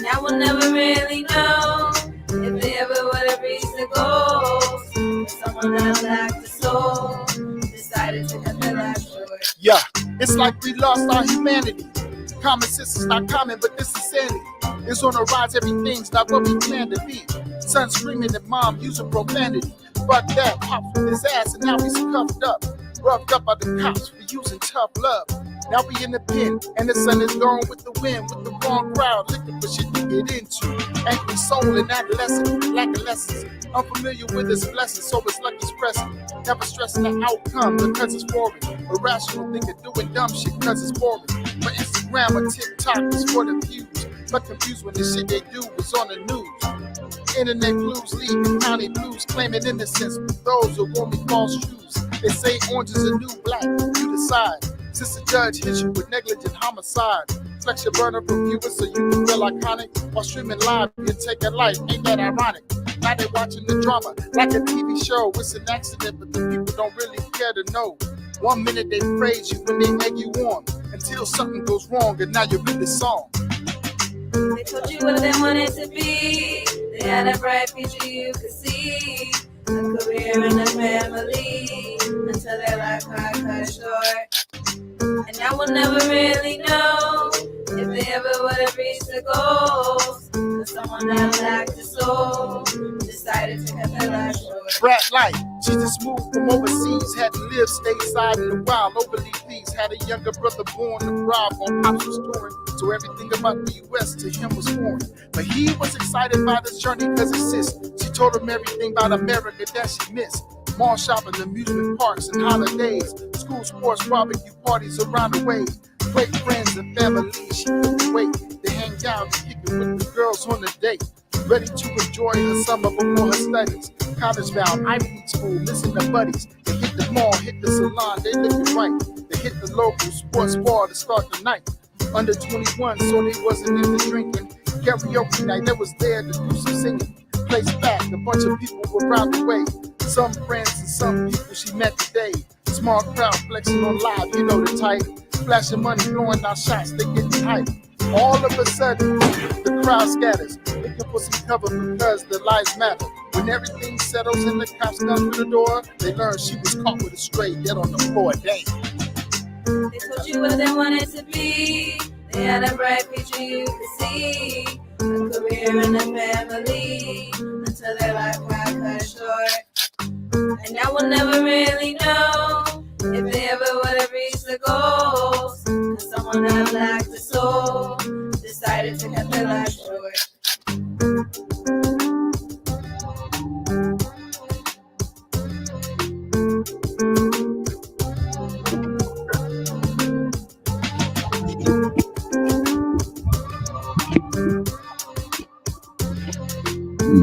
And I will never really know if they ever would have reached the goals. Someone that lacked the soul decided to cut their life short. Yeah, it's like we lost our humanity. Common sense is not common, but this is sanity. It's on the rise, everything's not what we planned to be. Son screaming at mom using profanity. Fuck that, pops with his ass, and now he's cuffed up. Roughed up by the cops for using tough love. Now we in the pen, and the sun is gone with the wind, with the wrong crowd, looking for shit to get into. Angry soul and adolescent, lack of lessons. Unfamiliar with his blessings, so it's like he's pressing. Never stressing the outcome because it's foreign. Irrational thinking, doing dumb shit because it's boring. But Instagram or TikTok is for the views. But confused when the shit they do is on the news. Internet blues lead to county blues, claiming innocence with those who won't be false shoes. They say orange is a new black, you decide. Since the judge hits you with negligent homicide, flex your burner from viewers so you can feel iconic. While streaming live, you take a life, ain't that ironic? Now they watching the drama like a TV show. It's an accident, but the people don't really care to know. 1 minute they praise you when they egg you on, until something goes wrong and now you're in the song. They told you what they wanted to be. They had a bright future you could see. A career and a family, until their life got cut short. And I will never really know if they ever would have reached the goals. But someone that lacked the soul decided to cut their life short. Brat life, she just moved from overseas, had to live stateside in the wild, overly pleased. Had a younger brother born to rob on Pops was touring, so everything about the US to him was foreign. But he was excited by this journey because his sis, she told him everything about America that she missed. Mall shopping, amusement parks and holidays, school sports, barbecue parties around the way. Great friends and family, she couldn't wait. They hang out and kick it with the girls on the date. Ready to enjoy her summer before her studies. College bound, Ivy League school, missing the buddies. They hit the mall, hit the salon, they looking right. They hit the local sports bar to start the night. Under 21, so they wasn't into drinking. Karaoke night, they was there to do some singing. Place back, a bunch of people were around the way. Some friends and some people she met today. Small crowd flexing on live, you know the type. Flashing money, blowing out shots, they getting hype. All of a sudden, the crowd scatters, looking for some cover because their lives matter. When everything settles and the cops come through the door, they learn she was caught with a stray dead on the floor. Damn. They told you what they wanted to be. They had a bright future you could see. A career and a family, until their life got cut short. And I will never really know if they ever would have reached the goals. Cause someone that lacked the soul decided to cut their life short.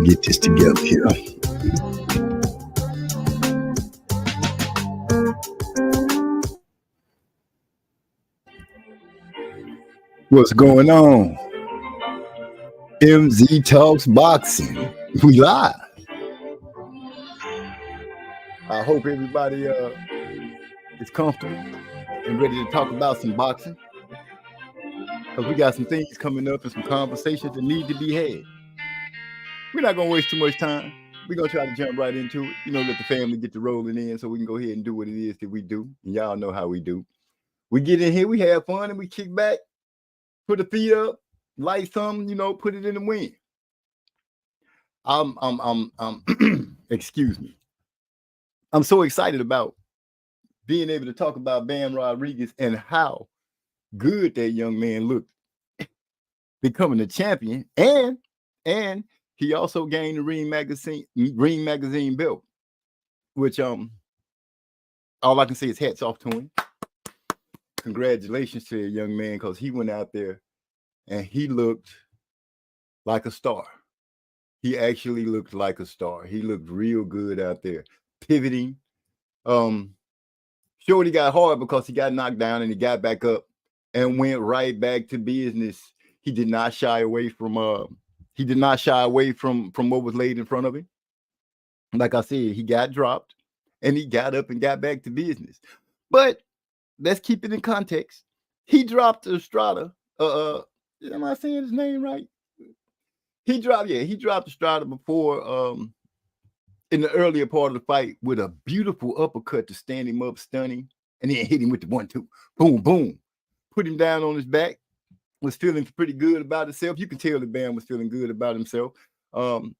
Get this together here. What's going on? MZ Talks Boxing. We live. I hope everybody is comfortable and ready to talk about some boxing. Because we got some things coming up and some conversations that need to be had. We're not going to waste too much time. We're going to try to jump right into it. You know, let the family get to rolling in so we can go ahead and do what it is that we do. And y'all know how we do. We get in here, we have fun, and we kick back, put the feet up, light something, you know, put it in the wind. Excuse me. I'm so excited about being able to talk about Bam Rodriguez and how good that young man looked becoming a champion. And he also gained the Ring Magazine belt, which all I can say is hats off to him. Congratulations to a young man, because he went out there and he looked like a star. He actually looked like a star. He looked real good out there, pivoting. Shorty got hard because he got knocked down and he got back up and went right back to business. He did not shy away from what was laid in front of him. Like I said, he got dropped and he got up and got back to business. But let's keep it in context. He dropped Estrada. Am I saying his name right? He dropped Estrada before in the earlier part of the fight with a beautiful uppercut to stand him up, stun him, and then hit him with the 1-2. Boom, boom. Put him down on his back. Was feeling pretty good about himself. You can tell the Bam was feeling good about himself. Things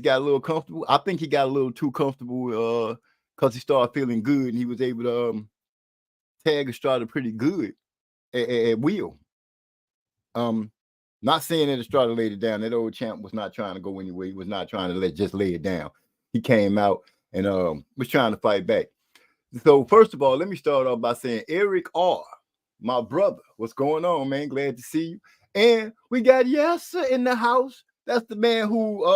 got a little comfortable. I think he got a little too comfortable because he started feeling good and he was able to tag Estrada pretty good at will. Not saying that Estrada laid it down. That old champ was not trying to go anywhere. He was not trying to just lay it down. He came out and was trying to fight back. So first of all, let me start off by saying Eric R., my brother, what's going on, man? Glad to see you. And we got Yasser in the house. That's the man who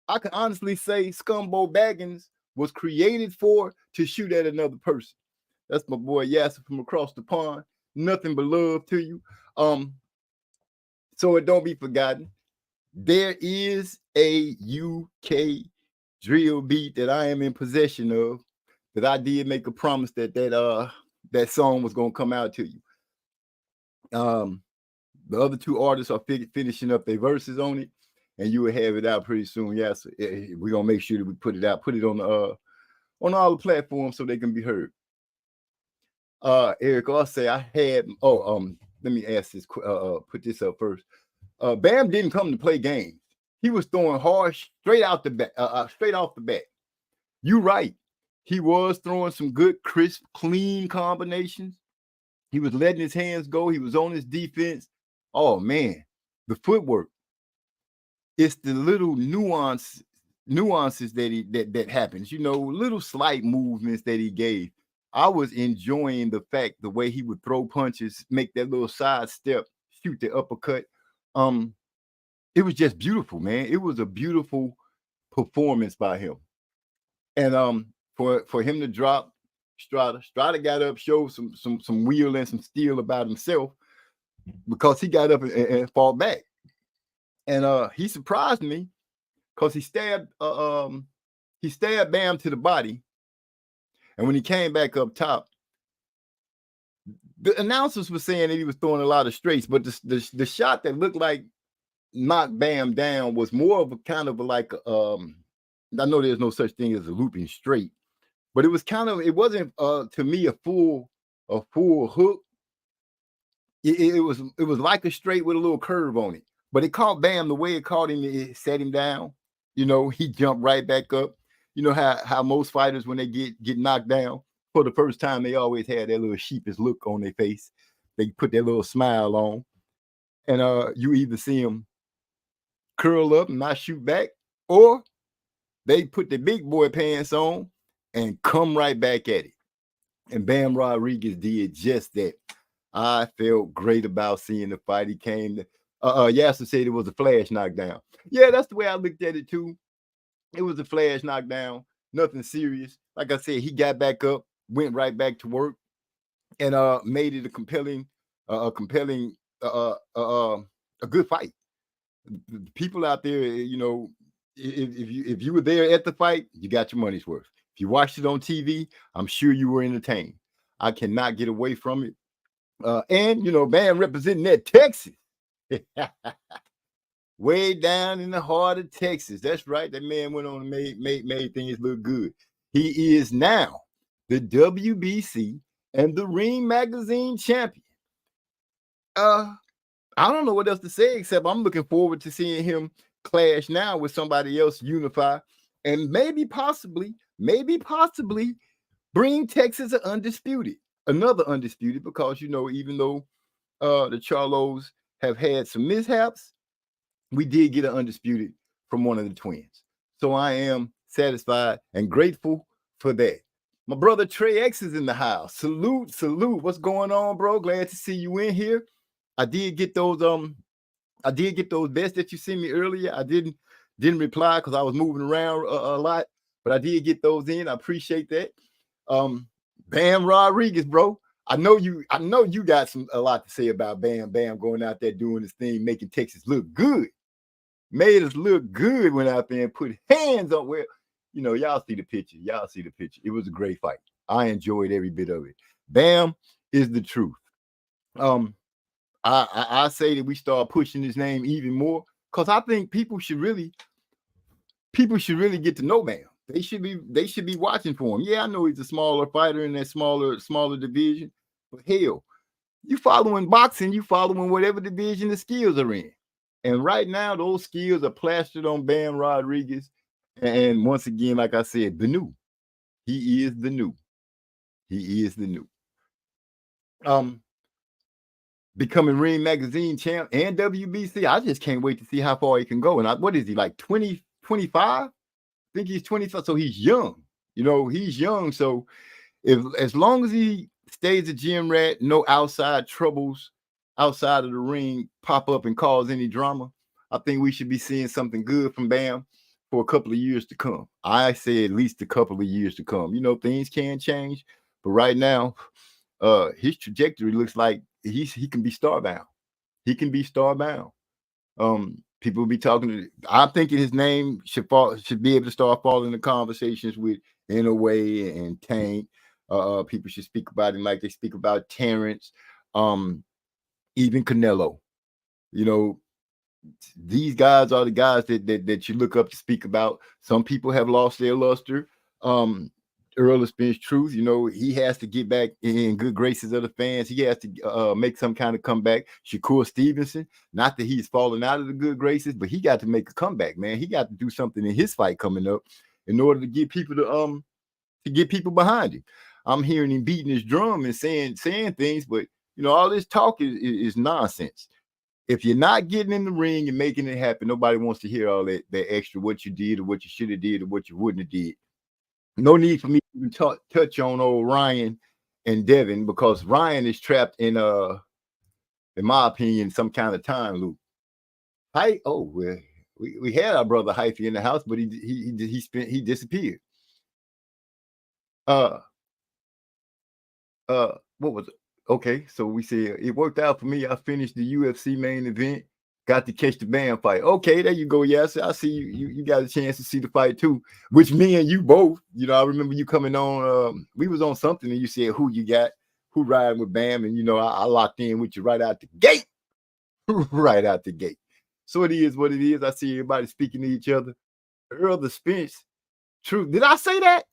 I can honestly say Scumbo Baggins was created for to shoot at another person. That's my boy Yasser from across the pond. Nothing but love to you. So it don't be forgotten. There is a UK drill beat that I am in possession of that I did make a promise that song was gonna come out to you. The other two artists are finishing up their verses on it, and you will have it out pretty soon. Yes, we're gonna make sure that we put it out, put it on all the platforms so they can be heard. Eric, I'll say I had. Let me ask this. Put this up first. Bam didn't come to play games. He was throwing hard straight off the bat. You right. He was throwing some good, crisp, clean combinations. He was letting his hands go. He was on his defense. Oh man, the footwork. It's the little nuances that happens. You know, little slight movements that he gave. I was enjoying the fact the way he would throw punches, make that little side step, shoot the uppercut. It was just beautiful, man. It was a beautiful performance by him. And for him to drop Estrada got up, showed some wheel and some steel about himself because he got up and fought back. And he surprised me because he stabbed Bam to the body. And when he came back up top, the announcers were saying that he was throwing a lot of straights, but the shot that looked like knocked Bam down was more of a kind of like I know there's no such thing as a looping straight, but it wasn't to me a full hook. It was like a straight with a little curve on it, but it caught Bam the way it caught him. It set him down. You know, he jumped right back up. You know how most fighters, when they get knocked down for the first time, they always have that little sheepish look on their face. They put their little smile on, and you either see them curl up and not shoot back, or they put the big boy pants on and come right back at it. And Bam Rodriguez did just that. I felt great about seeing the fight. He came to Yasser said it was a flash knockdown. Yeah, that's the way I looked at it too. It was a flash knockdown, nothing serious. Like I said, he got back up, went right back to work, and made it a good fight. The people out there, you know, if you were there at the fight, you got your money's worth. If you watched it on TV, I'm sure you were entertained. I cannot get away from it. And you know, Bam representing that Texas. Way down in the heart of Texas. That's right. That man went on and made things look good. He is now the WBC and the Ring Magazine Champion. I don't know what else to say except I'm looking forward to seeing him clash now with somebody else, unify, and maybe possibly bring Texas another undisputed, because you know, even though the Charlos have had some mishaps, we did get an undisputed from one of the twins. So I am satisfied and grateful for that. My brother Trey X is in the house. Salute. What's going on, bro? Glad to see you in here. I did get those bets that you sent me earlier. I didn't reply because I was moving around a lot, but I did get those in. I appreciate that. Bam Rodriguez, bro. I know you got a lot to say about Bam going out there doing his thing, making Texas look good. Made us look good, went out there and put hands on where, you know, y'all see the picture. It was a great fight. I enjoyed every bit of it. Bam is the truth. I say that we start pushing his name even more, because I think people should really get to know Bam. They should be watching for him. Yeah, I know he's a smaller fighter in that smaller division, but hell, you following boxing, you following whatever division the skills are in. And right now, those skills are plastered on Bam Rodriguez. And once again, like I said, the new. He is the new. He is the new. Becoming Ring Magazine Champ and WBC. I just can't wait to see how far he can go. And what is he, like 20, 25? I think he's 25. So he's young. You know, he's young. So as long as he stays a gym rat, no outside troubles outside of the ring pop up and cause any drama, I think we should be seeing something good from Bam for a couple of years to come. I say at least a couple of years to come. You know, things can change, but right now, his trajectory looks like he can be starbound. He can be starbound. People will be talking. I'm thinking his name should be able to start falling in conversations with Inouye and Tank. People should speak about him like they speak about Terrence, even Canelo. You know, these guys are the guys that you look up to speak about. Some people have lost their luster. Earl of Spence Truth, you know, he has to get back in good graces of the fans. He has to make some kind of comeback. Shakur Stevenson, not that he's fallen out of the good graces, but he got to make a comeback, man. He got to do something in his fight coming up in order to get people to get people behind him. I'm hearing him beating his drum and saying things, but you know, all this talk is nonsense. If you're not getting in the ring and making it happen, nobody wants to hear all that extra what you did or what you should have did or what you wouldn't have did. No need for me to even touch on old Ryan and Devin, because Ryan is trapped in my opinion, some kind of time loop. We had our brother Hyphy in the house, but he disappeared. What was it? Okay, so we said it worked out for me. I finished the UFC main event, got to catch the Bam fight. Okay, there you go. Yes, I see you got a chance to see the fight too, which me and you both, you know, I remember you coming on, we was on something and you said who you got, who riding with Bam, and you know, I locked in with you right out the gate. Right out the gate. So it is what it is. I see everybody speaking to each other. Earl the Spence. True. Did I say that?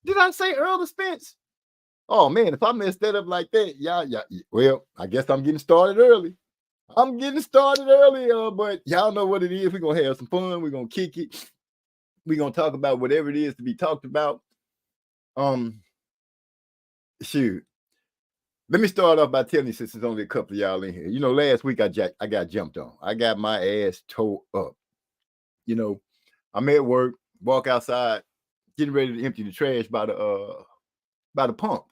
Did I say Earl the Spence? Oh man, if I messed that up like that, yeah. Well, I guess I'm getting started early. But y'all know what it is. We're gonna have some fun. We're gonna kick it. We're gonna talk about whatever it is to be talked about. Shoot. Let me start off by telling you, since there's only a couple of y'all in here. You know, last week I got jumped on. I got my ass towed up. You know, I'm at work, walk outside, getting ready to empty the trash by the pump.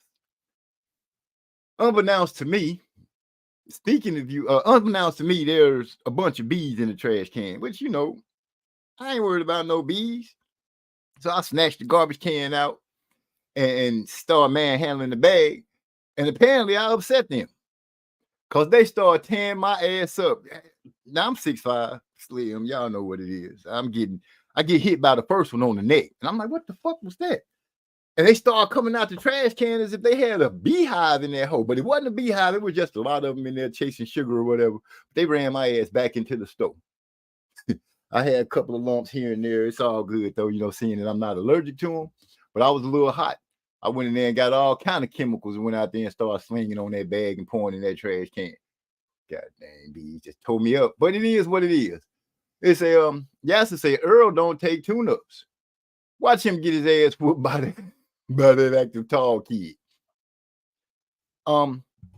Unbeknownst to me, unbeknownst to me, there's a bunch of bees in the trash can, which, you know, I ain't worried about no bees. So I snatched the garbage can out and start manhandling the bag. And apparently I upset them because they started tearing my ass up. Now I'm 6'5", slim. Y'all know what it is. I get hit by the first one on the neck. And I'm like, what the fuck was that? And they started coming out the trash can as if they had a beehive in that hole. But it wasn't a beehive. It was just a lot of them in there chasing sugar or whatever. They ran my ass back into the stove. I had a couple of lumps here and there. It's all good, though, you know, seeing that I'm not allergic to them. But I was a little hot. I went in there and got all kind of chemicals and went out there and started slinging on that bag and pouring in that trash can. God dang, bees just tore me up. But it is what it is. It's Yasser say Earl don't take tune-ups. Watch him get his ass whooped by that active tall kid.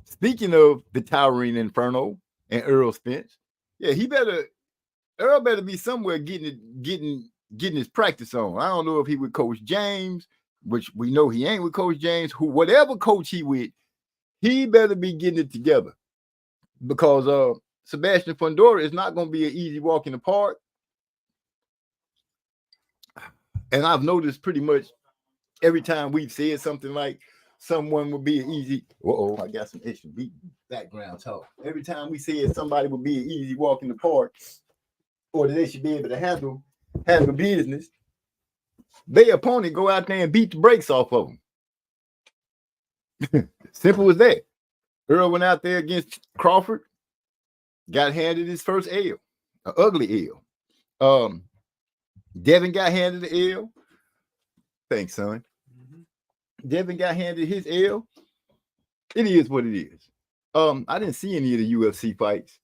Speaking of the towering inferno and Earl Spence, yeah, Earl better be somewhere getting his practice on. I don't know if he with Coach James, which we know he ain't with Coach James, whatever coach he with, he better be getting it together. Because Sebastian Fundora is not going to be an easy walk in the park. And I've noticed pretty much every time we've said something like someone would be an easy, I got some extra beat background talk. Every time we said somebody would be an easy walk in the park, or that they should be able to handle business, their opponent go out there and beat the brakes off of them. Simple as that. Earl went out there against Crawford, got handed his first L, an ugly L. Devin got handed the L. Thanks, son. Devin got handed his L. It is what it is. I didn't see any of the UFC fights.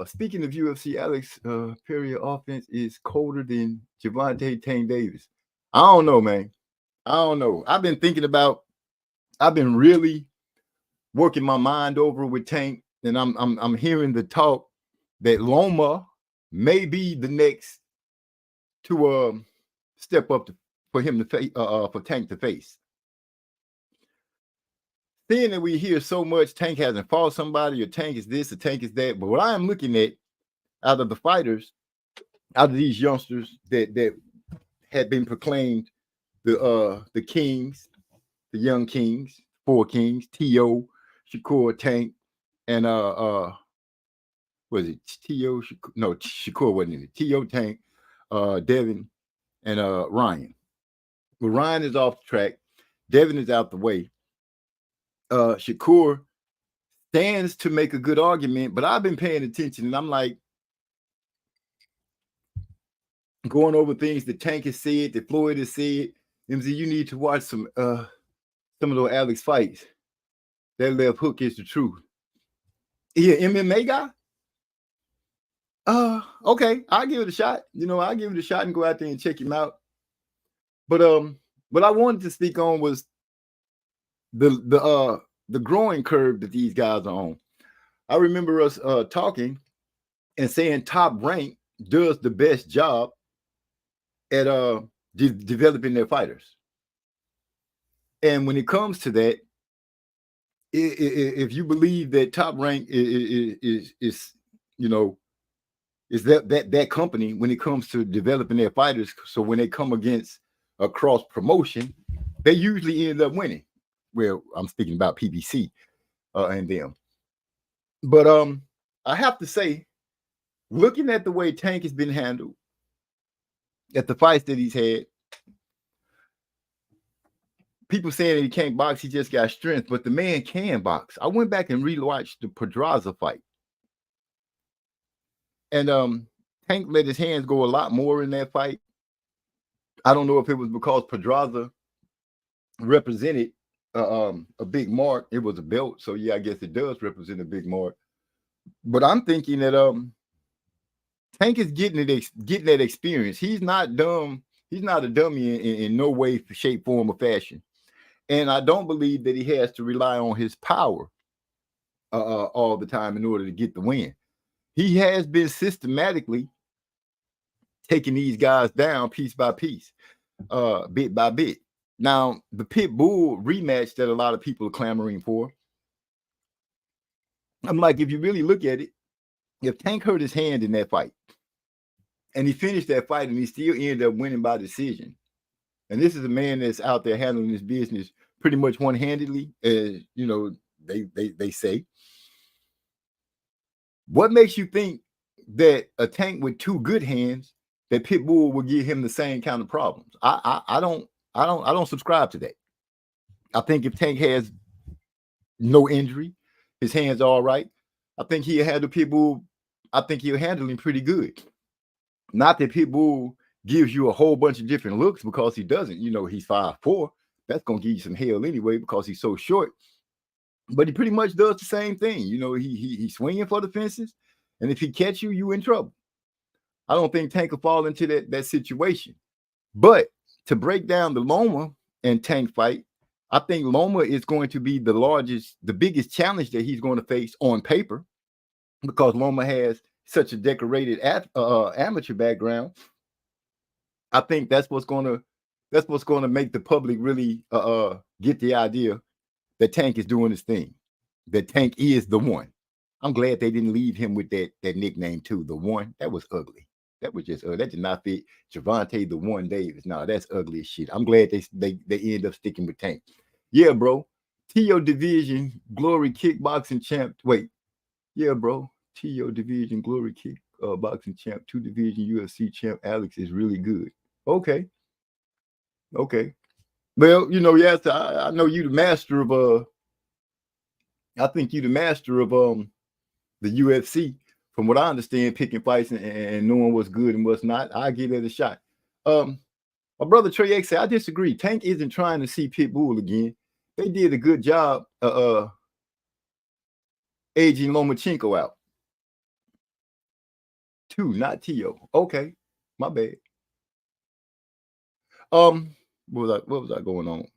Speaking of UFC, Alex Pereira offense is colder than Gervonta Tank Davis. I don't know, man. I don't know. I've been really working my mind over with Tank, and I'm hearing the talk that Loma may be the next to step up for him to face for Tank to face. Seeing that we hear so much Tank hasn't fought somebody, or Tank is this, or Tank is that, but what I am looking at out of the fighters, out of these youngsters that had been proclaimed the kings, the young kings, 4 kings, T.O., Shakur, Tank, and was it T.O.? No, Shakur wasn't in it. T.O., Tank, Devin, and Ryan. Well, Ryan is off the track. Devin is out the way. Shakur stands to make a good argument, but I've been paying attention, and I'm like going over things that Tank has said, that Floyd has said. MZ, you need to watch some of those Alex fights. That left hook is the truth. He an MMA guy? Okay, I'll give it a shot. I'll give it a shot and go out there and check him out. But what I wanted to speak on was the growing curve that these guys are on. I remember us talking and saying Top Rank does the best job at developing their fighters. And when it comes to that, if you believe that Top Rank is that company when it comes to developing their fighters, so when they come against a cross promotion, they usually end up winning. Well, I'm speaking about PBC and them. But I have to say, looking at the way Tank has been handled, at the fights that he's had, people saying that he can't box, he just got strength, but the man can box. I went back and rewatched the Pedraza fight. And Tank let his hands go a lot more in that fight. I don't know if it was because Pedraza represented a big mark. It was a belt, so yeah, I guess it does represent a big mark. But I'm thinking that Tank is getting that experience. He's not dumb. He's not a dummy in no way, shape, form, or fashion. And I don't believe that he has to rely on his power all the time in order to get the win. He has been systematically taking these guys down piece by piece, bit by bit. Now, the Pitbull rematch that a lot of people are clamoring for, I'm like, if you really look at it, if Tank hurt his hand in that fight, and he finished that fight, and he still ended up winning by decision, and this is a man that's out there handling his business pretty much one-handedly, as they say. What makes you think that a Tank with 2 good hands, that Pitbull will give him the same kind of problems? I don't subscribe to that. I think if Tank has no injury, his hands are all right, I think he'll handle Pitbull. I think he'll handle him pretty good. Not that Pitbull gives you a whole bunch of different looks, because he doesn't. He's 5'4". That's gonna give you some hell anyway because he's so short. But he pretty much does the same thing. He's swinging for the fences, and if he catch you, you in trouble. I don't think Tank will fall into that situation. But to break down the Loma and Tank fight, I think Loma is going to be the biggest challenge that he's going to face on paper, because Loma has such a decorated amateur background. I think that's what's going to make the public really get the idea that Tank is doing his thing, that Tank is the one. I'm glad they didn't leave him with that nickname too, the one. That was ugly. That was just that did not fit Gervonta the One Davis. No, that's ugly as shit. I'm glad they end up sticking with Tank. Yeah, bro. T.O. Division Glory Kickboxing Champ. Wait. Yeah, bro. T.O. Division Glory Kick Boxing Champ, 2 Division UFC Champ. Alex is really good. Okay. Well, yes, I know you the master of I think you the master of the UFC, from what I understand, picking fights and knowing what's good and what's not. I give it a shot. My brother Trey X said, I disagree. Tank isn't trying to see Pitbull again. They did a good job aging Lomachenko out. 2, not T.O. Okay, my bad. What was I going on?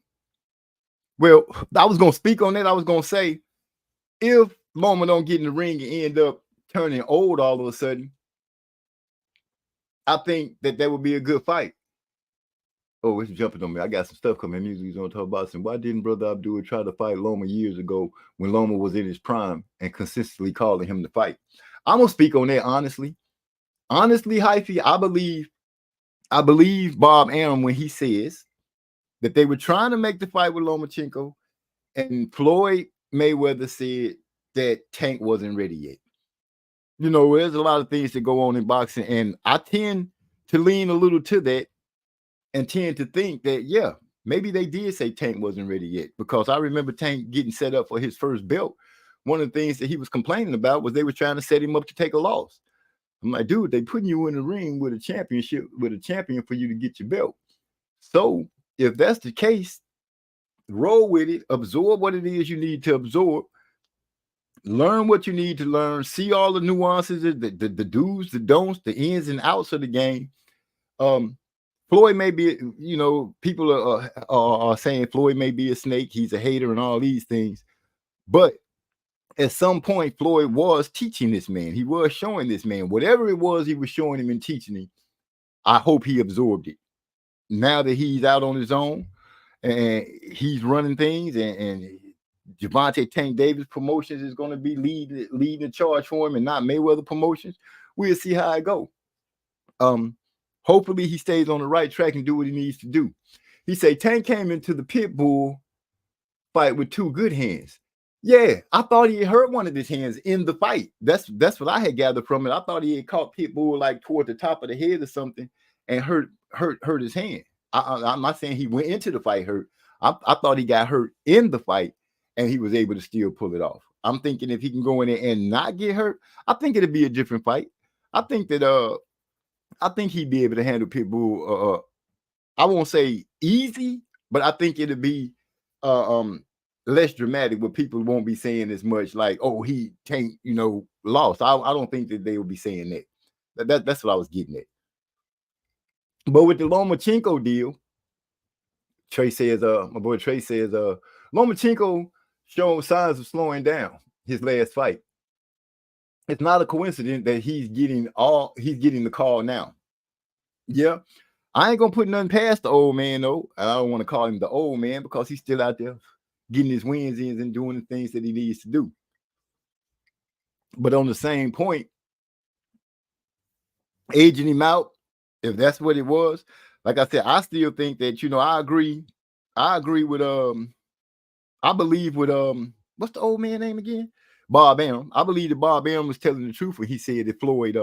Well, I was gonna speak on that. I was gonna say, if Loma don't get in the ring and end up turning old all of a sudden, I think that would be a good fight. Oh, it's jumping on me. I got some stuff coming. Music is gonna talk about some. Why didn't Brother Abdul try to fight Loma years ago when Loma was in his prime and consistently calling him to fight? I'm gonna speak on that honestly. Honestly, Hyphy, I believe Bob Arum when he says that they were trying to make the fight with Lomachenko, and Floyd Mayweather said that Tank wasn't ready yet. You know, there's a lot of things that go on in boxing, and I tend to lean a little to that and tend to think that, yeah, maybe they did say Tank wasn't ready yet, because I remember Tank getting set up for his first belt. One of the things that he was complaining about was they were trying to set him up to take a loss. I'm like, dude, they putting you in the ring with a championship, with a champion for you to get your belt. So if that's the case, roll with it, absorb what it is you need to absorb, learn what you need to learn, see all the nuances, the do's, the don'ts, the ins and outs of the game. Floyd may be, you know, people are saying Floyd may be a snake, he's a hater and all these things. But at some point, Floyd was teaching this man. He was showing this man whatever it was he was showing him and teaching him. I hope he absorbed it. Now that he's out on his own and he's running things, and Javante Tank Davis Promotions is going to be leading the charge for him and not Mayweather Promotions, we'll see how it go. Hopefully he stays on the right track and do what he needs to do. He said Tank came into the Pitbull fight with 2 good hands. Yeah, I thought he had hurt one of his hands in the fight. That's what I had gathered from it. I thought he had caught Pitbull like toward the top of the head or something and hurt his hand. I'm not saying he went into the fight hurt. I thought he got hurt in the fight and he was able to still pull it off. I'm thinking if he can go in there and not get hurt, I think it'd be a different fight. I think that I think he'd be able to handle Pitbull. I won't say easy, but I think it'd be less dramatic, where people won't be saying as much like, oh, he Tank, you know, lost. I don't think that they will be saying that. That's what I was getting at. But with the Lomachenko deal, Trey says, my boy Trey says, Lomachenko showed signs of slowing down his last fight. It's not a coincidence that he's getting the call now. Yeah, I ain't gonna put nothing past the old man though. I don't want to call him the old man because he's still out there getting his wins in and doing the things that he needs to do. But on the same point, aging him out, if that's what it was, like I said, I still think that, you know, I agree with I believe with what's the old man name again? Bob Arum. I believe that Bob Arum was telling the truth when he said that Floyd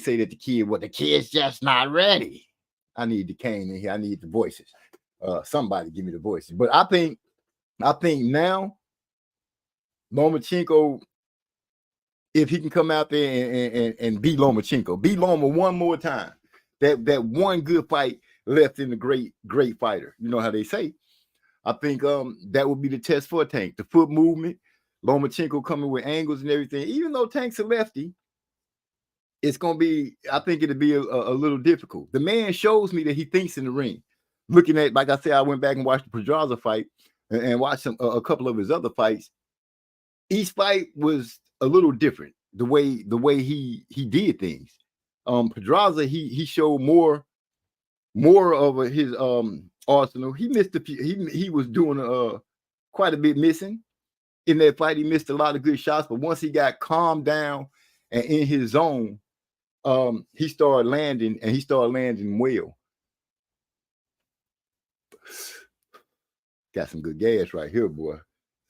said that the kid's just not ready. I need the cane in here. I need the voices. Somebody give me the voices. But I think now Lomachenko, if he can come out there and beat Lomachenko, beat Loma one more time, that one good fight left in the great fighter. You know how they say. I think that would be the test for Tank. The foot movement, Lomachenko coming with angles and everything. Even though Tank's a lefty, it's gonna be, I think it'll be a little difficult. The man shows me that he thinks in the ring. Looking at, like I said, I went back and watched the Pedraza fight and watched a couple of his other fights. Each fight was a little different. The way he did things. Pedraza, he showed more of his arsenal. He missed he was doing quite a bit missing in that fight. He missed a lot of good shots, but once he got calmed down and in his zone, he started landing, and he started landing well. Got some good gas right here, boy.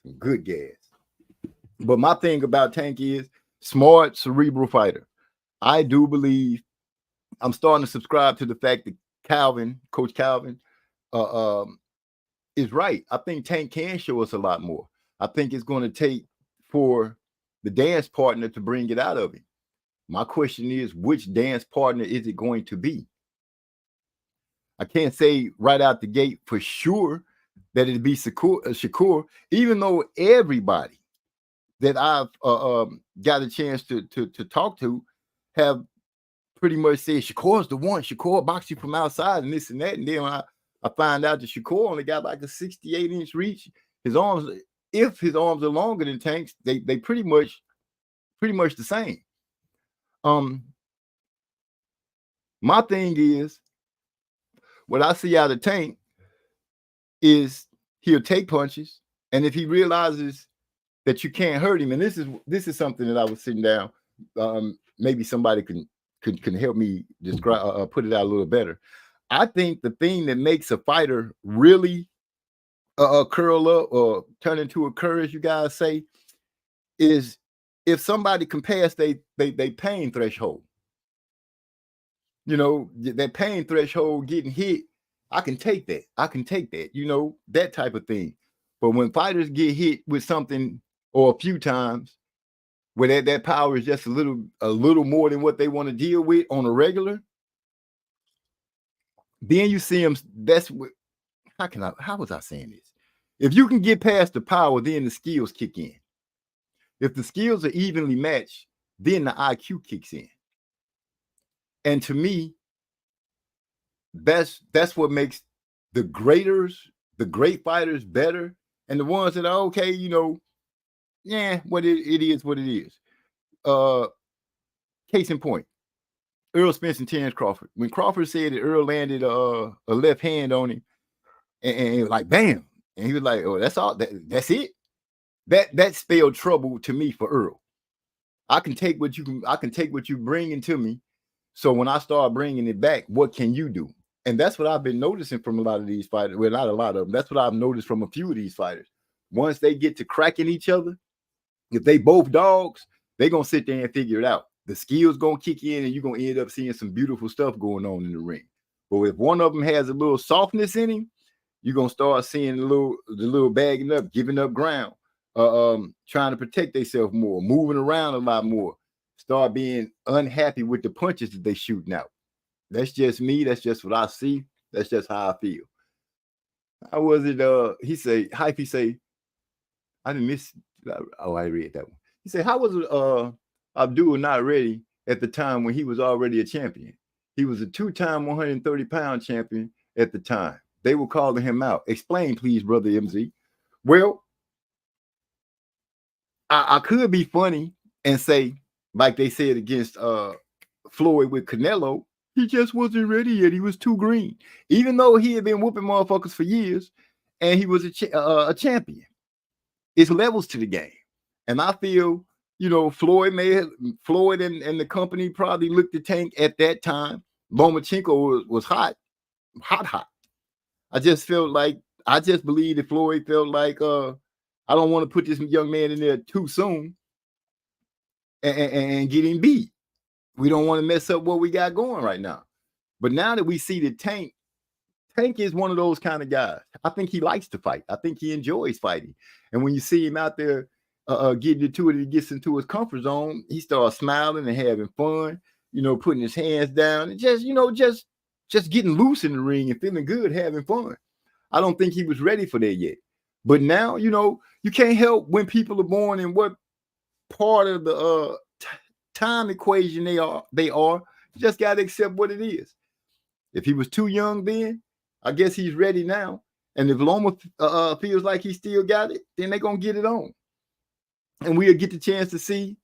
Some good gas. But my thing about Tank is smart, cerebral fighter. I do believe, I'm starting to subscribe to the fact that Coach Calvin, is right. I think Tank can show us a lot more. I think it's going to take for the dance partner to bring it out of him. My question is, which dance partner is it going to be? I can't say right out the gate for sure that it'd be Shakur, even though everybody that I've got a chance to talk to have pretty much said Shakur's the one. Shakur box you from outside and this and that. And then when I find out that Shakur only got like a 68-inch reach, his arms, if his arms are longer than Tank's, they pretty much the same. My thing is, what I see out of Tank is he'll take punches, and if he realizes that you can't hurt him, and this is something that I was sitting down, maybe somebody can help me describe, put it out a little better. I think the thing that makes a fighter really curl up or turn into a cur, as you guys say, is if somebody can pass they pain threshold. You know, that pain threshold, getting hit, I can take that. You know, that type of thing. But when fighters get hit with something or a few times where that power is just a little more than what they want to deal with on a regular, then you see them. That's what. How was I saying this? If you can get past the power, then the skills kick in. If the skills are evenly matched, then the IQ kicks in. And to me, that's what makes the great fighters better, and the ones that are okay, you know, what it is what it is. Case in point, Earl Spence and Terrence Crawford. When Crawford said that Earl landed a left hand on him, and like bam, and he was like, "Oh, that's all. That's it." That spelled trouble to me for Earl. I can take what you bring into me. So when I start bringing it back, what can you do? And that's what I've been noticing from a lot of these fighters. Well, not a lot of them. That's what I've noticed from a few of these fighters. Once they get to cracking each other, if they both dogs, they're going to sit there and figure it out. The skills going to kick in, and you're going to end up seeing some beautiful stuff going on in the ring. But if one of them has a little softness in him, you're going to start seeing the little bagging up, giving up ground, trying to protect themselves more, moving around a lot more, start being unhappy with the punches that they shooting out. That's just me. That's just what I see. That's just how I feel. How was it? He say, Hypey say, I didn't miss. Oh, I read that one. He said, how was it? Abdul not ready at the time when he was already a champion. He was a 2-time 130-pound champion at the time. They were calling him out. Explain, please, brother MZ. Well, I could be funny and say, like they said against Floyd with Canelo, he just wasn't ready yet. He was too green. Even though he had been whooping motherfuckers for years and he was a champion. It's levels to the game. And I feel, you know, Floyd and the company probably looked at Tank at that time. Lomachenko was hot. I just believe that Floyd felt like, I don't want to put this young man in there too soon and get him beat. We don't want to mess up what we got going right now. But now that we see that Tank is one of those kind of guys. I think he likes to fight. I think he enjoys fighting. And when you see him out there getting into it, he gets into his comfort zone, he starts smiling and having fun, you know, putting his hands down and just, you know, just getting loose in the ring and feeling good, having fun. I don't think he was ready for that yet. But now, you know, you can't help when people are born in what part of the time equation they are. You just got to accept what it is. If he was too young then, I guess he's ready now. And if Loma feels like he still got it, then they're going to get it on. And we'll get the chance to see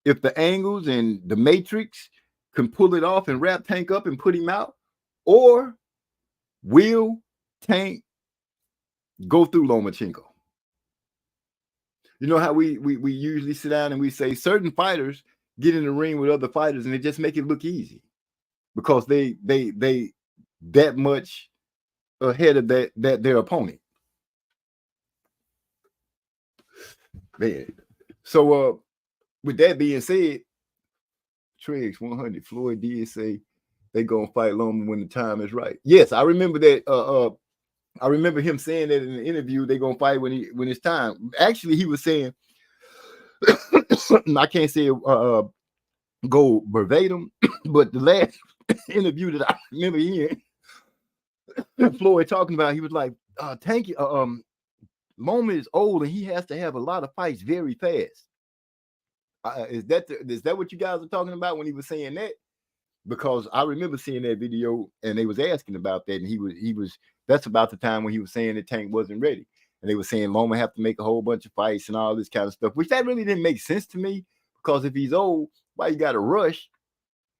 if the angles and the matrix can pull it off and wrap Tank up and put him out. Or will Tank go through Lomachenko? You know how we usually sit down and we say certain fighters get in the ring with other fighters and they just make it look easy because they that much ahead of their opponent. Man. So with that being said, Triggs 100, Floyd did say they gonna fight Loma when the time is right. Yes, I remember that I remember him saying that in the interview, they're gonna fight when it's time. Actually, he was saying, I can't say go verbatim, but the last interview that I remember hearing Floyd talking about, he was like, Tank Loma is old and he has to have a lot of fights very fast. Is that what you guys are talking about when he was saying that? Because I remember seeing that video and they was asking about that, and he was that's about the time when he was saying that Tank wasn't ready, and they were saying Loma have to make a whole bunch of fights and all this kind of stuff, which that really didn't make sense to me, because if he's old, why you got to rush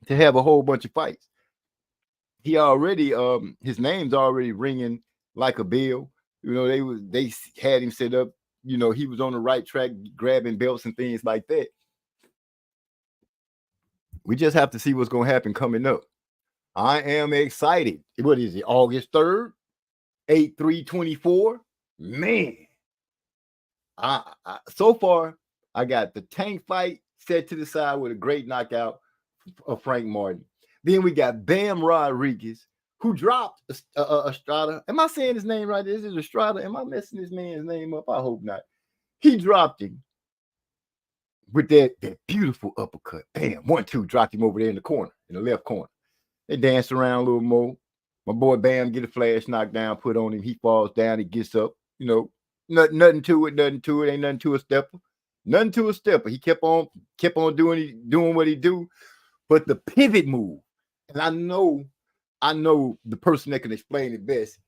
to have a whole bunch of fights? He already his name's already ringing like a bell. You know, they had him set up. You know, he was on the right track, grabbing belts and things like that. We just have to see what's going to happen coming up. I am excited. What is it? August 3rd, 8/3/24. Man, so far I got the Tank fight set to the side with a great knockout of Frank Martin. Then we got Bam Rodriguez, who dropped Estrada. Am I saying his name right? Is it Estrada? Am I messing this man's name up? I hope not. He dropped him with that beautiful uppercut. Bam, 1-2, dropped him over there in the corner, in the left corner. They danced around a little more. My boy Bam get a flash knockdown put on him. He falls down. He gets up. You know, nothing to it. Ain't nothing to a stepper. Nothing to a stepper. He kept on doing what he do. But the pivot move, and I know the person that can explain it best,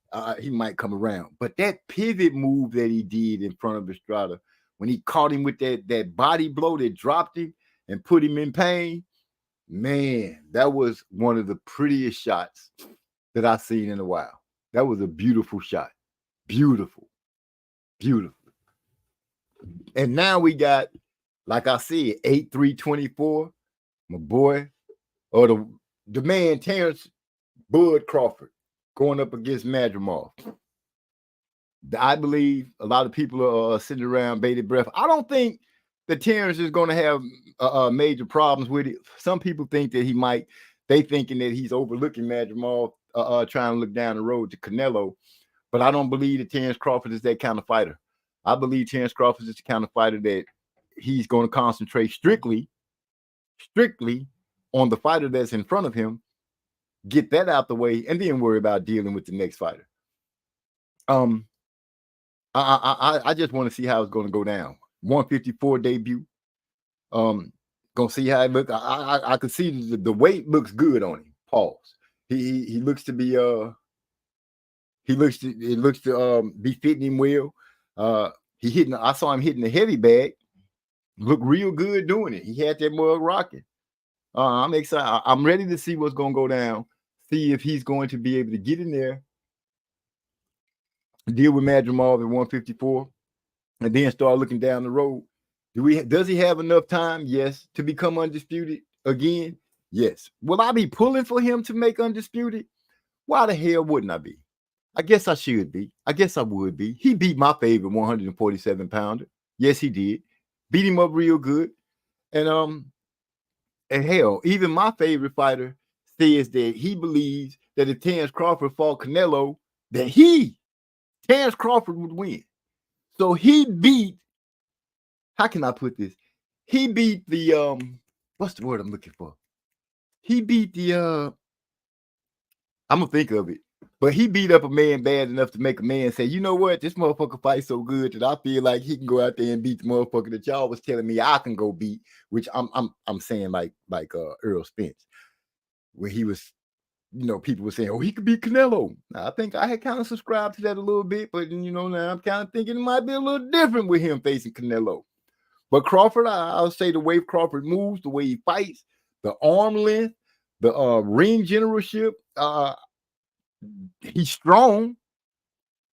he might come around. But that pivot move that he did in front of Estrada, when he caught him with that body blow that dropped him and put him in pain, man, that was one of the prettiest shots that I've seen in a while. That was a beautiful shot. Beautiful. Beautiful. And now we got, like I said, 8/3/24. My boy, or the man Terrence Bud Crawford going up against Madrimov. I believe a lot of people are sitting around bated breath. I don't think that Terrence is going to have major problems with it. Some people think that he might. They thinking that he's overlooking Madrimov, trying to look down the road to Canelo. But I don't believe that Terrence Crawford is that kind of fighter. I believe Terrence Crawford is the kind of fighter that he's going to concentrate strictly on the fighter that's in front of him, get that out the way, and then worry about dealing with the next fighter. I just want to see how it's going to go down. 154 debut. Gonna see how it looks. I could see the weight looks good on him. Pause. He looks to be it looks to be fitting him well. I saw him hitting the heavy bag. Looked real good doing it. He had that mug rocking. I'm excited. I'm ready to see what's going to go down. See if he's going to be able to get in there, deal with Madrimov at 154, and then start looking down the road. Does he have enough time? Yes. To become undisputed again? Yes. Will I be pulling for him to make undisputed? Why the hell wouldn't I be? I guess I should be. I guess I would be. He beat my favorite 147 pounder. Yes, he did. Beat him up real good. And hell, even my favorite fighter says that he believes that if Terrence Crawford fought Canelo, that Terrence Crawford would win. So he beat, how can I put this? He beat the, what's the word I'm looking for? He beat the, I'm going to think of it. But he beat up a man bad enough to make a man say, you know what? This motherfucker fights so good that I feel like he can go out there and beat the motherfucker that y'all was telling me I can go beat, which I'm saying like Earl Spence, where he was, you know, people were saying, oh, he could beat Canelo. Now, I think I had kind of subscribed to that a little bit, but you know, now I'm kind of thinking it might be a little different with him facing Canelo. But Crawford, I'll say the way Crawford moves, the way he fights, the arm length, the ring generalship, he's strong.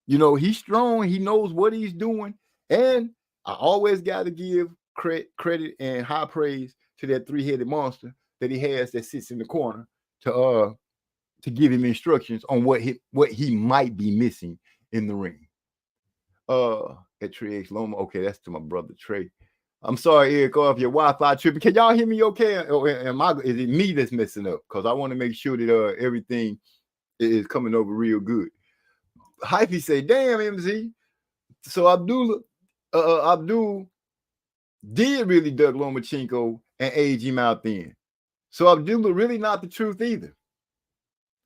You know, he's strong. He knows what he's doing. And I always got to give credit and high praise to that three-headed monster that he has that sits in the corner to give him instructions on what he might be missing in the ring. At Trey X Loma. Okay, that's to my brother Trey. I'm sorry, Eric, if your Wi-Fi tripping. Can y'all hear me okay? Or is it me that's messing up? Because I want to make sure that everything is coming over real good. Hyphy say, damn, MZ. So Abdul did really duck Lomachenko and age him out then. So Abdullah really not the truth either.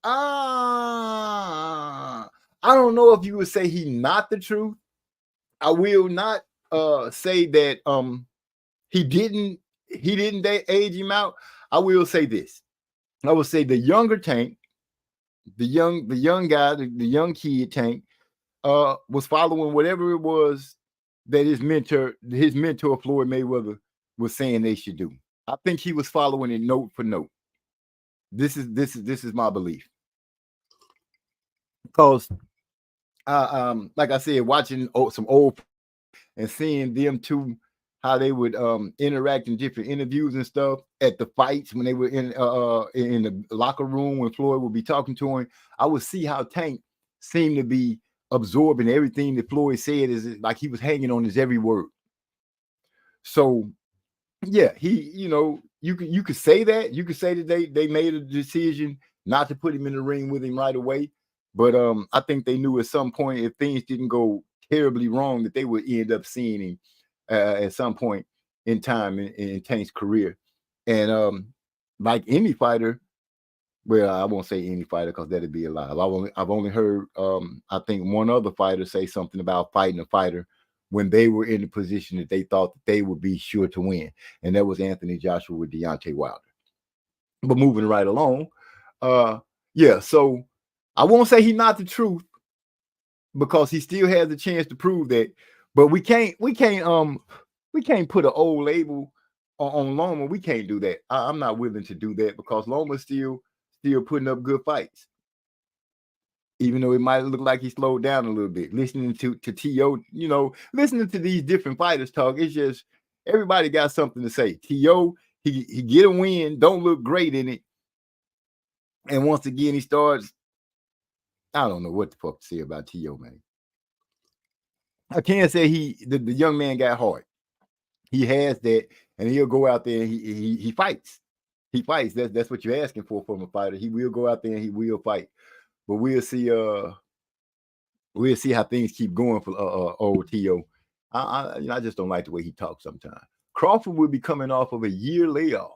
I don't know if you would say he not the truth. I will not say that he didn't age him out. I will say this. I will say the younger Tank, the young guy, the young kid Tank, was following whatever it was that his mentor Floyd Mayweather was saying they should do. I think he was following it note for note. This is my belief. Because like I said, watching some old and seeing them two, how they would interact in different interviews and stuff at the fights when they were in the locker room when Floyd would be talking to him, I would see how Tank seemed to be absorbing everything that Floyd said, is like he was hanging on his every word. So yeah, he, you could say that. You could say that they made a decision not to put him in the ring with him right away. But I think they knew at some point, if things didn't go terribly wrong, that they would end up seeing him at some point in time in Tank's career. And like any fighter, well, I won't say any fighter because that'd be a lie. I've only heard I think one other fighter say something about fighting a fighter when they were in the position that they thought that they would be sure to win, and that was Anthony Joshua with Deontay Wilder. But moving right along, yeah. So I won't say he's not the truth because he still has a chance to prove that. But we can't put an old label on Loma. We can't do that. I'm not willing to do that because Loma's still putting up good fights, even though it might look like he slowed down a little bit. Listening to T.O., listening to these different fighters talk, it's just everybody got something to say. T.O., he get a win, don't look great in it, and once again he starts. I don't know what the fuck to say about T.O., man. I can't say the young man got hard. He has that, and he'll go out there and he fights. He fights. That's what you're asking for from a fighter. He will go out there and he will fight. But we'll see how things keep going for old T.O. I just don't like the way he talks sometimes. Crawford will be coming off of a year layoff.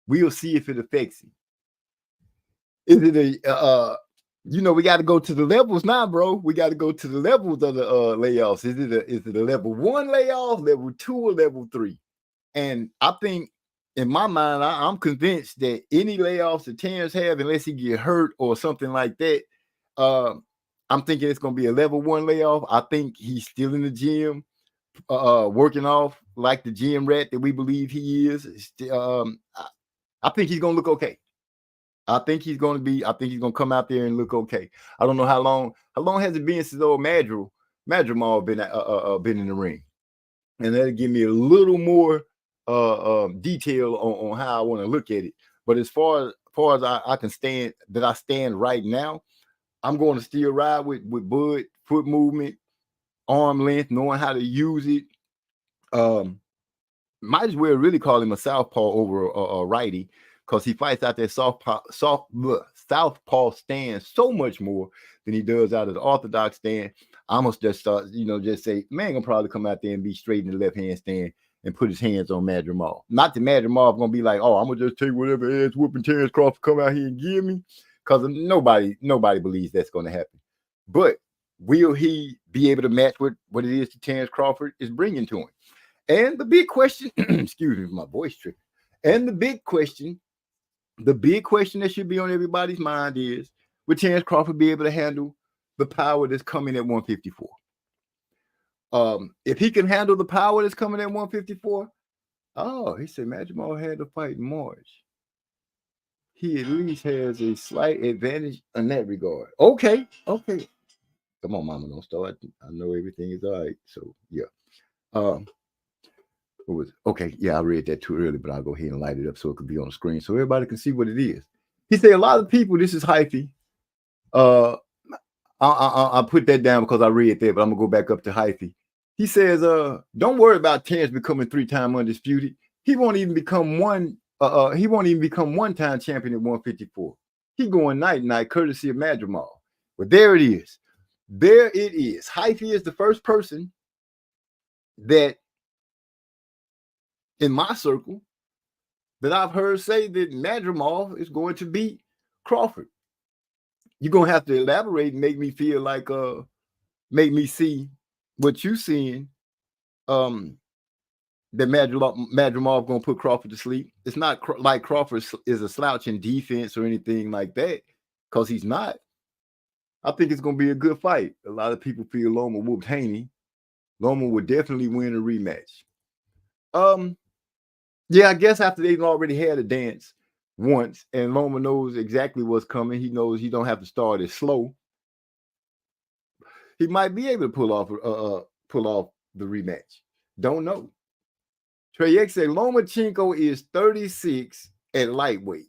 We'll see if it affects him. Is it we got to go to the levels now, bro. We got to go to the levels of the layoffs. Is it a level 1 layoff, level 2, or level 3? And I think, in my mind, I'm convinced that any layoffs that Terrence have, unless he get hurt or something like that, I'm thinking it's going to be a level 1 layoff. I think he's still in the gym, working off like the gym rat that we believe he is. I think he's going to look okay. I think he's going to come out there and look okay. I don't know how long has it been since old Madrimov been in the ring, and that'll give me a little more detail on how I want to look at it. But as far as I can stand right now, I'm going to still ride with Bud, foot movement, arm length, knowing how to use it. Might as well really call him a southpaw over a righty, because he fights out that southpaw stand so much more than he does out of the orthodox stand. I must just start, just say, man, gonna probably come out there and be straight in the left hand stand and put his hands on Madrimov. Not that Madrimov gonna be like, oh, I'm gonna just take whatever ass whooping Terrence Crawford come out here and give me, because nobody believes that's gonna happen. But will he be able to match what it is that Terrence Crawford is bringing to him? And the big question, excuse me, my voice trick. And the big question that should be on everybody's mind is, will Terrence Crawford be able to handle the power that's coming at 154? If he can handle the power that's coming at 154, he said Madrimov had to fight in March. He at least has a slight advantage in that regard. Okay. Come on, mama, don't start. I know everything is all right. So yeah. Okay, yeah, I read that too early, but I'll go ahead and light it up so it could be on the screen so everybody can see what it is. He said a lot of people, this is hyphy. I put that down because I read that, but I'm gonna go back up to hyphy. He says, don't worry about Terrence becoming 3-time undisputed. He won't even become one-time champion at 154. He going night-night courtesy of Madrimov. But there it is. there it is. Hyphy is the first person that in my circle that I've heard say that Madrimov is going to beat Crawford. You're gonna have to elaborate and make me feel like make me see what you seeing. That Madrimov gonna put Crawford to sleep. It's not like Crawford is a slouch in defense or anything like that, because he's not. I think it's gonna be a good fight. A lot of people feel Loma whooped Haney. Loma would definitely win a rematch. Yeah, I guess after they've already had a dance once, and Loma knows exactly what's coming. He knows he don't have to start it slow. He might be able to pull off the rematch. Don't know. Trey X said Lomachenko is 36 at lightweight.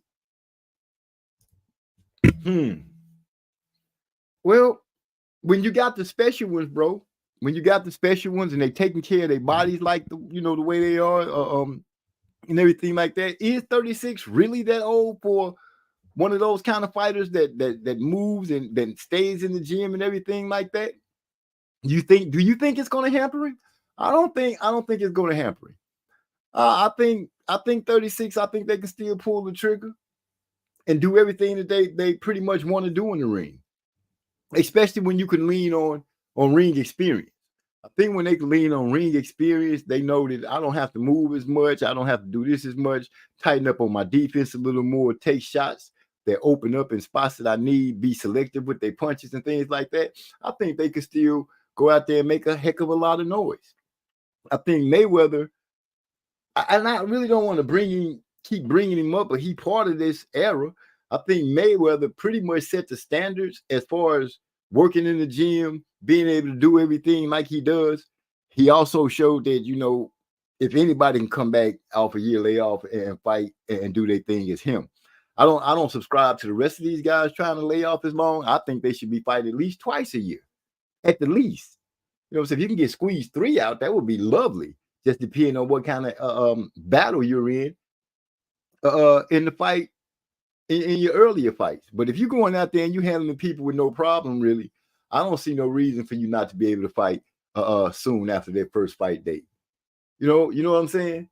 Well, when you got the special ones, bro, when you got the special ones and they taking care of their bodies like the way they are, and everything like that, is 36 really that old for one of those kind of fighters that moves and then stays in the gym and everything like that? Do you think it's going to hamper him? I don't think it's going to hamper him. I think 36. I think they can still pull the trigger and do everything that they pretty much want to do in the ring, especially when you can lean on ring experience. I think when they can lean on ring experience, they know that I don't have to move as much. I don't have to do this as much. Tighten up on my defense a little more. Take shots that open up in spots that I need. Be selective with their punches and things like that. I think they can still go out there and make a heck of a lot of noise. I think Mayweather, and I really don't want to keep bringing him up, but he part of this era. I think Mayweather pretty much set the standards as far as working in the gym, being able to do everything like he does. He also showed that, if anybody can come back off a year layoff and fight and do their thing, it's him. I don't subscribe to the rest of these guys trying to lay off as long. I think they should be fighting at least twice a year, at the least. So if you can get squeezed 3 out, that would be lovely. Just depending on what kind of battle you're in the fight, in your earlier fights. But if you're going out there and you're handling people with no problem, really, I don't see no reason for you not to be able to fight soon after their first fight date. You know what I'm saying?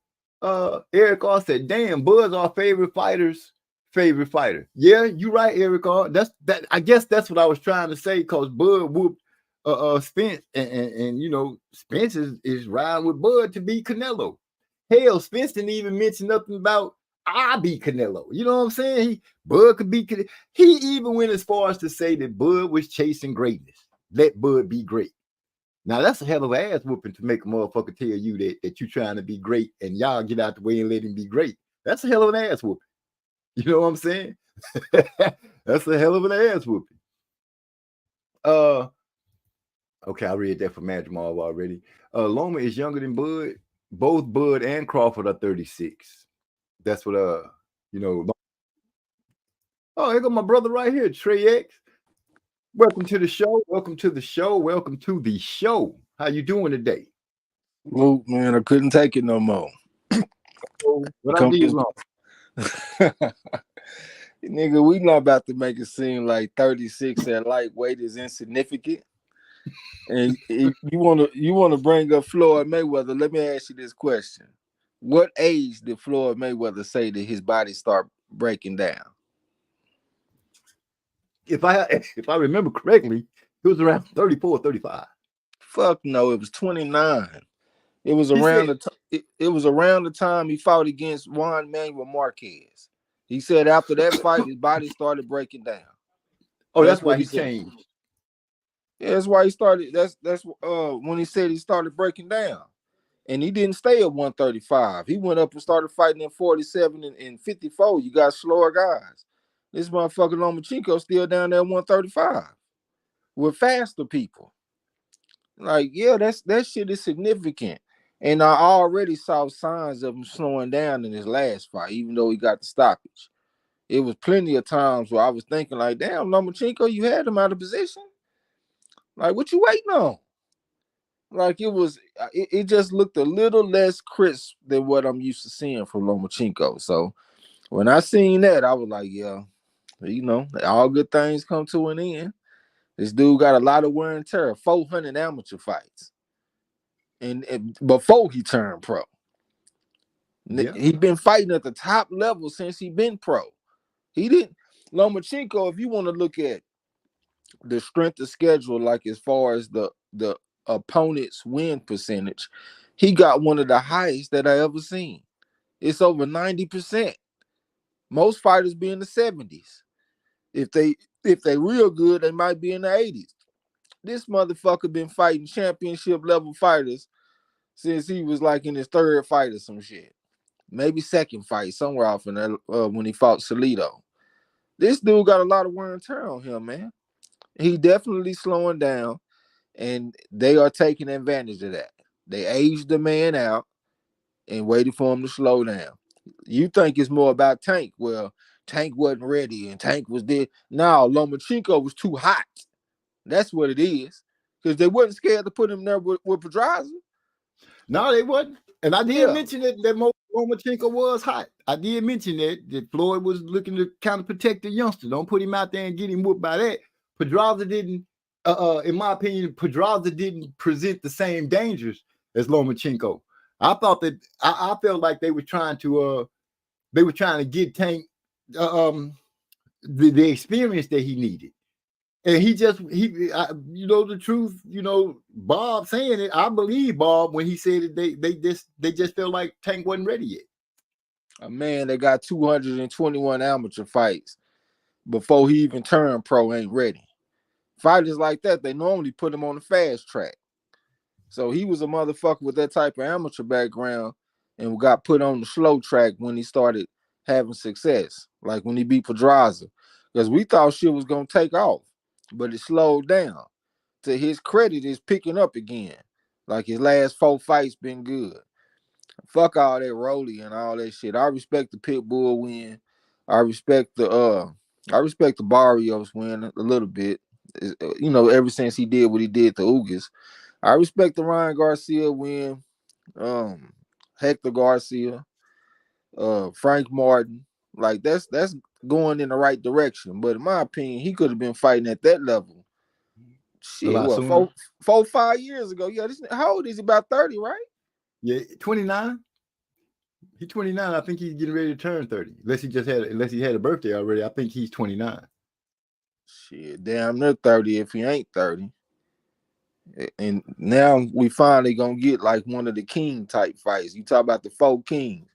Eric R said, "Damn, Bud's our favorite fighter." Yeah, you're right, Eric R. I guess that's what I was trying to say, because Bud whooped Spence, and Spence is riding with Bud to beat Canelo. Hell, Spence didn't even mention nothing about I beat Canelo. You know what I'm saying? Bud could beat Canelo. He even went as far as to say that Bud was chasing greatness. Let Bud be great. Now that's a hell of an ass whooping to make a motherfucker tell you that you're trying to be great and y'all get out the way and let him be great. That's a hell of an ass whooping. You know what I'm saying? That's a hell of an ass whooping. Okay, I read that for Madrimov already. Loma is younger than Bud. Both Bud and Crawford are 36. That's what Oh, here go my brother right here, Trey X. Welcome to the show. How you doing today? Well, man, I couldn't take it no more. What I did wrong? Nigga, we not about to make it seem like 36 at lightweight is insignificant. And if you wanna bring up Floyd Mayweather, let me ask you this question. What age did Floyd Mayweather say that his body start breaking down? If I remember correctly, it was around 34, 35. Fuck no, it was 29. It was around the time he fought against Juan Manuel Marquez. He said after that fight, his body started breaking down. Oh, that's why he changed. Yeah, that's why he started. That's when he said he started breaking down. And he didn't stay at 135. He went up and started fighting in 47 and 54. You got slower guys. This motherfucker Lomachenko still down there at 135 with faster people. Like, yeah, that shit is significant. And I already saw signs of him slowing down in his last fight, even though he got the stoppage. It was plenty of times where I was thinking, like, damn, Lomachenko, you had him out of position? Like, what you waiting on? Like, it just looked a little less crisp than what I'm used to seeing from Lomachenko. So when I seen that, I was like, yeah, all good things come to an end. This dude got a lot of wear and tear. 400 amateur fights, and before he turned pro, he been fighting at the top level since he been pro. He didn't. Lomachenko, if you want to look at the strength of schedule, like as far as the opponent's win percentage, he got one of the highest that I ever seen. It's over 90%. Most fighters be in the 70s. If they real good, they might be in the 80s. This motherfucker been fighting championship level fighters since he was like in his third fight or some shit. Maybe second fight, somewhere off in there when he fought Salido. This dude got a lot of wear and tear on him, man. He definitely slowing down, and they are taking advantage of that. They aged the man out and waited for him to slow down. You think it's more about Tank. Well, Tank wasn't ready and Tank was dead. No, Lomachenko was too hot. That's what it is. Because they wasn't scared to put him there with Pedraza. No, they wasn't. And I did mention that Lomachenko was hot. I did mention that Floyd was looking to kind of protect the youngster. Don't put him out there and get him whooped by that. Pedraza didn't, in my opinion, Pedraza didn't present the same dangers as Lomachenko. I thought that I felt like they were trying to get Tank the experience that he needed. And the truth, Bob saying it, I believe Bob when he said that they just felt like Tank wasn't ready yet. A man that got 221 amateur fights before he even turned pro ain't ready. Fighters like that, they normally put him on the fast track. So he was a motherfucker with that type of amateur background and got put on the slow track when he started having success, like when he beat Pedraza. Because we thought shit was going to take off, but it slowed down. To his credit, it's picking up again. Like his last 4 fights been good. Fuck all that Rolly and all that shit. I respect the Pitbull win. I respect the Barrios win a little bit. Ever since he did what he did to Ugas. I respect the Ryan Garcia win, Hector Garcia, Frank Martin. Like that's going in the right direction. But in my opinion, he could have been fighting at that level. Shit, what, 5 years ago? Yeah, how old is he? About 30, right? Yeah, 29. He's 29. I think he's getting ready to turn 30. Unless he had a birthday already. I think he's 29. Shit, damn near 30 if he ain't 30. And now we finally gonna get like one of the king type fights. You talk about the 4 kings.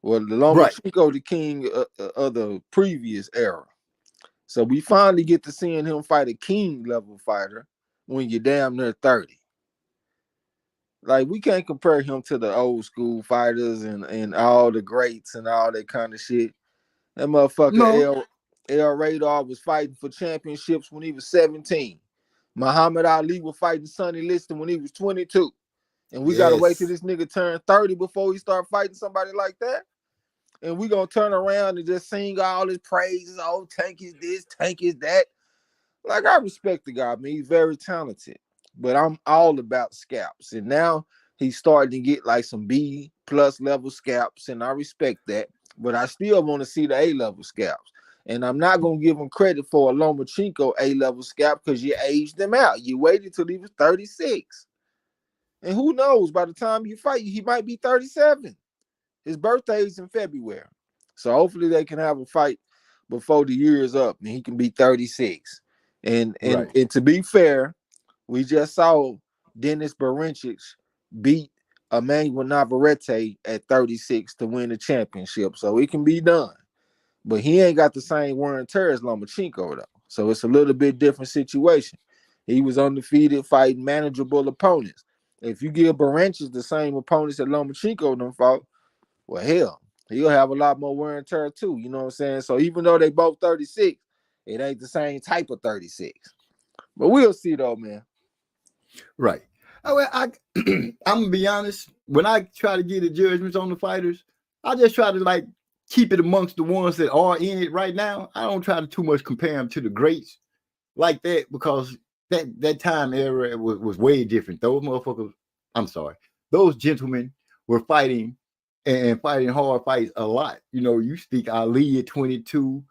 Well, the Lomachenko, the king of the previous era. So we finally get to seeing him fight a king level fighter when you're damn near 30. Like, we can't compare him to the old school fighters and all the greats and all that kind of shit. That motherfucker El Radar was fighting for championships when he was 17. Muhammad Ali was fighting Sonny Liston when he was 22. And we got to wait till this nigga turn 30 before he start fighting somebody like that. And we going to turn around and just sing all his praises. Oh, Tank is this, Tank is that. Like, I respect the guy, man. He's very talented. But I'm all about scalps. And now he's starting to get like some B+ level scalps. And I respect that. But I still want to see the A-level scalps. And I'm not going to give him credit for a Lomachenko A-level scalp because you aged him out. You waited till he was 36. And who knows, by the time you fight, he might be 37. His birthday is in February. So hopefully they can have a fight before the year is up and he can be 36. And to be fair, we just saw Dennis Berincic beat Emmanuel Navarrete at 36 to win the championship. So it can be done. But he ain't got the same wear and tear as Lomachenko, though. So it's a little bit different situation. He was undefeated fighting manageable opponents. If you give Berincic the same opponents that Lomachenko done fought, well, hell, he'll have a lot more wear and tear too. You know what I'm saying? So even though they both 36, it ain't the same type of 36. But we'll see though, man. Right. I'm gonna be honest. When I try to get the judgments on the fighters, I just try to keep it amongst the ones that are in it right now. I don't try to too much compare them to the greats like that because that time era was way different. Those motherfuckers, those gentlemen were fighting and fighting hard fights a lot. You speak Ali at 22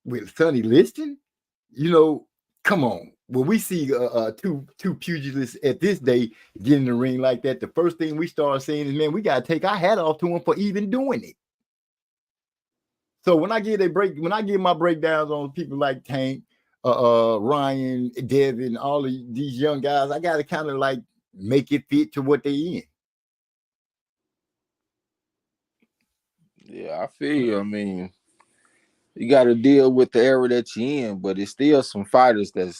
with Sonny Liston, come on. When we see two pugilists at this day get in the ring like that, the first thing we start saying is, man, we gotta take our hat off to them for even doing it. So when I give my breakdowns on people like Tank, Ryan, Devin, all of these young guys, I gotta kind of like make it fit to what they in. Yeah, I feel you. I mean, you got to deal with the era that you're in, but it's still some fighters that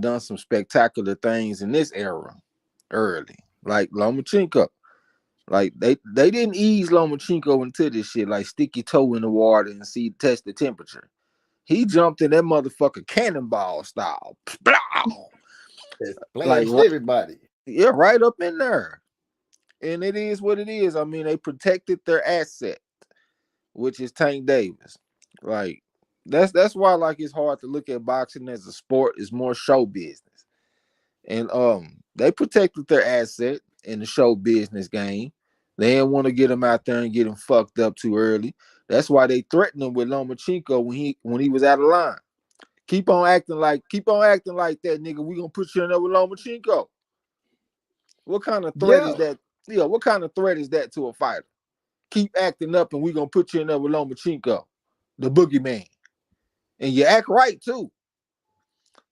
done some spectacular things in this era early, like Lomachenko. Like they didn't ease Lomachenko into this shit, like stick your toe in the water and test the temperature. He jumped in that motherfucker cannonball style. Like everybody. Yeah, right up in there. And it is what it is. I mean, they protected their asset, which is Tank Davis. Like that's why like it's hard to look at boxing as a sport. It's more show business. And they protected their asset in the show business game. They didn't want to get him out there and get him fucked up too early. That's why they threatened him with Lomachenko when he was out of line. Keep on acting like that, nigga. We gonna put you in there with Lomachenko. What kind of threat is that? Yeah, what kind of threat is that to a fighter? Keep acting up and we gonna put you in there with Lomachenko, the boogeyman. And you act right too.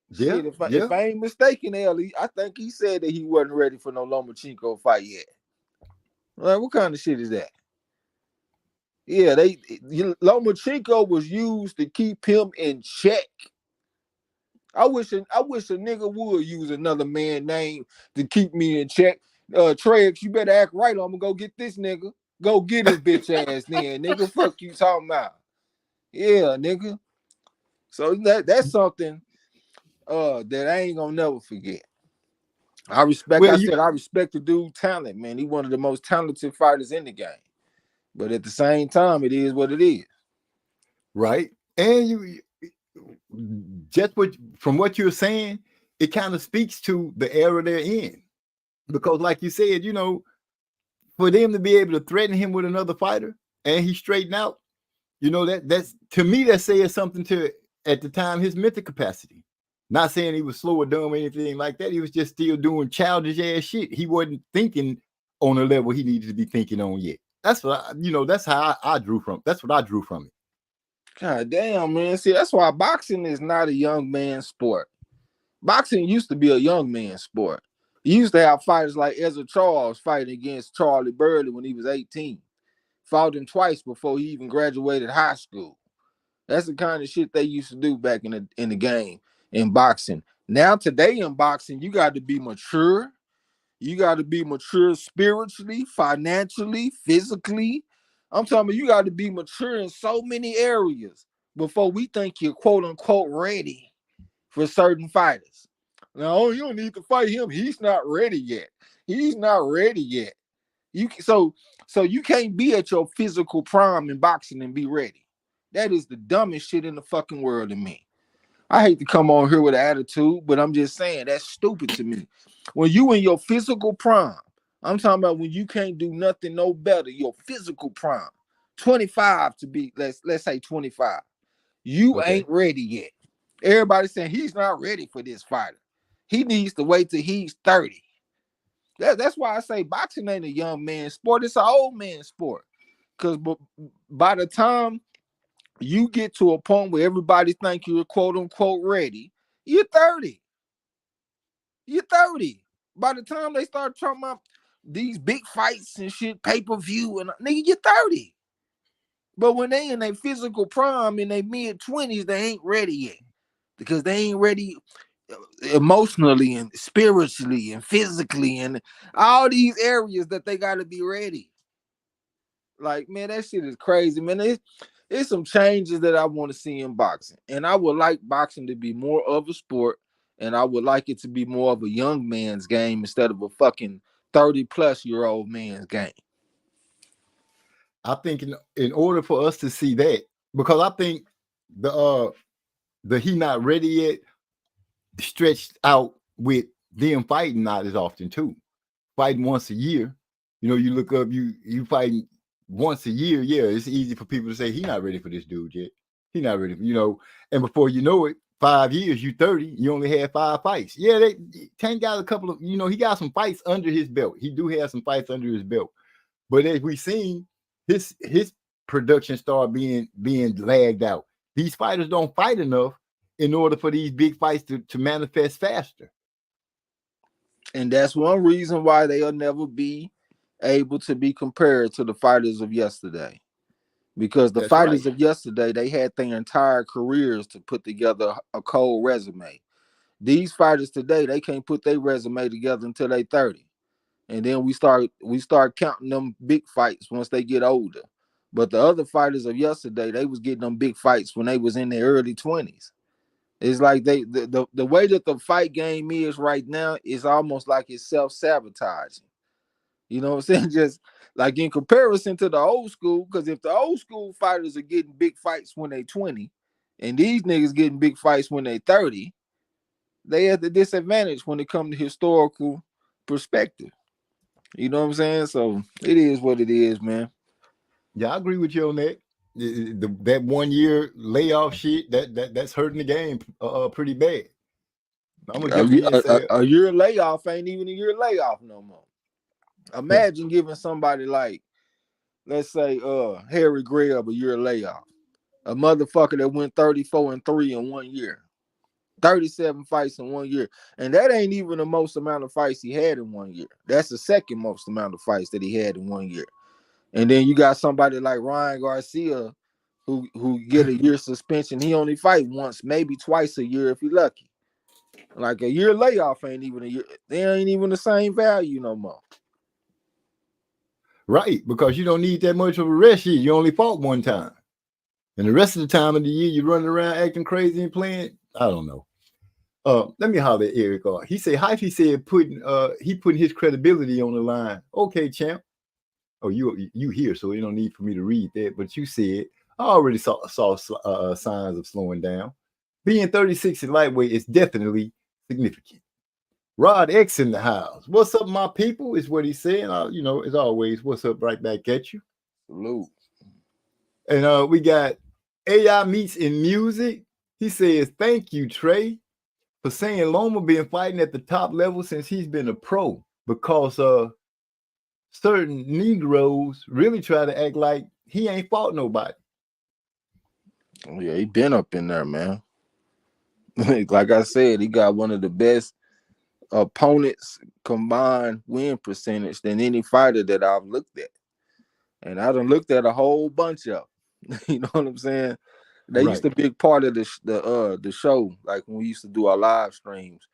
Yeah, shit, if I ain't mistaken, Ellie, I think he said that he wasn't ready for no Lomachenko fight yet. Like, what kind of shit is that? Yeah, Lomachenko was used to keep him in check. I wish a nigga would use another man's name to keep me in check. Trex, you better act right. I'm gonna go get this nigga. Go get his bitch ass then, nigga. Fuck you talking about? Yeah, nigga. So that's something that I ain't gonna never forget. I respect the dude's talent, man. He's one of the most talented fighters in the game. But at the same time, it is what it is. Right. And from what you're saying, it kind of speaks to the era they're in. Because like you said, for them to be able to threaten him with another fighter and he straightened out, that's to me, that says something to, at the time, his mental capacity. Not saying he was slow or dumb or anything like that. He was just still doing childish ass shit. He wasn't thinking on a level he needed to be thinking on yet. That's what that's how I drew from. That's what I drew from it. God damn, man. See, that's why boxing is not a young man's sport. Boxing used to be a young man's sport. You used to have fighters like Ezra Charles fighting against Charlie Burley when he was 18. Fought him twice before he even graduated high school. That's the kind of shit they used to do back in the game in boxing. Now today in boxing, you got to be mature. You got to be mature spiritually, financially, physically. I'm talking about you got to be mature in so many areas before we think you're quote unquote ready for certain fighters. No, you don't need to fight him. He's not ready yet. He's not ready yet. So you can't be at your physical prime in boxing and be ready. That is the dumbest shit in the fucking world to me. I hate to come on here with an attitude, but I'm just saying that's stupid to me. When you in your physical prime, I'm talking about when you can't do nothing no better, your physical prime, 25 to be, let's say 25. You ain't ready yet. Everybody's saying he's not ready for this fighter. He needs to wait till he's 30. That's why I say boxing ain't a young man's sport. It's an old man's sport. Because by the time you get to a point where everybody think you're quote unquote ready, you're 30. You're 30. By the time they start talking about these big fights and shit, pay-per-view, and nigga, you're 30. But when they in their physical prime in their mid-20s, they ain't ready yet. Because they ain't ready emotionally and spiritually and physically and all these areas that they got to be ready. Like, man, that shit is crazy, man. It's some changes that I want to see in boxing. And I would like boxing to be more of a sport, and I would like it to be more of a young man's game instead of a fucking 30-plus-year-old man's game. I think in order for us to see that, because I think the he not ready yet stretched out with them fighting not as often too. Fighting once a year, you look up, you fighting once a year. Yeah, it's easy for people to say he not ready for this dude yet. He not ready, and before you know it, 5 years, you 30, you only had 5 fights. Yeah, Tank got a couple of, he got some fights under his belt. He do have some fights under his belt. But as we seen, his production start being lagged out. These fighters don't fight enough in order for these big fights to manifest faster. And that's one reason why they'll never be able to be compared to the fighters of yesterday. Because the fighters of yesterday, they had their entire careers to put together a cold resume. These fighters today, they can't put their resume together until they 30. And then we start counting them big fights once they get older. But the other fighters of yesterday, they was getting them big fights when they was in their early 20s. It's like the way that the fight game is right now is almost like it's self-sabotaging. You know what I'm saying? Just like in comparison to the old school, because if the old school fighters are getting big fights when they 20, and these niggas getting big fights when they 30, they at the disadvantage when it comes to historical perspective. You know what I'm saying? So it is what it is, man. Yeah, I agree with you on that. That 1 year layoff shit, that's hurting the game pretty bad. I'm gonna jump in and say a year layoff ain't even a year layoff no more. Imagine giving somebody like, let's say, Harry Greb a year layoff. A motherfucker that went 34-3 in 1 year. 37 fights in 1 year. And that ain't even the most amount of fights he had in 1 year. That's the second most amount of fights that he had in 1 year. And then you got somebody like Ryan Garcia who get a year suspension. He only fight once, maybe twice a year if he lucky. Like a year layoff ain't even a year. They ain't even the same value no more. Right, because you don't need that much of a rest year. You only fought one time. And the rest of the time of the year, you're running around acting crazy and playing. I don't know. Let me holler at Eric. He said, Hyphy said he putting his credibility on the line. Okay, champ. Oh, you here, so you don't need for me to read that. But you said, I already saw signs of slowing down. Being 36 in lightweight is definitely significant. Rod X in the house. What's up, my people? Is what he's saying. As always, what's up right back at you. Salute. And we got AI Meets in Music. He says, thank you, Trey, for saying Loma been fighting at the top level since he's been a pro, because certain Negroes really try to act like he ain't fought nobody. Oh, yeah, he been up in there, man. Like I said, he got one of the best opponents combined win percentage than any fighter that I've looked at. And I done looked at a whole bunch of them. You know what I'm saying? They used to be a part of the show. Like when we used to do our live streams,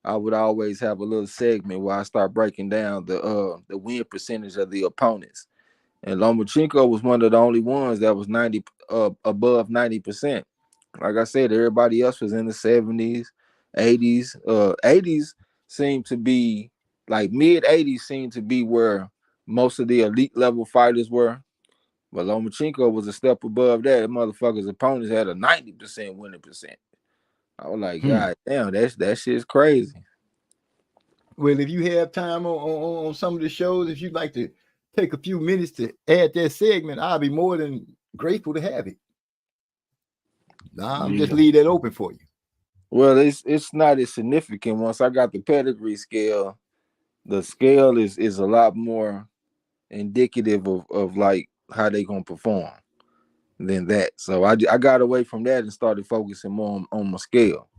I would always have a little segment where I start breaking down the win percentage of the opponents. And Lomachenko was one of the only ones that was above 90%. Like I said, everybody else was in the 70s, 80s. 80s seemed to be like mid 80s seemed to be where most of the elite level fighters were. But Lomachenko was a step above that. The motherfucker's opponents had a 90% winning percent. I was like, God damn, that shit's crazy. Well, if you have time on some of the shows, if you'd like to take a few minutes to add that segment, I'll be more than grateful to have it. I'm just leave that open for you. Well, it's not as significant. Once I got the pedigree scale, the scale is a lot more indicative of like how they gonna perform than that. So I got away from that and started focusing more on my scale.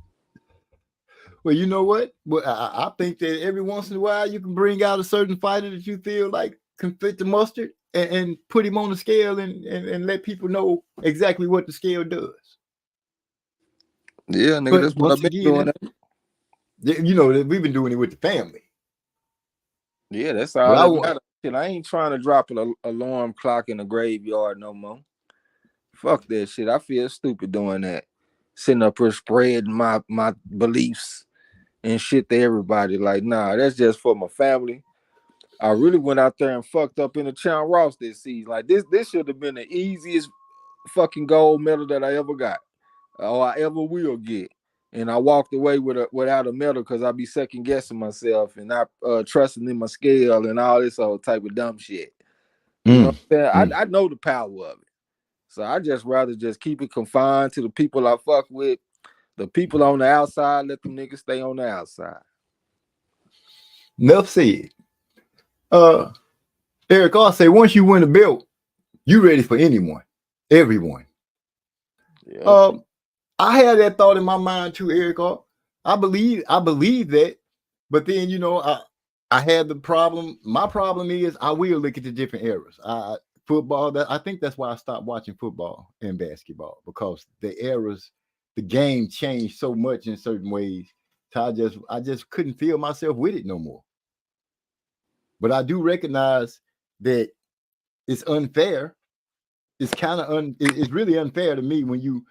Well, you know what? Well, I think that every once in a while you can bring out a certain fighter that you feel like can fit the mustard and put him on the scale and let people know exactly what the scale does. Yeah, nigga, that's what I've been doing. You know, we've been doing it with the family. Yeah, that's all that matters. I ain't trying to drop an alarm clock in the graveyard no more. Fuck that shit. I feel stupid doing that. Sitting up here spreading my beliefs and shit to everybody. Like, nah, that's just for my family. I really went out there and fucked up in the Chown Ross this season. Like, this should have been the easiest fucking gold medal that I ever got. Or I ever will get. And I walked away without a medal because I be second guessing myself and not trusting in my scale and all this old type of dumb shit. You know what I'm saying? I know the power of it. So I just rather just keep it confined to the people I fuck with. The people on the outside, let them niggas stay on the outside. Enough said. Eric, I'll say once you win a belt, you ready for anyone, everyone. Yeah. I had that thought in my mind too, Eric. I believe that, but then I had the problem. My problem is I will look at the different eras. Football. I think that's why I stopped watching football and basketball, because the eras, the game changed so much in certain ways. So I just couldn't feel myself with it no more. But I do recognize that it's unfair. It's kind of it's really unfair to me when you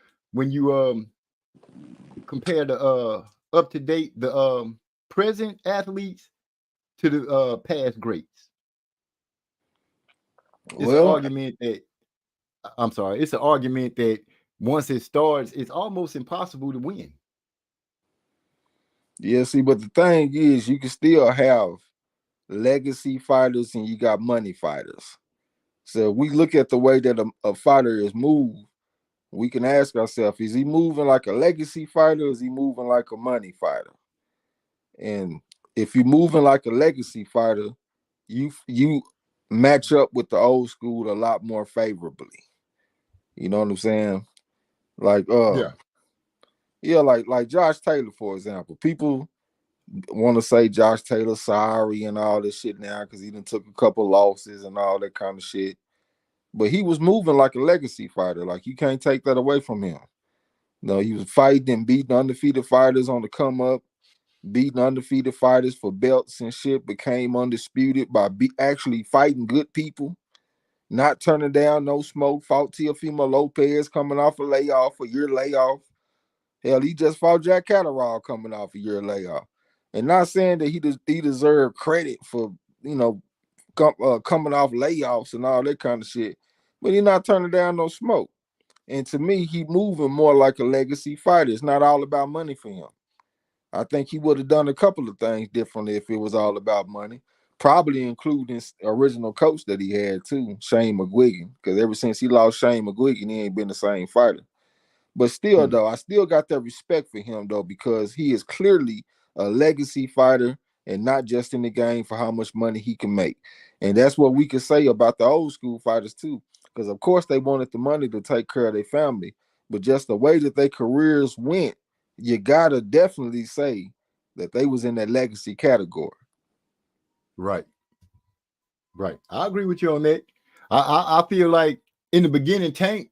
compare the up to date the present athletes to the past greats. It's an argument that it's an argument that once it starts, it's almost impossible to win. Yeah, see, but the thing is, you can still have legacy fighters and you got money fighters. So we look at the way that a fighter is moved, we can ask ourselves, is he moving like a legacy fighter or is he moving like a money fighter? And if you're moving like a legacy fighter, you match up with the old school a lot more favorably. You know what I'm saying? Like like Josh Taylor, for example. People want to say Josh Taylor sorry and all this shit now because he done took a couple losses and all that kind of shit. But he was moving like a legacy fighter. Like, you can't take that away from him. No, he was fighting and beating undefeated fighters on the come up, beating undefeated fighters for belts and shit, became undisputed by actually fighting good people, not turning down no smoke, fought Teofimo Lopez coming off a year layoff. Hell, he just fought Jack Catterall coming off a year layoff. And not saying that he deserved credit for, coming off layoffs and all that kind of shit, but he's not turning down no smoke. And to me, he moving more like a legacy fighter. It's not all about money for him. I think he would have done a couple of things differently if it was all about money, probably including original coach that he had too, Shane McGuigan, because ever since he lost Shane McGuigan, he ain't been the same fighter. But still, though, I still got that respect for him, though, because he is clearly a legacy fighter and not just in the game for how much money he can make. And that's what we can say about the old school fighters, too, because, of course, they wanted the money to take care of their family. But just the way that their careers went, you got to definitely say that they was in that legacy category. Right. I agree with you on that. I feel like in the beginning, Tank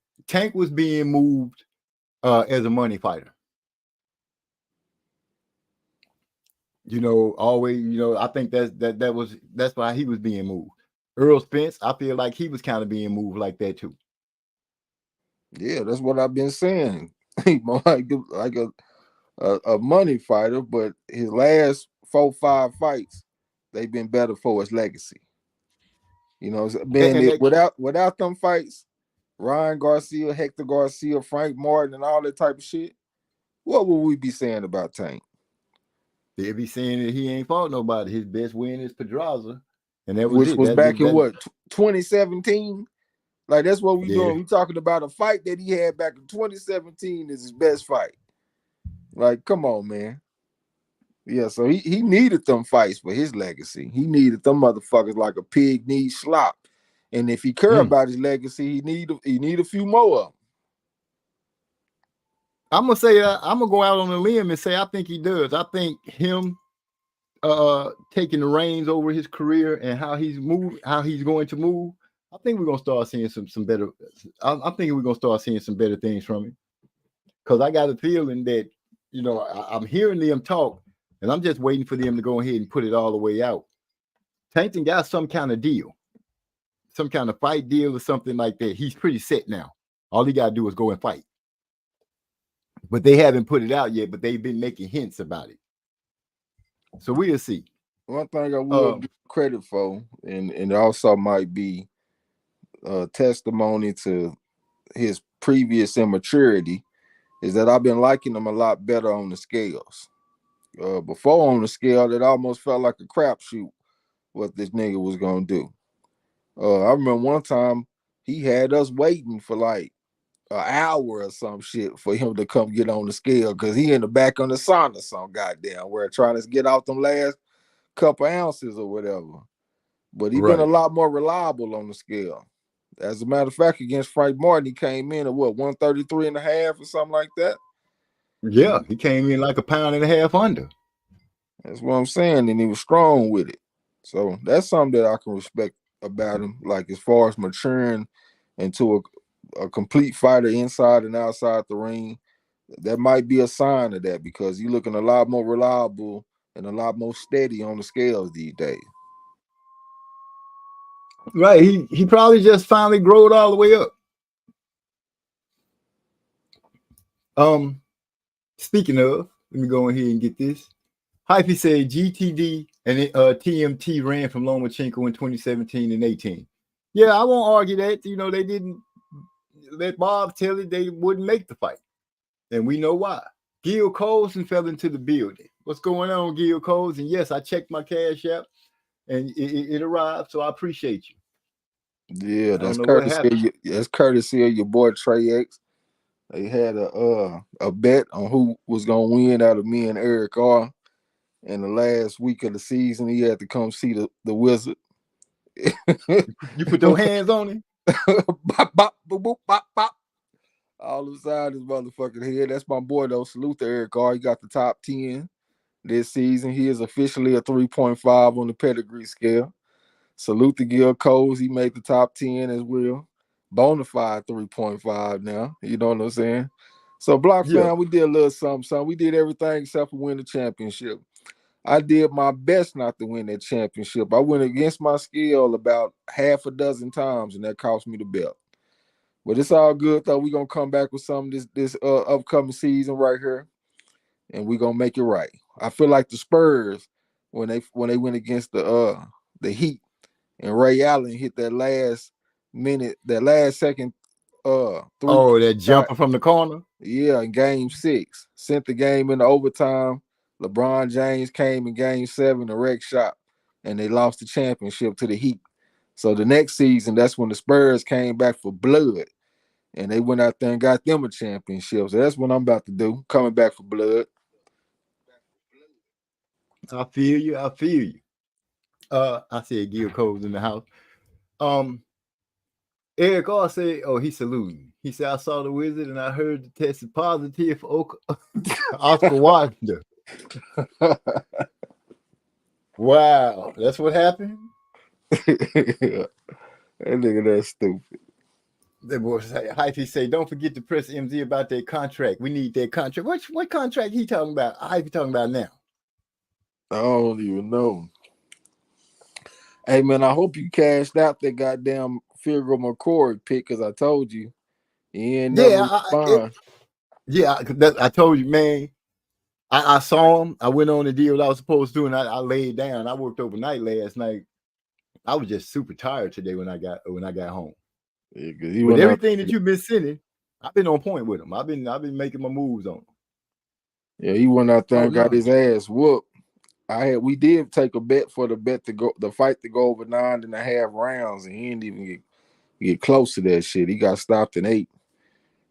was being moved as a money fighter. Always, I think that's why he was being moved. Earl Spence, I feel like he was kind of being moved like that too. Yeah, that's what I've been saying. More like a money fighter, but his last 4-5 fights, they've been better for his legacy. Without them fights, Ryan Garcia, Hector Garcia, Frank Martin, and all that type of shit, what would we be saying about Tank? They'd be saying that he ain't fought nobody. His best win is Pedraza, and that was which it. was back in 2017. Like, that's what we doing. We talking about a fight that he had back in 2017 is his best fight. Like, come on, man. Yeah, so he needed them fights for his legacy. He needed them motherfuckers like a pig needs slop. And if he care about his legacy, he need a few more of them. I'm gonna say I'm gonna go out on a limb and say I think he does. I think him taking the reins over his career and how he's going to move. I think we're gonna start seeing some better. I'm thinking we're gonna start seeing some better things from him, because I got a feeling that I'm hearing them talk, and I'm just waiting for them to go ahead and put it all the way out. Tankton got some kind of deal, some kind of fight deal or something like that. He's pretty set now. All he got to do is go and fight. But they haven't put it out yet, but they've been making hints about it. So we'll see. One thing I will give credit for, and it also might be testimony to his previous immaturity, is that I've been liking him a lot better on the scales. Before on the scale, it almost felt like a crapshoot what this nigga was gonna do. I remember one time he had us waiting for like hour or some shit for him to come get on the scale because he in the back on the sauna some goddamn where trying to get off them last couple ounces or whatever. But he been a Right. lot more reliable on the scale. As a matter of fact, against Frank Martin, he came in at what 133.5 or something like that. Yeah, he came in like a pound and a half under. That's what I'm saying, and he was strong with it. So that's something that I can respect about him. Like as far as maturing into a complete fighter inside and outside the ring, that might be a sign of that because he's looking a lot more reliable and a lot more steady on the scales these days. Right. He probably just finally growed all the way up. Speaking of, let me go ahead and get this. Hypey said GTD and TMT ran from Lomachenko in 2017 and 18. Yeah, I won't argue that. You know, they didn't let Bob tell it they wouldn't make the fight. And we know why. Gil Colson fell into the building. What's going on, Gil Colson? Yes, I checked my Cash App and it arrived, so I appreciate you. Yeah, that's courtesy of your boy Trey X. They had a bet on who was gonna win out of me and Eric R. In the last week of the season. He had to come see the Wizard. You put your hands on him? Bop, bop, boop, boop, bop, bop. All inside his motherfucking head. That's my boy though. Salute to Eric R. He got the top 10 this season. He is officially a 3.5 on the pedigree scale. Salute to Gil Coles. He made the top 10 as well. Bonafide 3.5 now. You know what I'm saying? So Block fam, we did a little something. We did everything except for win the championship. I did my best not to win that championship. I went against my skill about half a dozen times, and that cost me the belt. But it's all good though. We're gonna come back with some this upcoming season right here, and we're gonna make it right. I feel like the Spurs when they went against the Heat and Ray Allen hit that last second three. That jumper from the corner. Yeah, in game 6. Sent the game into overtime. LeBron James came in game 7, a wreck shot, and they lost the championship to the Heat. So the next season, that's when the Spurs came back for blood, and they went out there and got them a championship. So that's what I'm about to do, coming back for blood. I feel you. I said Gil Coles in the house. Eric R said, he's saluting. He said, I saw the Wizard and I heard the test is positive for Oscar Wilde. Wow, that's what happened? That nigga, that's stupid. The boy say, Hypey say, don't forget to press MZ about that contract. We need that contract. What contract he talking about? Hypey talking about now? I don't even know. Hey, man, I hope you cashed out that goddamn Figaro McCord pick because I told you. He ain't never respond. I told you, man. I saw him. I went on the deal I was supposed to, and I laid down. I worked overnight last night. I was just super tired today when I got home. Yeah, with everything that you've been sending, I've been on point with him. I've been making my moves on him. Yeah, he went out there and got his ass whooped. We did take a bet for the fight to go over 9.5 rounds, and he didn't even get close to that shit. He got stopped in 8.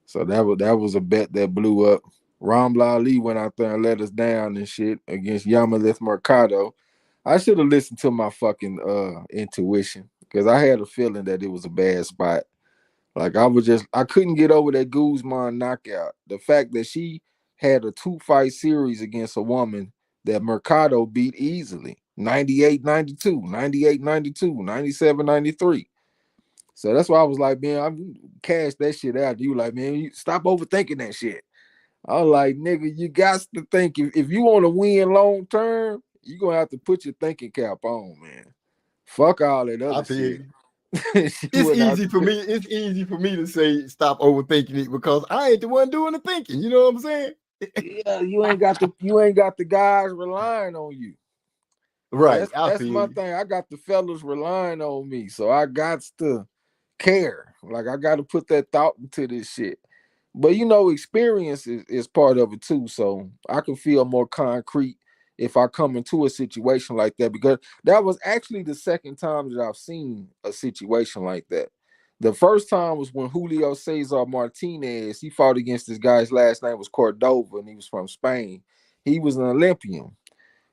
So that was a bet that blew up. Ramla Ali went out there and let us down and shit against Yamalith Mercado. I should have listened to my fucking intuition because I had a feeling that it was a bad spot. Like I couldn't get over that Guzman knockout. The fact that she had a 2-fight series against a woman that Mercado beat easily. 98-92, 98-92, 97-93. So that's why I was like, man, I cashed that shit out. You like, man, you stop overthinking that shit. I was like, nigga, you got to think if you want to win long term, you're gonna have to put your thinking cap on, man. Fuck all that other shit. It's easy for me. It's easy for me to say stop overthinking it because I ain't the one doing the thinking. You know what I'm saying? Yeah, you ain't got the guys relying on you. Right. That's my thing. I got the fellas relying on me, so I got to care. Like I got to put that thought into this shit. But experience is part of it too. So I can feel more concrete if I come into a situation like that, because that was actually the second time that I've seen a situation like that. The first time was when Julio Cesar Martinez, he fought against this guy. His last name was Cordova, and he was from Spain. He was an Olympian.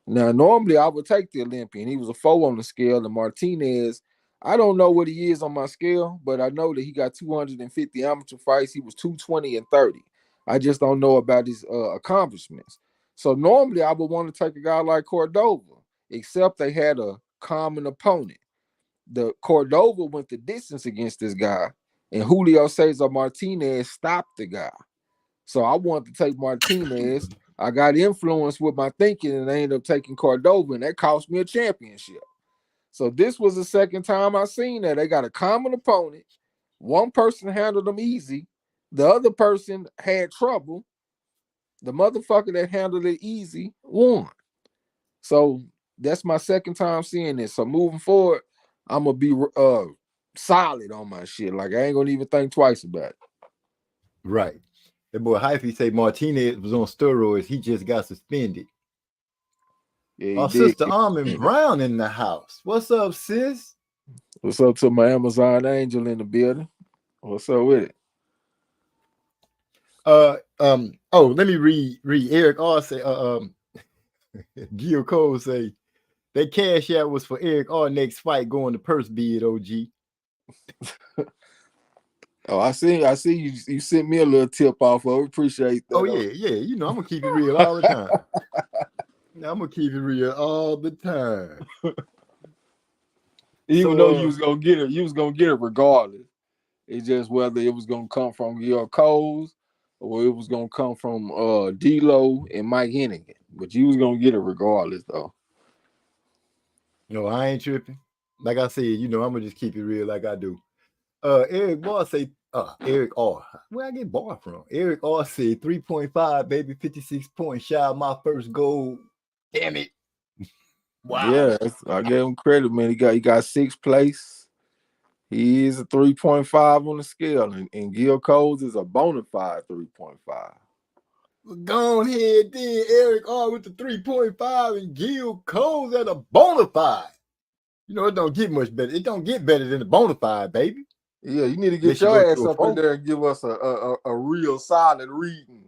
Now, normally I would take the Olympian. He was a 4 on the scale. And Martinez, I don't know what he is on my scale, but I know that he got 250 amateur fights. He was 220 and 30. I just don't know about his accomplishments. So normally I would want to take a guy like Cordova, except they had a common opponent. The Cordova went the distance against this guy, and Julio Cesar Martinez stopped the guy. So I wanted to take Martinez. I got influenced with my thinking, and I ended up taking Cordova, and that cost me a championship. So this was the second time I seen that. They got a common opponent. One person handled them easy. The other person had trouble. The motherfucker that handled it easy won. So that's my second time seeing this. So moving forward, I'm gonna be solid on my shit. Like I ain't gonna even think twice about it. Right. That boy Hyphy say Martinez was on steroids. He just got suspended. Yeah, Our sister Armin Brown in the house. What's up, sis? What's up to my Amazon angel in the building? What's up with it? Oh, let me read Eric R. say Gil Cole say that cash out was for Eric R. next fight going to purse bid, OG. Oh, I see you sent me a little tip off of it. Appreciate that. Oh, yeah. You know, I'm gonna keep it real all the time. I'm gonna keep it real all the time. Even though you was gonna get it regardless. It's just whether it was gonna come from Gil Coles or it was gonna come from D-Lo and Mike Hennigan. But you was gonna get it regardless, though. No, I ain't tripping. Like I said, you know, I'm gonna just keep it real like I do. Eric Barr say, Eric R. Where I get Barr from? Eric R. said 3.5, baby, 56 points shy of my first goal. Damn it. Wow. Yeah, I gave him credit, man. He got 6th place. He is a 3.5 on the scale, and Gil Coles is a bona fide 3.5. Well, go ahead then, Eric R. with the 3.5 and Gil Coles at a bona fide. You know, it don't get much better. It don't get better than the bona fide, baby. Yeah, you need to get your ass up in there and give us a real solid reading.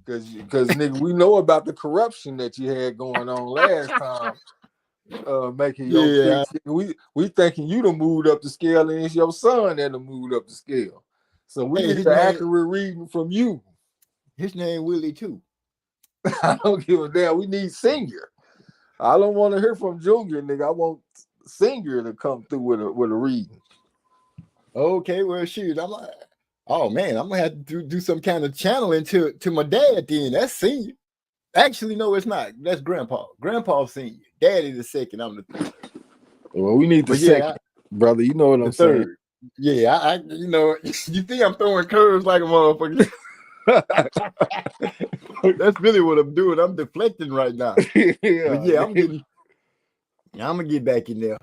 Because nigga, we know about the corruption that you had going on last time. Making your picks. We thinking you done moved up the scale, and it's your son that done moved up the scale. So we need an accurate reading from you. His name Willie too. I don't give a damn. We need Senior. I don't want to hear from Junior, nigga. I want Senior to come through with a reading. Okay, well, shoot, I'm gonna have to do some kind of channeling to my dad. Then that's Senior. Actually, no, it's not. That's Grandpa. Grandpa Senior. Daddy the second. I'm the third. Well, we need the second, brother. You know what I'm saying? Yeah, I you know, you think I'm throwing curves like a motherfucker. That's really what I'm doing. I'm deflecting right now. I'm gonna get back in there.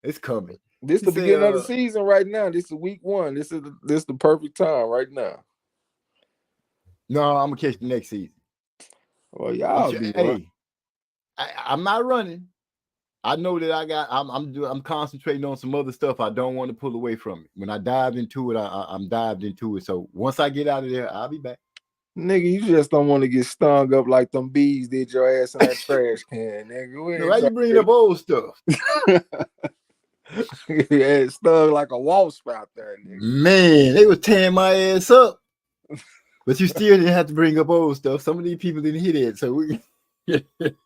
It's coming. This is the beginning of the season right now. This is week 1. This is the perfect time right now. No, I'm gonna catch the next season. Well, y'all be right. I'm not running. I know that I'm concentrating on some other stuff. I don't want to pull away from it. When I dive into it, I'm dived into it. So once I get out of there, I'll be back. Nigga, you just don't want to get stung up like them bees did your ass in that trash can, nigga. Why you bringing up old stuff? Yeah, stung like a wasp out there, nigga. Man, they was tearing my ass up. But you still didn't have to bring up old stuff. Some of these people didn't hit it. So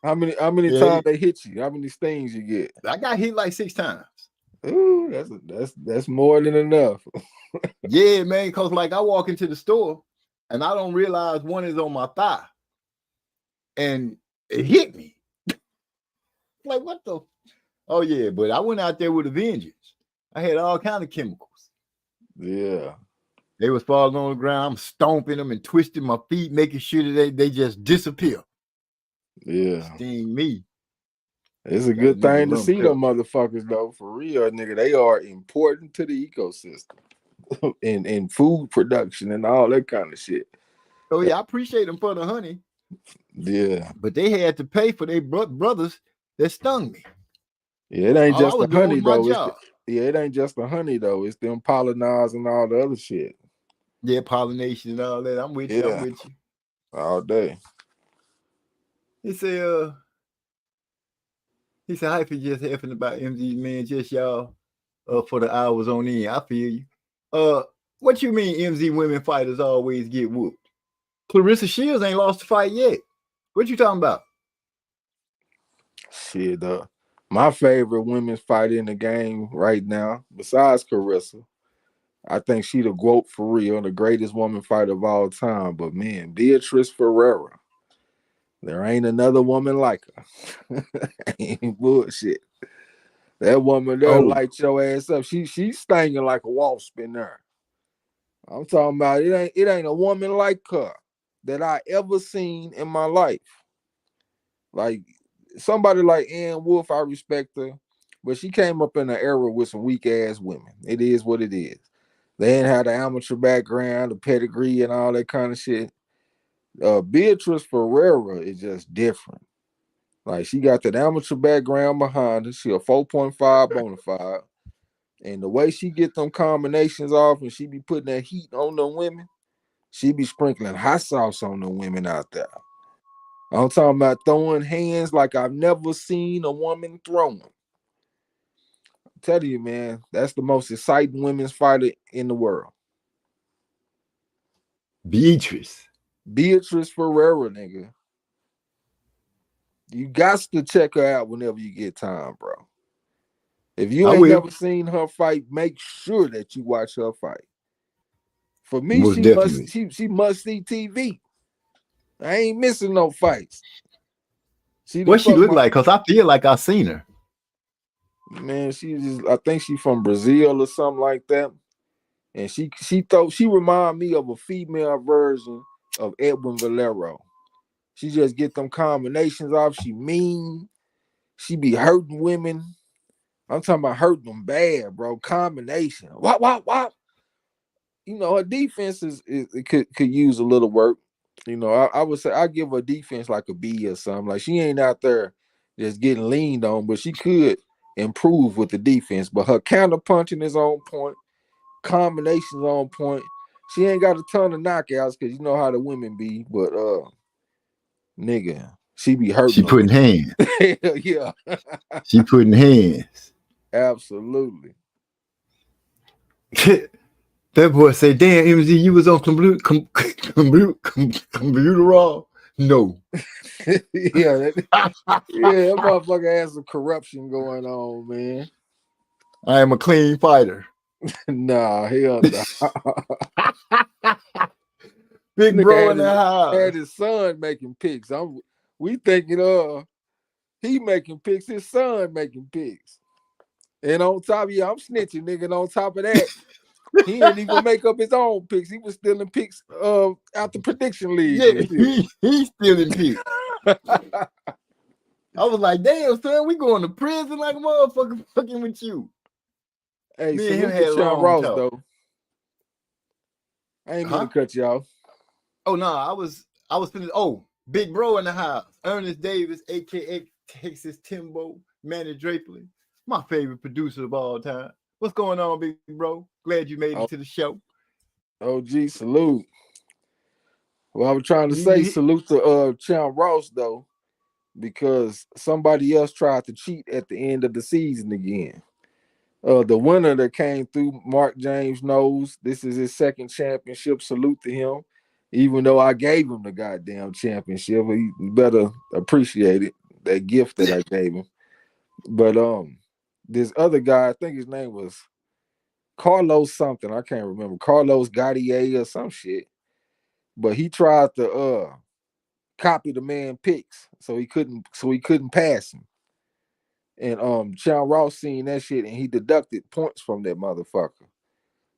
how many times they hit you? How many stings you get? I got hit like 6 times. Ooh, that's more than enough. Yeah, man, because like I walk into the store and I don't realize one is on my thigh. And it hit me. Like, what the? Oh, yeah, but I went out there with a vengeance. I had all kind of chemicals. Yeah. They was falling on the ground. I'm stomping them and twisting my feet, making sure that they just disappear. Yeah. Sting me. It's a good thing to see them motherfuckers, though. For real, nigga. They are important to the ecosystem in food production and all that kind of shit. Oh, yeah, I appreciate them for the honey. Yeah. But they had to pay for their brothers that stung me. Yeah, it ain't just the honey, though. Yeah, it ain't just the honey though. It's them pollinizing all the other shit. Yeah, pollination and all that. I'm with you. I'm with you. All day. He said, Hyphy just effing about MZ, man, just y'all for the hours on end. I feel you. What you mean MZ women fighters always get whooped? Clarissa Shields ain't lost a fight yet. What you talking about? Shit, my favorite women's fighter in the game right now, besides Carissa, I think she the GOAT for real, the greatest woman fighter of all time. But man, Beatrice Ferreira, there ain't another woman like her. Ain't bullshit. That woman there light your ass up. She's stinging like a wasp in there. I'm talking about it ain't a woman like her that I ever seen in my life. Like somebody like Ann Wolf, I respect her, but she came up in an era with some weak ass women. It is what it is. They ain't had the amateur background, the pedigree, and all that kind of shit. Beatrice Ferreira is just different. Like she got that amateur background behind her. She a 4.5 bona fide. And the way she get them combinations off and she be putting that heat on them women, she be sprinkling hot sauce on them women out there. I'm talking about throwing hands like I've never seen a woman throwing. I'm telling you, man, that's the most exciting women's fighter in the world. Beatrice Ferreira, nigga. You got to check her out whenever you get time, bro. If you ain't never seen her fight, make sure that you watch her fight. For me, she must see TV. I ain't missing no fights. What she look like? Cause I feel like I seen her. Man, I think she from Brazil or something like that. And she remind me of a female version of Edwin Valero. She just get them combinations off. She mean. She be hurting women. I'm talking about hurting them bad, bro. Combination. What? You know, her defense could use a little work. You know, I would say I give her defense like a B or something. Like she ain't out there just getting leaned on, but she could improve with the defense. But her counter punching is on point, combinations on point. She ain't got a ton of knockouts because you know how the women be, but nigga, she be hurting. She putting hands. Yeah. She putting hands. Absolutely. That boy say, damn, MZ, you was on computer raw? No. Yeah, that motherfucker has some corruption going on, man. I am a clean fighter. Nah, hell no. Big bro in the house. Had his son making picks. We thinking he making picks, his son making picks. And on top of I'm snitching, nigga. And on top of that, he didn't even make up his own picks. He was stealing picks out the prediction league. Yeah, he's stealing picks. I was like, damn, son, we going to prison like a motherfucker fucking with you. Hey, me and him had Sean Ross, though. I ain't mean to cut you off. Oh, no, I was feeling, big bro in the house. Ernest Davis, a.k.a. Texas Timbo, Manny Draperly. My favorite producer of all time. What's going on, big bro? Glad you made it to the show. OG, salute. Well, I was trying to say salute to Sean Ross, though, because somebody else tried to cheat at the end of the season again. The winner that came through, Mark James knows this is his second championship. Salute to him. Even though I gave him the goddamn championship, he better appreciate it, that gift that I gave him. But this other guy, I think his name was Carlos something. I can't remember. Carlos Gaudier or some shit. But he tried to copy the man picks, so he couldn't pass him. And Sean Ross seen that shit and he deducted points from that motherfucker.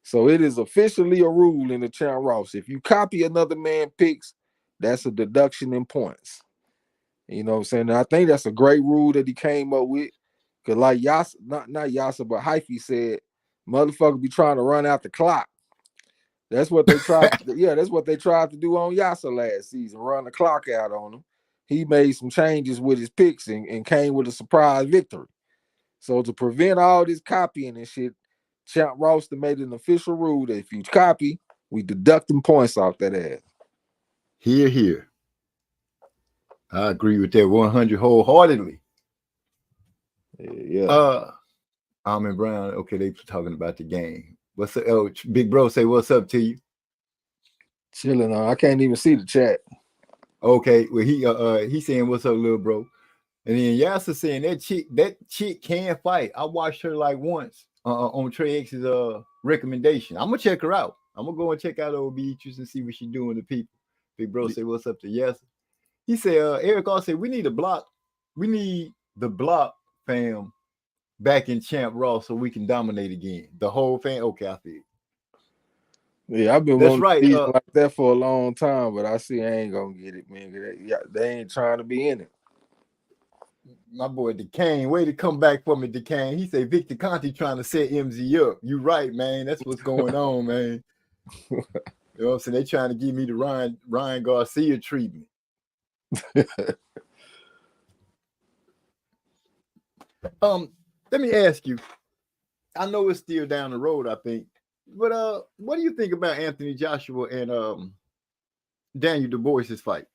So it is officially a rule in the Sean Ross. If you copy another man picks, that's a deduction in points. You know what I'm saying? And I think that's a great rule that he came up with. Cause like Yasa, not Yasa, but Hyphy said, motherfucker be trying to run out the clock. That's what they tried. That's what they tried to do on Yasa last season, run the clock out on him. He made some changes with his picks and came with a surprise victory. So to prevent all this copying and shit, Champ Roster made an official rule that if you copy, we deduct them points off that ass. Here. I agree with that 100 wholeheartedly. Yeah. Almond Brown. Okay, they talking about the game. What's up? Oh, Big Bro, say what's up to you. Chilling on. I can't even see the chat. Okay, well he saying what's up, little bro, and then Yasser saying that chick can fight. I watched her like once on Trey X's recommendation. I'm gonna check her out. I'm gonna go and check out old Beatrice and see what she's doing to people. Big Bro say what's up to Yasser. He said Eric all said we need the block fam back in Champ Raw so we can dominate again. The whole fan. Okay, I feel. Yeah, I've been That's wanting right. like that for a long time, but I see I ain't gonna get it, man. They ain't trying to be in it. My boy DeCane, way to come back for me, DeCane. He said Victor Conti trying to set MZ up. You right, man. That's what's going on, man. You know what I'm saying? They trying to give me the Ryan Garcia treatment. Let me ask you. I know it's still down the road, I think. But what do you think about Anthony Joshua and Daniel Du Bois' fight?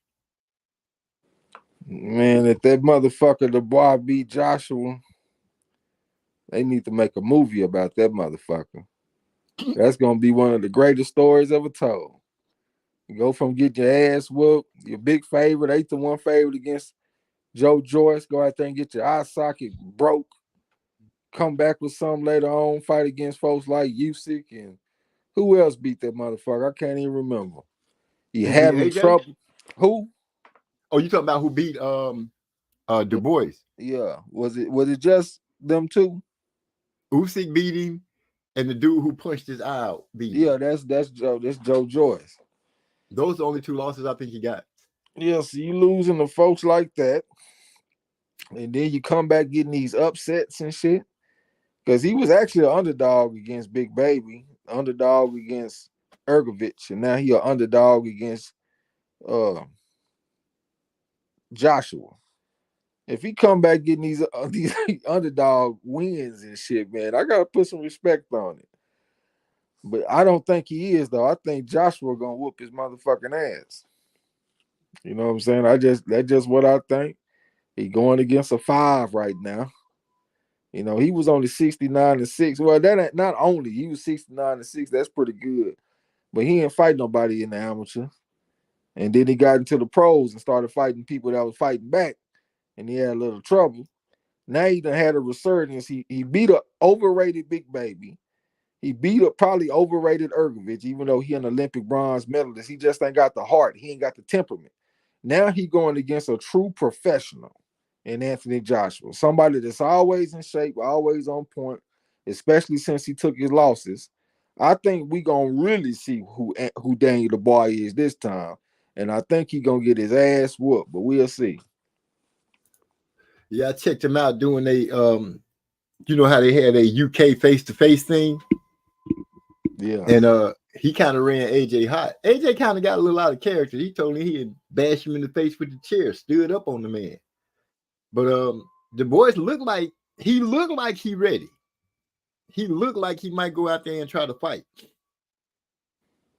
Man, if that motherfucker Dubois beat Joshua, they need to make a movie about that motherfucker. That's gonna be one of the greatest stories ever told. You go from getting your ass whooped, your big favorite, 8-1 favorite against Joe Joyce, go out there and get your eye socket broke, come back with some later on, fight against folks like Usyk and who else beat that motherfucker? I can't even remember. You having trouble? Who? Oh, you talking about who beat Du Bois? Yeah. Was it just them two? Usyk beat him, and the dude who punched his eye out beat him. Yeah, that's Joe Joyce. Those are the only two losses I think he got. Yeah, so you losing to folks like that, and then you come back getting these upsets and shit. Because he was actually an underdog against Big Baby, underdog against Ergovich, and now he an underdog against Joshua. If he come back getting these underdog wins and shit, man, I gotta put some respect on it. But I don't think he is, though. I think Joshua gonna whoop his motherfucking ass. You know what I'm saying? That's just what I think. He going against a 5 right now. You know, he was only 69-6. Well, that ain't not only he was 69-6. That's pretty good. But he ain't fight nobody in the amateur. And then he got into the pros and started fighting people that was fighting back. And he had a little trouble. Now he done had a resurgence. He beat a overrated Big Baby. He beat a probably overrated Ergovich, even though he an Olympic bronze medalist. He just ain't got the heart. He ain't got the temperament. Now he going against a true professional in Anthony Joshua, somebody that's always in shape, always on point, especially since he took his losses. I think we gonna really see who Daniel Dubois is this time, and I think he gonna get his ass whooped, but we'll see. Yeah, I checked him out doing a you know how they had a UK face-to-face thing? Yeah. And he kind of ran AJ hot. AJ kind of got a little out of character. He told me he'd bash him in the face with the chair, stood up on the man. But the boys looked like he ready. He looked like he might go out there and try to fight.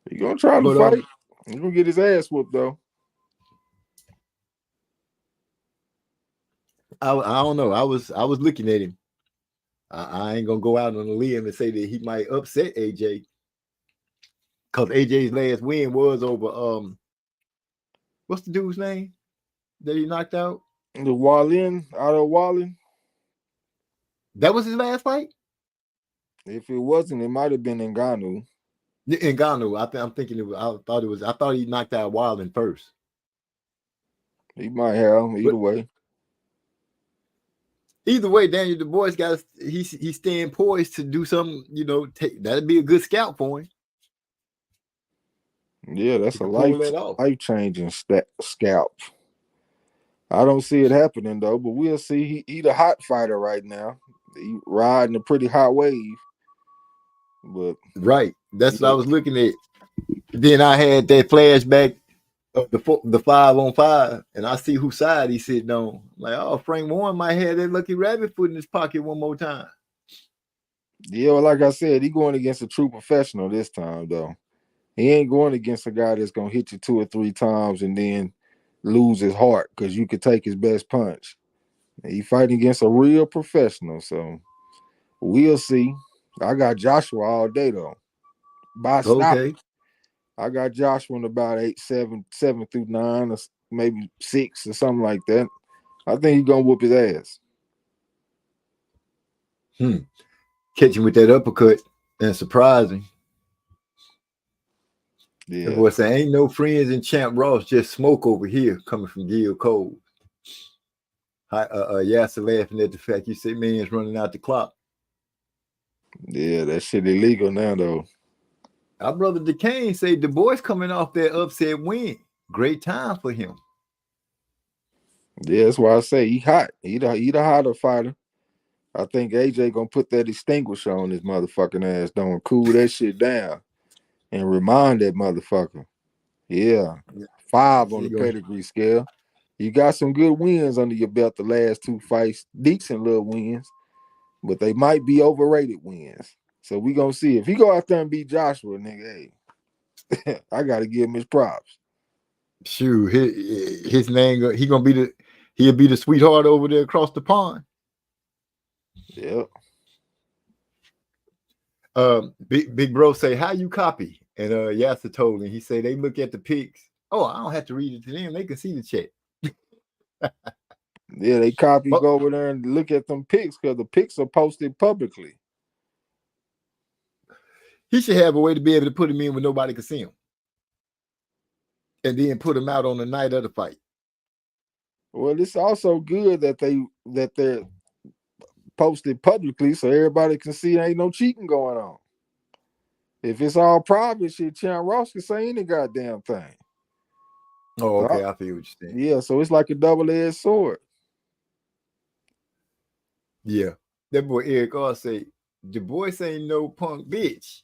He gonna try to fight. He's gonna get his ass whooped though. I don't know. I was looking at him. I ain't gonna go out on a limb and say that he might upset AJ, because AJ's last win was over what's the dude's name that he knocked out? The Otto Wallin. That was his last fight? If it wasn't, it might have been Ngannou. Ngannou. I thought he knocked out Wallin first. He might have, way. Either way, Daniel Du Bois he's staying poised to do something, that'd be a good scout for him. Yeah, that's a life-changing scalp. I don't see it happening though, but we'll see. He the hot fighter right now. He riding a pretty hot wave. But right, that's what I was looking at. Then I had that flashback the 5-on-5, and I see whose side he's sitting on. I'm like, oh, Frank Warren might have that lucky rabbit foot in his pocket one more time. Yeah, well, like I said, he going against a true professional this time, though. He ain't going against a guy that's gonna hit you 2 or 3 times and then lose his heart because you could take his best punch. He fighting against a real professional, so we'll see. I got Joshua all day though. By stoppage, I got Joshua in about 7 through 9, or maybe 6 or something like that. I think he's gonna whoop his ass. Catch him with that uppercut and surprising. Yeah. The boy saying, ain't no friends in Champ Ross, just smoke over here coming from Gil Cole. Yasser laughing at the fact you say man's running out the clock. Yeah, that shit illegal now though. Our brother DeCane say the boy's coming off that upset win. Great time for him. Yeah, that's why I say he hot. He the hotter fighter. I think AJ gonna put that extinguisher on his motherfucking ass, don't cool that shit down and remind that motherfucker. Yeah. 5 on the pedigree scale. You got some good wins under your belt the last 2 fights. Decent little wins, but they might be overrated wins. So we gonna see. If he go out there and beat Joshua, nigga, hey, I gotta give him his props. Shoot, his name, he'll be the sweetheart over there across the pond. Yep. Big bro say, how you copy? And Yasser told him, he say they look at the pics. Oh, I don't have to read it to them. They can see the chat. Yeah, they copy, go over there and look at them pics because the pics are posted publicly. He should have a way to be able to put him in where nobody can see him. And then put him out on the night of the fight. Well, it's also good that they're posted publicly so everybody can see there ain't no cheating going on. If it's all private shit, Champ Ross can say any goddamn thing. Oh, okay, I feel what you're saying. Yeah, so it's like a double-edged sword. Yeah. That boy Eric R say, the boys ain't no punk bitch.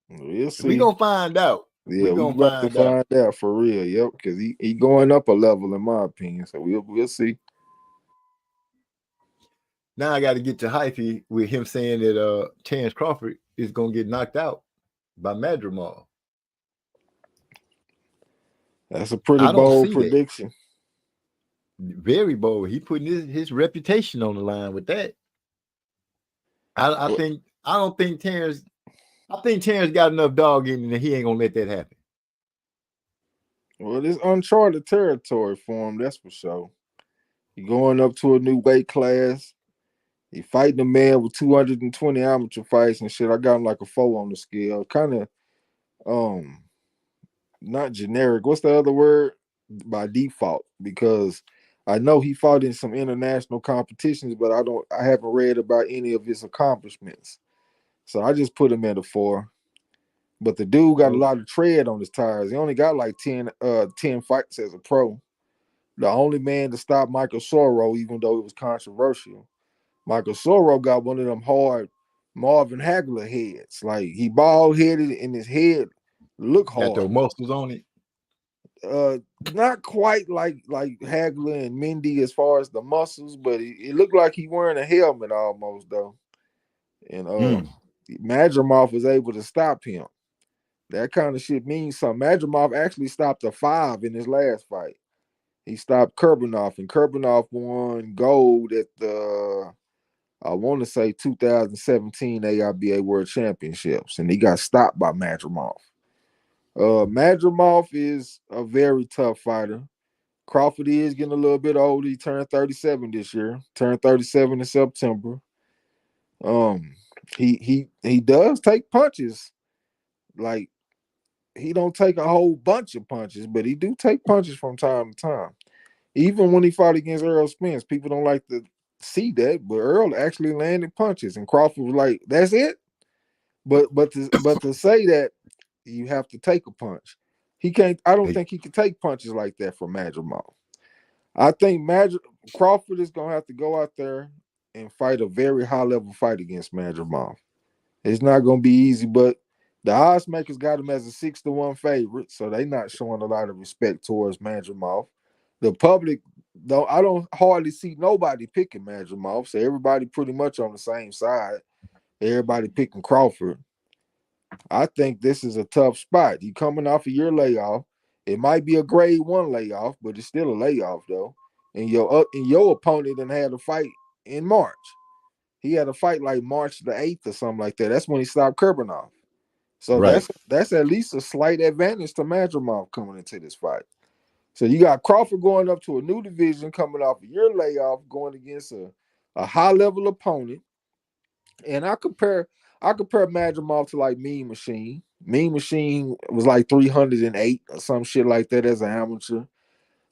We'll see. We gonna find out. Yeah, we're gonna find out for real. Yep, because he going up a level in my opinion. So we'll see. Now I got to get to hyphy with him saying that Terrence Crawford is gonna get knocked out by Madrimov. That's a pretty bold prediction. Very bold. He putting his reputation on the line with that. I think Terrence got enough dog in him that he ain't gonna let that happen. Well, it's uncharted territory for him, that's for sure. He going up to a new weight class. He fighting a man with 220 amateur fights and shit. I got him like a 4 on the scale. Kind of not generic. What's the other word? By default, because I know he fought in some international competitions, but I haven't read about any of his accomplishments. So I just put him at a 4. But the dude got a lot of tread on his tires. He only got like 10 fights as a pro. The only man to stop Michael Sorrow, even though it was controversial. Michael Sorrow got one of them hard Marvin Hagler heads. Like he bald-headed and his head look hard. Got those muscles on it. Not quite like Hagler and Mendy as far as the muscles, but it looked like he wearing a helmet almost though. And Madrimov was able to stop him. That kind of shit means something. Madrimov actually stopped a 5 in his last fight. He stopped Kurbanov, and Kurbanov won gold at the, I want to say 2017 AIBA World Championships, and he got stopped by Madrimov. Madrimov is a very tough fighter. Crawford is getting a little bit older. He turned 37 this year. Turned 37 in September. He does take punches. Like he don't take a whole bunch of punches, but he do take punches from time to time. Even when he fought against Earl Spence, people don't like to see that, but Earl actually landed punches, and Crawford was like, "That's it." But to say that you have to take a punch, he can't. I don't think he can take punches like that from Madrimov. I think Crawford is gonna have to go out there and fight a very high level fight against Madrimov. It's not gonna be easy, but The odds makers got him as a 6-1 favorite, so they not showing a lot of respect towards Madrimov. The public, though, I don't hardly see nobody picking Madrimov, so everybody pretty much on the same side. Everybody picking Crawford. I think this is a tough spot. You coming off of your layoff. It might be a grade 1 layoff, but it's still a layoff though. And your opponent done had a fight in March. He had a fight like March the 8th or something like that. That's when he stopped Kurbanov. So Right. that's at least a slight advantage to Madrimov coming into this fight. So you got Crawford going up to a new division, coming off of your layoff, going against a high level opponent. And I compare Madrimov to like Mean Machine. Mean Machine was like 308 or some shit like that as an amateur.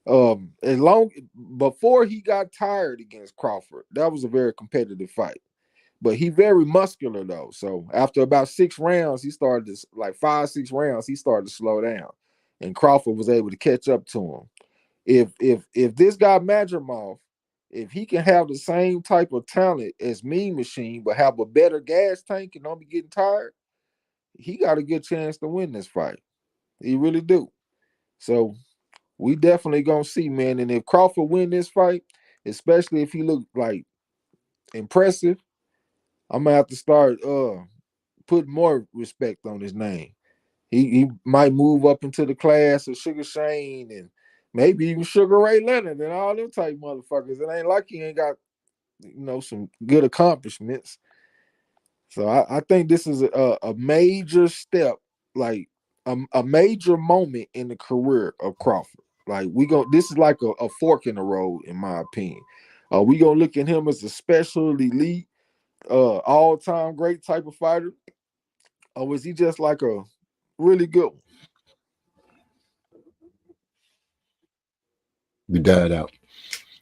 As long before he got tired against Crawford, that was a very competitive fight. But he very muscular though. So after about 6 rounds, he started to like 5-6 rounds, he started to slow down. And Crawford was able to catch up to him. If this guy Madrimov, if he can have the same type of talent as Mean Machine, but have a better gas tank and don't be getting tired, he got a good chance to win this fight. He really do. So we definitely gonna see, man. And if Crawford win this fight, especially if he look like impressive, I'm gonna have to start putting more respect on his name. He might move up into the class of Sugar Shane and maybe even Sugar Ray Leonard and all them type motherfuckers. It ain't like he ain't got, some good accomplishments. So I think this is a major step, like a major moment in the career of Crawford. Like this is like a fork in the road, in my opinion. We gonna look at him as a special elite, all-time great type of fighter, or was he just like a really good one? You died out.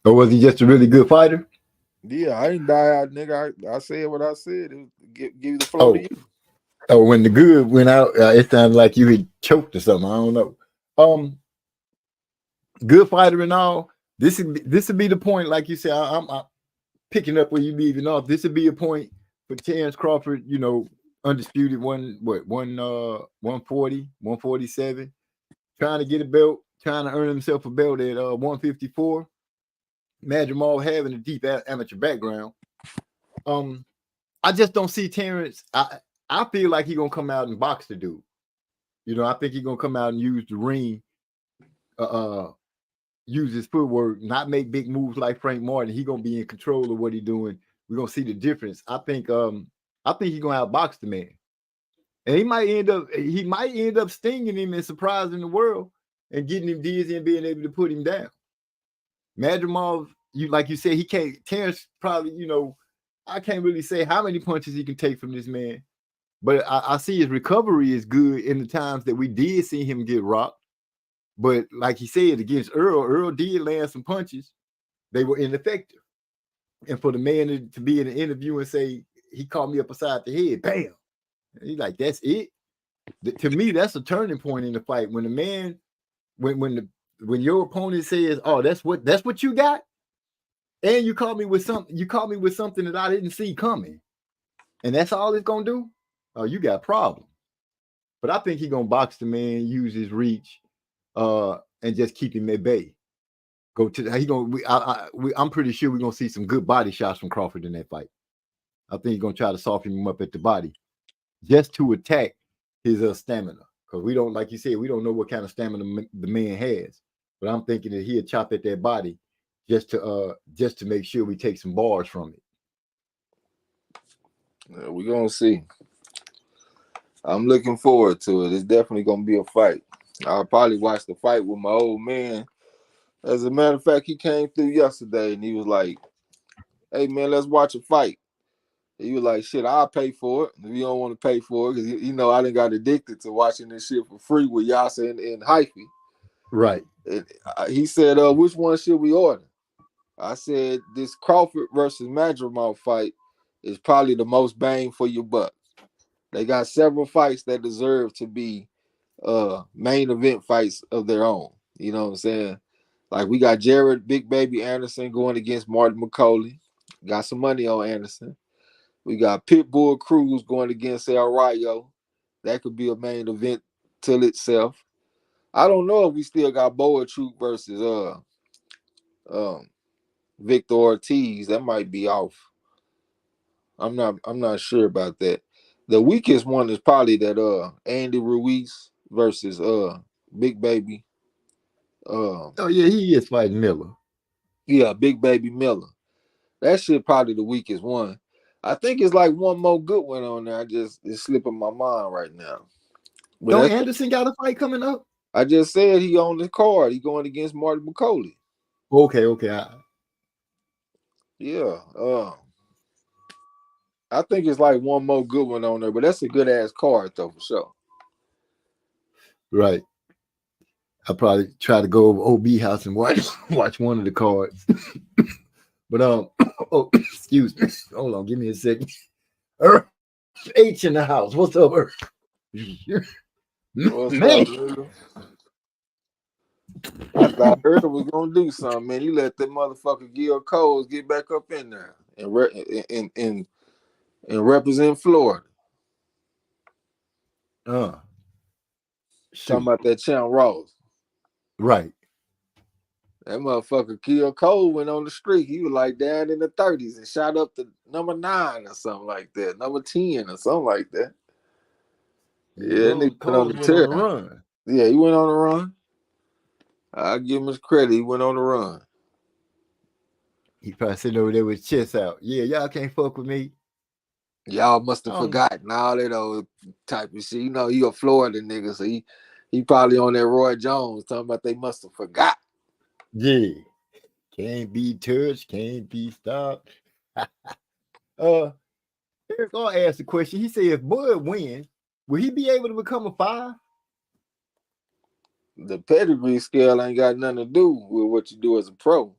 Or was he just a really good fighter? Yeah, I ain't die out, nigga. I said what I said. Give you the floor to you. Oh, when the good went out, it sounded like you had choked or something. I don't know. Good fighter and all. This would be the point, like you said. I'm picking up where you leaving off. This would be a point for Terrence Crawford. Undisputed 140, 147, trying to get a belt, trying to earn himself a belt at 154. Madrimov having a deep amateur background. I just don't see Terrence. I feel like he's gonna come out and box the dude. I think he's gonna come out and use the ring, use his footwork, not make big moves like Frank Martin. He's gonna be in control of what he's doing. We're gonna see the difference. I think he's gonna outbox the man. And he might end up stinging him and surprising the world and getting him dizzy and being able to put him down. Madrimov, like you said, he can't. Terrence probably, I can't really say how many punches he can take from this man, but I see his recovery is good in the times that we did see him get rocked. But like he said, against Earl did land some punches. They were ineffective. And for the man to be in an interview and say, he caught me up beside the head, bam. He's like, that's it. To me, that's a turning point in the fight. When the man, when your opponent says, "Oh, that's what you got," and you caught me with something that I didn't see coming, and that's all it's gonna do. Oh, you got a problem. But I think he's gonna box the man, use his reach, and just keep him at bay. I'm pretty sure we're gonna see some good body shots from Crawford in that fight. I think he's gonna try to soften him up at the body, just to attack his stamina. Because we don't, like you said, we don't know what kind of stamina the man has. But I'm thinking that he'll chop at that body just to make sure we take some bars from it. Yeah, we're gonna see. I'm looking forward to it. It's definitely gonna be a fight. I'll probably watch the fight with my old man. As a matter of fact, he came through yesterday and he was like, "Hey man, let's watch a fight." He was like, "Shit, I'll pay for it if you don't want to pay for it," because I done got addicted to watching this shit for free with Yasa and Hyphy. Right. And he said, "Which one should we order?" I said, "This Crawford versus Madrimov fight is probably the most bang for your buck. They got several fights that deserve to be main event fights of their own. You know what I'm saying? Like we got Jared Big Baby Anderson going against Martin McCauley. Got some money on Anderson. We got Pitbull Cruz going against El Rayo. That could be a main event till itself. I don't know if we still got Boa Troop versus Victor Ortiz. That might be off. I'm not sure about that. The weakest one is probably that Andy Ruiz versus Big Baby. Oh yeah, he is fighting Miller. Yeah, Big Baby Miller. That shit probably the weakest one. I think it's like one more good one on there. It's slipping my mind right now. But Don't Anderson got a fight coming up? I just said he on the card. He going against Marty McCauley. Okay. Yeah. I think it's like one more good one on there, but that's a good ass card though for sure. Right. I'll probably try to go over OB house and watch one of the cards. But oh, excuse me. Hold on, give me a second. H in the house. What's up, Earth? What's Man. up, I thought Earth was gonna do something, man. He let that motherfucker Gil Coles get back up in there and represent Florida. Talking about that Champ Ross. Right. That motherfucker Gil Cole went on the streak. He was like down in the 30s and shot up to number 9 or something like that, number 10 or something like that. Yeah, and Cole went on a run. Yeah, he went on a run. I'll give him his credit. He went on a run. He probably sitting over there with his chest out. Yeah, y'all can't fuck with me. Y'all must have forgotten all that old type of shit. You know, he a Florida nigga, so he probably on that Roy Jones talking about they must have forgot. Yeah. Can't be touched, can't be stopped. Eric I'll ask the question. He said if Bud wins, will he be able to become a 5? The pedigree scale ain't got nothing to do with what you do as a pro.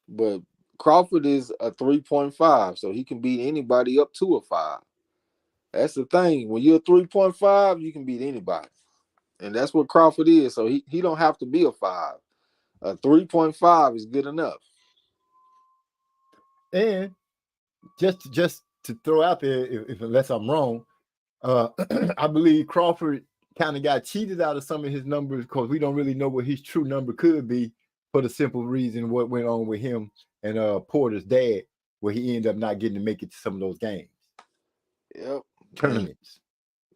But Crawford is a 3.5, so he can beat anybody up to a 5. That's the thing. When you're a 3.5, you can beat anybody. And that's what Crawford is. So he don't have to be a 5. A 3.5 is good enough. And just to throw out there, if unless I'm wrong, I believe Crawford kind of got cheated out of some of his numbers because we don't really know what his true number could be for the simple reason what went on with him and Porter's dad, where he ended up not getting to make it to some of those games. Yep. Tournaments.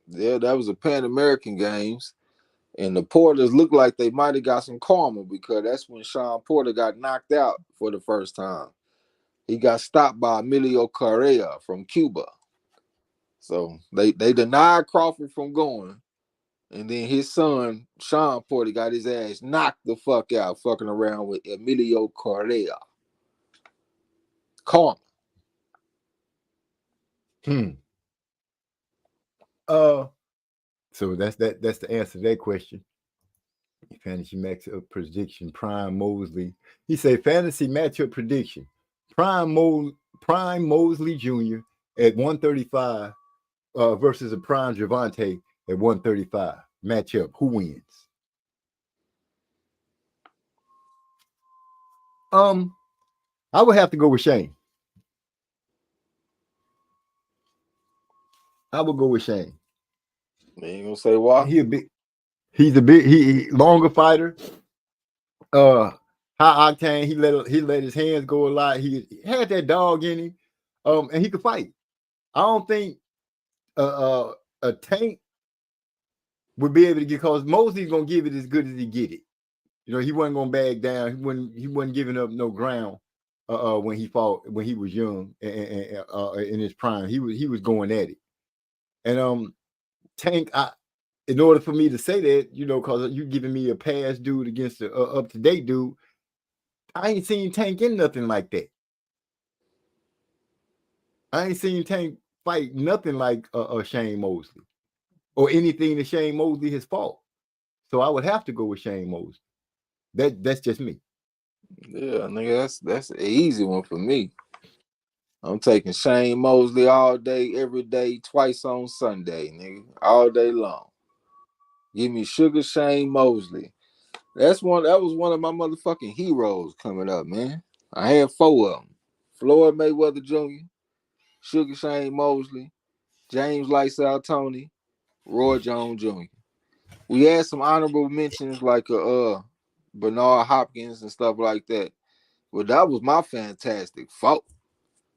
Yeah, that was the Pan American Games. And the Porters looked like they might have got some karma because that's when Sean Porter got knocked out for the first time. He got stopped by Emilio Correa from Cuba. So they denied Crawford from going. And then his son, Sean Porter, got his ass knocked the fuck out fucking around with Emilio Correa. Karma. So that's the answer to that question. Fantasy matchup prediction, Prime Mosley. He said fantasy matchup prediction. Prime Mosley Jr. at 135 versus a Prime Javante at 135. Matchup. Who wins? I would have to go with Shane. I would go with Shane. You ain't gonna say why? He's a big longer fighter. High octane. He let his hands go a lot. He had that dog in him. And he could fight. I don't think a Tank would be able to get, because Mosley's gonna give it as good as he get it. You know, he wasn't gonna back down. He wasn't giving up no ground when he fought when he was young and in his prime. He was going at it. And Tank, in order for me to say that, you know, because you giving me a past dude against an up-to-date dude, I ain't seen Tank in nothing like that. I ain't seen Tank fight nothing like Shane Mosley or anything that Shane Mosley has fought. So I would have to go with Shane Mosley. That's just me. Yeah, nigga, that's an easy one for me. I'm taking Shane Mosley all day, every day, twice on Sunday, nigga, all day long. Give me Sugar Shane Mosley. That was one of my motherfucking heroes coming up, man. I had 4 of them. Floyd Mayweather Jr., Sugar Shane Mosley, James Lights Out Tony, Roy Jones Jr. We had some honorable mentions like Bernard Hopkins and stuff like that. But that was my fantastic four.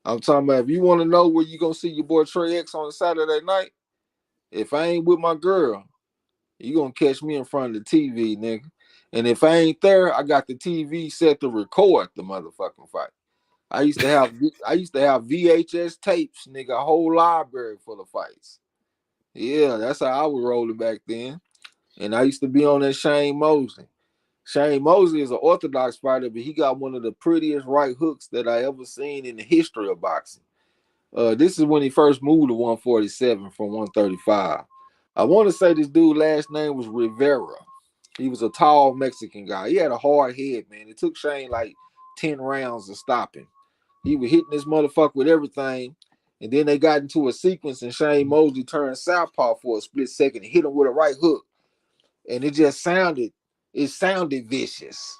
I'm talking about if you want to know where you gonna see your boy Trey X on a Saturday night, if I ain't with my girl, you gonna catch me in front of the TV, nigga. And if I ain't there, I got the TV set to record the motherfucking fight. I used to have VHS tapes, nigga, a whole library full of fights. Yeah, that's how I was rolling back then. And I used to be on that Shane Mosley. Shane Mosley is an orthodox fighter, but he got one of the prettiest right hooks that I ever seen in the history of boxing. This is when he first moved to 147 from 135. I want to say this dude last name was Rivera. He was a tall Mexican guy. He had a hard head, man. It took Shane like 10 rounds to stop him. He was hitting this motherfucker with everything. And then they got into a sequence and Shane Mosley turned southpaw for a split second and hit him with a right hook. And it sounded vicious.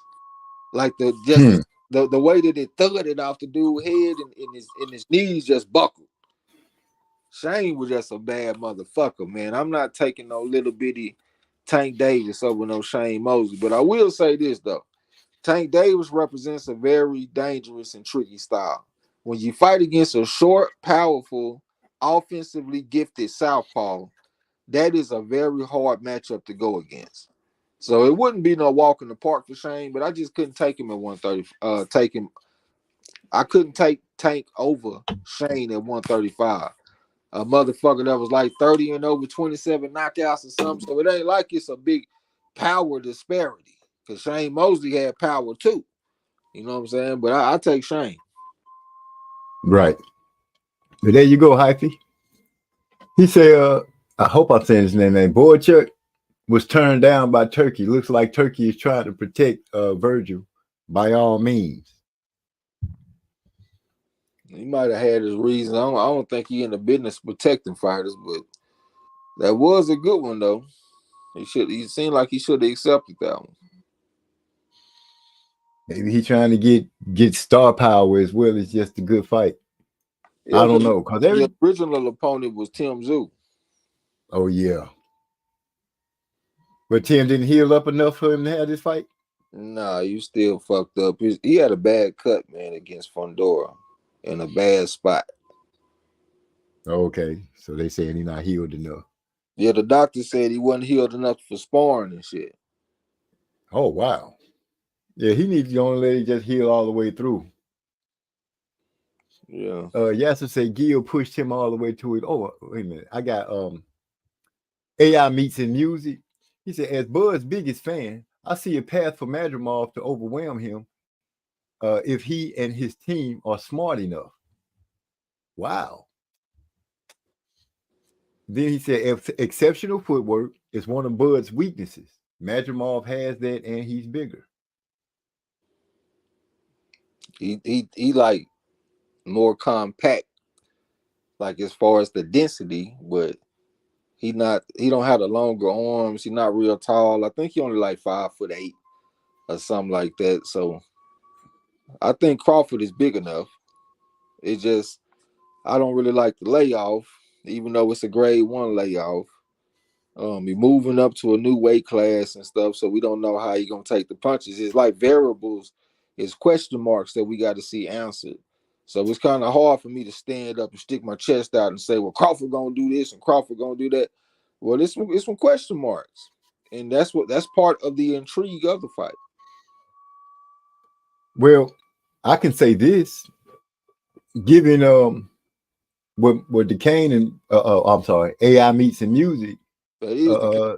Like the way that it thudded off the dude's head and his knees just buckled. Shane was just a bad motherfucker, man. I'm not taking no little bitty Tank Davis over no Shane Mosley. But I will say this, though. Tank Davis represents a very dangerous and tricky style. When you fight against a short, powerful, offensively gifted southpaw, that is a very hard matchup to go against. So it wouldn't be no walk in the park for Shane, but I just couldn't take him at 130. I couldn't take Tank over Shane at 135. A motherfucker that was like 30 and over 27 knockouts or something. So it ain't like it's a big power disparity. Because Shane Mosley had power too. You know what I'm saying? But I take Shane. Right. But there you go, Hyphy. He said, I hope I'm saying his name. Boychuk was turned down by Turkey. Looks like Turkey is trying to protect Virgil by all means. He might have had his reasons. I don't think he in the business protecting fighters, but that was a good one though. He seemed like he should have accepted that one. Maybe he's trying to get star power as well as just a good fight. Yeah, I don't know. Because the original opponent was Tim Tszyu. Oh, yeah. But Tim didn't heal up enough for him to have this fight? Nah, you still fucked up. He had a bad cut, man, against Fundora in a bad spot. Okay. So they saying he's not healed enough. Yeah, the doctor said he wasn't healed enough for sparring and shit. Oh, wow. Yeah, he needs to only let it just heal all the way through. Yeah. Yasser said Gil pushed him all the way to it. Oh, wait a minute. I got AI Meets in Music. He said, as Bud's biggest fan, I see a path for Madrimov to overwhelm him if he and his team are smart enough. Wow. Then he said, exceptional footwork is one of Bud's weaknesses. Madrimov has that, and he's bigger. He like more compact, like as far as the density, but he don't have the longer arms. He's not real tall. I think he only like 5'8" or something like that. So I think Crawford is big enough. It just I don't really like the layoff, even though it's a grade 1 layoff. He's moving up to a new weight class and stuff, so we don't know how he's gonna take the punches. It's like variables, it's question marks that we got to see answered. So it's kind of hard for me to stand up and stick my chest out and say, well, Crawford gonna do this and Crawford gonna do that. Well, it's some question marks, and that's part of the intrigue of the fight. Well, I can say this, given what Duquesne and I'm sorry, AI Meets in Music. Yeah,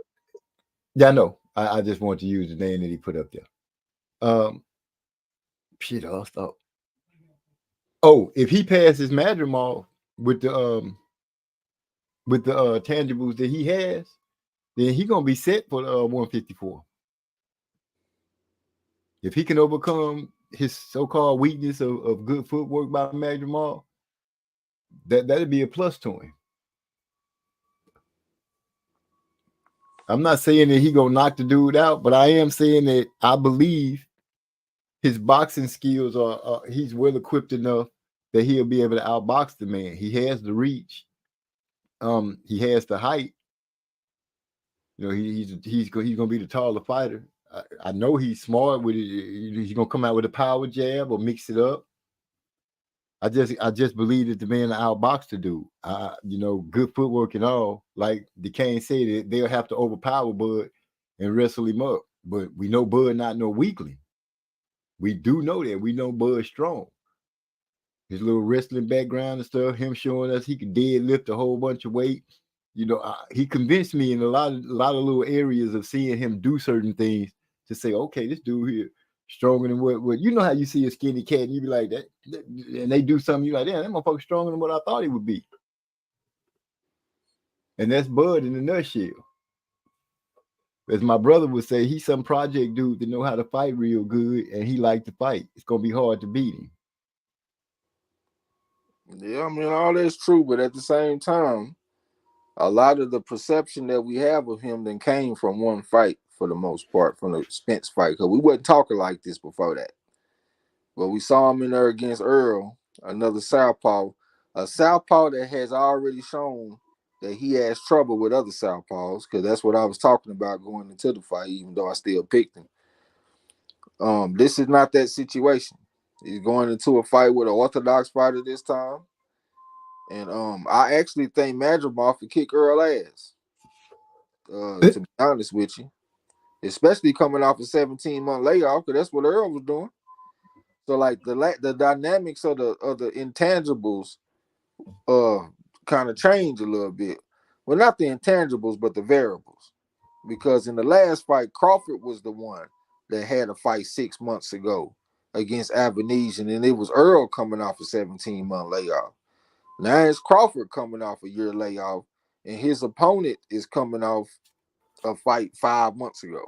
I know. I just want to use the name that he put up there. Shit, I'll stop. Oh, if he passes Madrimov with the tangibles that he has, then he's gonna be set for 154. If he can overcome his so-called weakness of good footwork by Madrimov, that'd be a plus to him. I'm not saying that he gonna knock the dude out, but I am saying that I believe his boxing skills are he's well equipped enough that he'll be able to outbox the man. He has the reach, he has the height, You know, he's gonna be the taller fighter. I know he's smart with it. He's gonna come out with a power jab or mix it up. I just believe that the man outboxed the dude. You know, good footwork and all. Like DeCane said, they'll have to overpower Bud and wrestle him up. But we know Bud not no weakling. We do know that. We know Bud's strong. His little wrestling background and stuff, him showing us he could deadlift a whole bunch of weight. You know, he convinced me in a lot of little areas of seeing him do certain things to say, okay, this dude here stronger than what you know how you see a skinny cat and you be like that, and they do something, you like, damn, that motherfucker stronger than what I thought he would be. And that's Bud in a nutshell. As my brother would say, he's some project dude that know how to fight real good, and he like to fight. It's gonna be hard to beat him. Yeah, I mean, all that's true, but at the same time, a lot of the perception that we have of him then came from one fight for the most part, from the Spence fight, because we wasn't talking like this before that. But we saw him in there against Earl, another southpaw, a southpaw that has already shown that he has trouble with other southpaws, because that's what I was talking about going into the fight, even though I still picked him. This is not that situation. He's going into a fight with an orthodox fighter this time. And I actually think Madrimov could kick Earl ass, to be honest with you. Especially coming off a 17-month layoff, because that's what Earl was doing. So like the dynamics of the intangibles kind of change a little bit. Well, not the intangibles, but the variables. Because in the last fight, Crawford was the one that had a fight 6 months ago against Avenesian, and it was Earl coming off a 17-month layoff. Now it's Crawford coming off a year layoff, and his opponent is coming off a fight 5 months ago.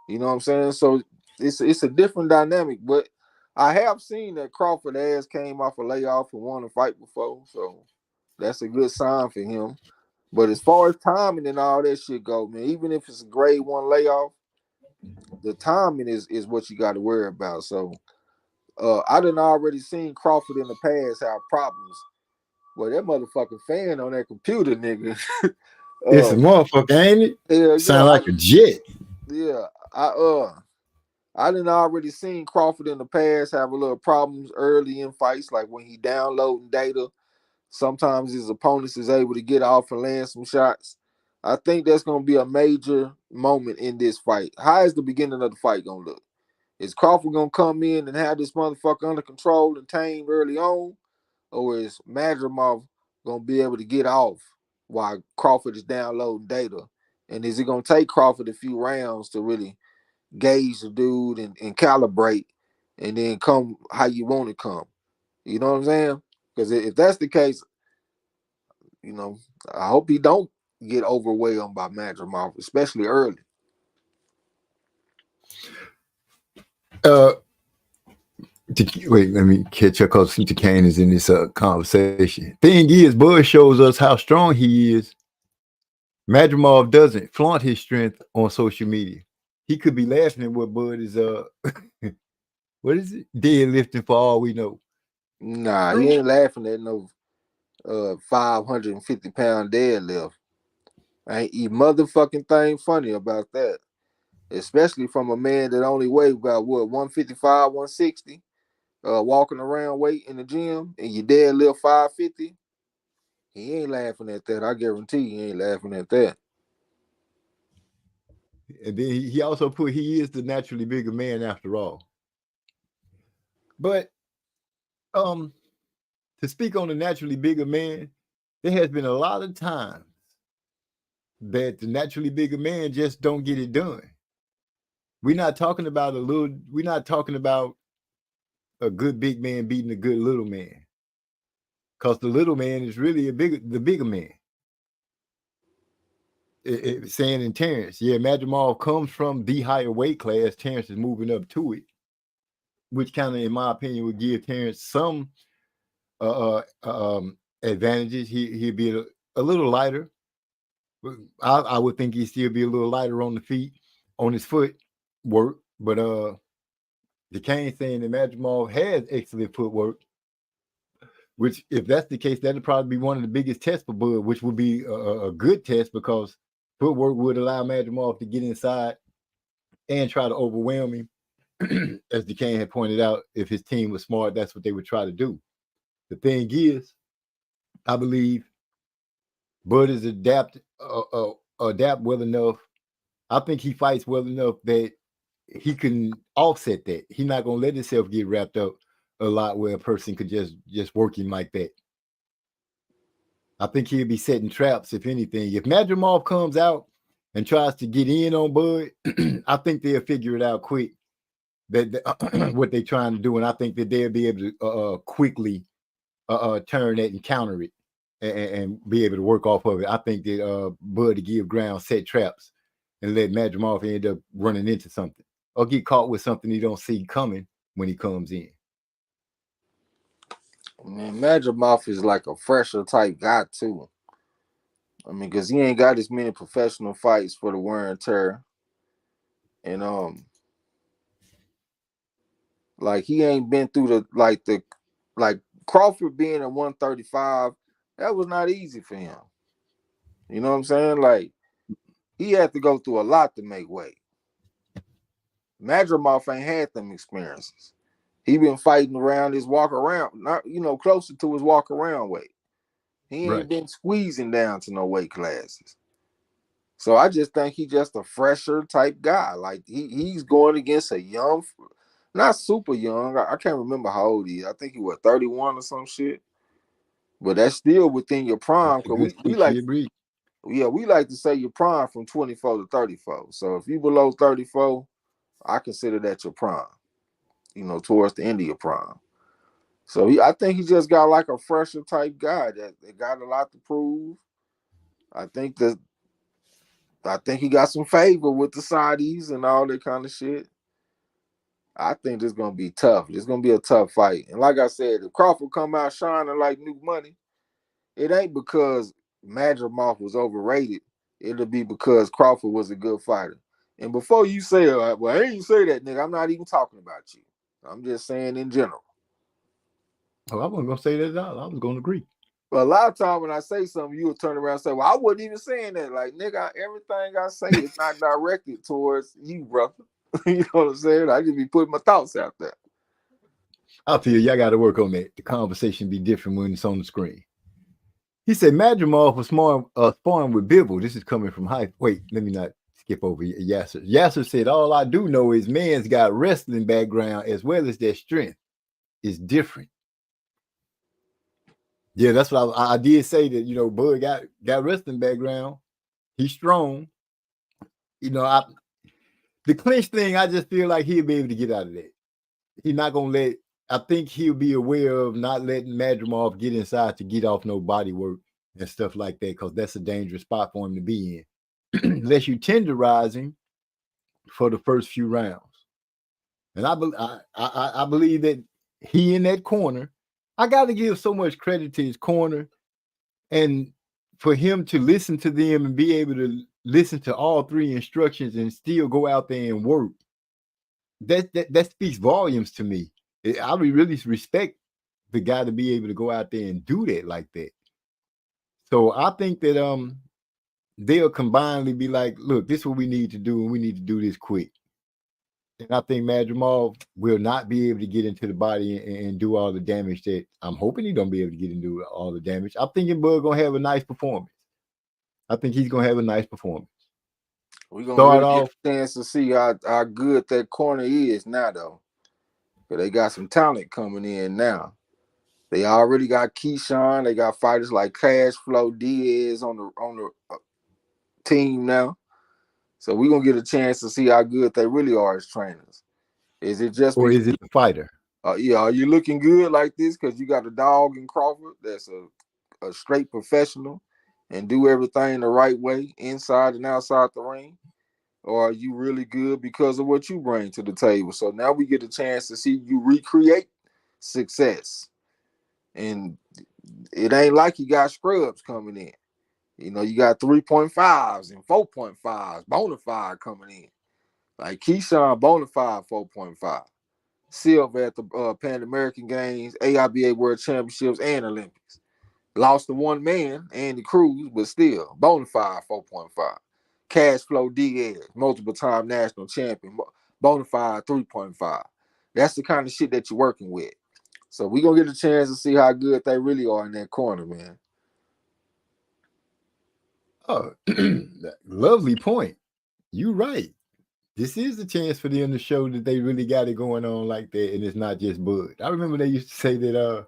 You know what I'm saying? So it's a different dynamic, but I have seen that Crawford ass came off a layoff and won a fight before, so that's a good sign for him. But as far as timing and all that shit go, man, even if it's a grade 1 layoff, the timing is what you got to worry about. So I done already seen Crawford in the past have problems. Well, that motherfucking fan on that computer, nigga. It's a motherfucker, ain't it? Yeah, sound like a jet. Yeah, I done already seen Crawford in the past have a little problems early in fights, like when he downloading data. Sometimes his opponents is able to get off and land some shots. I think that's going to be a major moment in this fight. How is the beginning of the fight going to look? Is Crawford going to come in and have this motherfucker under control and tame early on? Or is Madrimov going to be able to get off while Crawford is downloading data? And is it going to take Crawford a few rounds to really gauge the dude and calibrate and then come how you want to come? You know what I'm saying? Because if that's the case, you know, I hope he don't get overwhelmed by Madrimov, especially early. Wait, let me catch up because DeCane is in this conversation. Thing is, Bud shows us how strong he is. Madrimov doesn't flaunt his strength on social media. He could be laughing at what Bud is what is it? Deadlifting for all we know. Nah, he ain't laughing at no 550-pound deadlift. Ain't a motherfucking thing funny about that. Especially from a man that only weighed about 155, 160, walking around weight in the gym, and you deadlift 550. He ain't laughing at that. I guarantee he ain't laughing at that. And then he also put he is the naturally bigger man after all. But to speak on the naturally bigger man, there has been a lot of times that the naturally bigger man just don't get it done. We're not talking about a good big man beating a good little man. Because the little man is really the bigger man. Saying in Terrence, yeah, Madrimov comes from the higher weight class. Terrence is moving up to it, which kind of, in my opinion, would give Terrence some advantages. He'd be a little lighter. I would think he'd still be a little lighter on the feet, on his foot work. But DeCane saying that Madrimov has excellent footwork, which, if that's the case, that'd probably be one of the biggest tests for Bud, which would be a good test because footwork would allow Madrimov to get inside and try to overwhelm him. As DeCane had pointed out, if his team was smart, that's what they would try to do. The thing is, I believe Bud is adapt well enough. I think he fights well enough that he can offset that. He's not gonna let himself get wrapped up a lot where a person could just work him like that. I think he'll be setting traps, if anything. If Madrimov comes out and tries to get in on Bud, I think they'll figure it out quick that what they're trying to do, and I think that they'll be able to quickly turn that and counter it and be able to work off of it. I think that Bud to give ground, set traps, and let Madrimov end up running into something or get caught with something he don't see coming when he comes in. Man, Madrimov is like a fresher type guy too. I mean, because he ain't got as many professional fights for the wear and tear, and like he ain't been through the Crawford being at 135. That was not easy for him. You know what I'm saying? Like he had to go through a lot to make weight. Madrimov ain't had them experiences. He been fighting around his walk around, not closer to his walk around weight. He ain't been squeezing down to no weight classes. So I just think he's just a fresher type guy. Like he's going against a young, not super young. I can't remember how old he is. I think he was 31 or some shit. But that's still within your prime. Cause we like to say your prime from 24 to 34. So if you below 34, I consider that your prime. Towards the end of your prime. So I think he just got like a fresher type guy that got a lot to prove. I think he got some favor with the Saudis and all that kind of shit. I think this is gonna be tough. It's gonna be a tough fight. And like I said, if Crawford come out shining like new money, it ain't because Madrimov was overrated. It'll be because Crawford was a good fighter. And before you say, well, I ain't say that, nigga. I'm not even talking about you. I'm just saying in general. Oh, I wasn't gonna say that at all. I was gonna agree. But a lot of times when I say something, you will turn around and say, well, I wasn't even saying that. Like, nigga, everything I say is not directed towards you, brother. You know what I'm saying? I just be putting my thoughts out there. I feel y'all got to work on that. The conversation be different when it's on the screen. He said Madrimov was sparring with Bivol. This is coming from high. Wait, let me not skip over Yasser. Yasser said, all I do know is man's got wrestling background as well as their strength is different. Yeah, that's what I did say that, Bud got wrestling background. He's strong. The clinch thing, I just feel like he'll be able to get out of that. He's not going to I think he'll be aware of not letting Madrimov get inside to get off no body work and stuff like that, because that's a dangerous spot for him to be in. Unless you tenderize him for the first few rounds. And I believe that he in that corner, I got to give so much credit to his corner, and for him to listen to them and be able to listen to all three instructions and still go out there and work. That speaks volumes to me. I really respect the guy to be able to go out there and do that like that. So I think that they'll combinedly be like, look, this is what we need to do, and we need to do this quick. And I think Madrimov will not be able to get into the body and do all the damage that I'm hoping he don't be able to get into all the damage. I'm thinking Bud gonna have a nice performance. I think he's gonna have a nice performance. We're gonna really get a chance to see how good that corner is now, though. But they got some talent coming in now. They already got Keyshawn. They got fighters like Cash Flow Diaz on the team now. So we're gonna get a chance to see how good they really are as trainers. Is it just or is it the fighter? Yeah, are you looking good like this because you got a dog in Crawford that's a straight professional and do everything the right way inside and outside the ring? Or are you really good because of what you bring to the table? So now we get a chance to see you recreate success. And it ain't like you got scrubs coming in. You got 3.5s and 4.5s, bona fide coming in. Like Keyshawn, bona fide 4.5. Silver at the Pan American Games, AIBA World Championships, and Olympics. Lost to one man, Andy Cruz, but still, bona fide 4.5. cash flow Diaz, multiple time national champion, bona fide 3.5. That's the kind of shit that you're working with. So we're gonna get a chance to see how good they really are in that corner, man. Oh, lovely point. You right. This is the chance for them to show that they really got it going on like that, and it's not just Bud. I remember they used to say that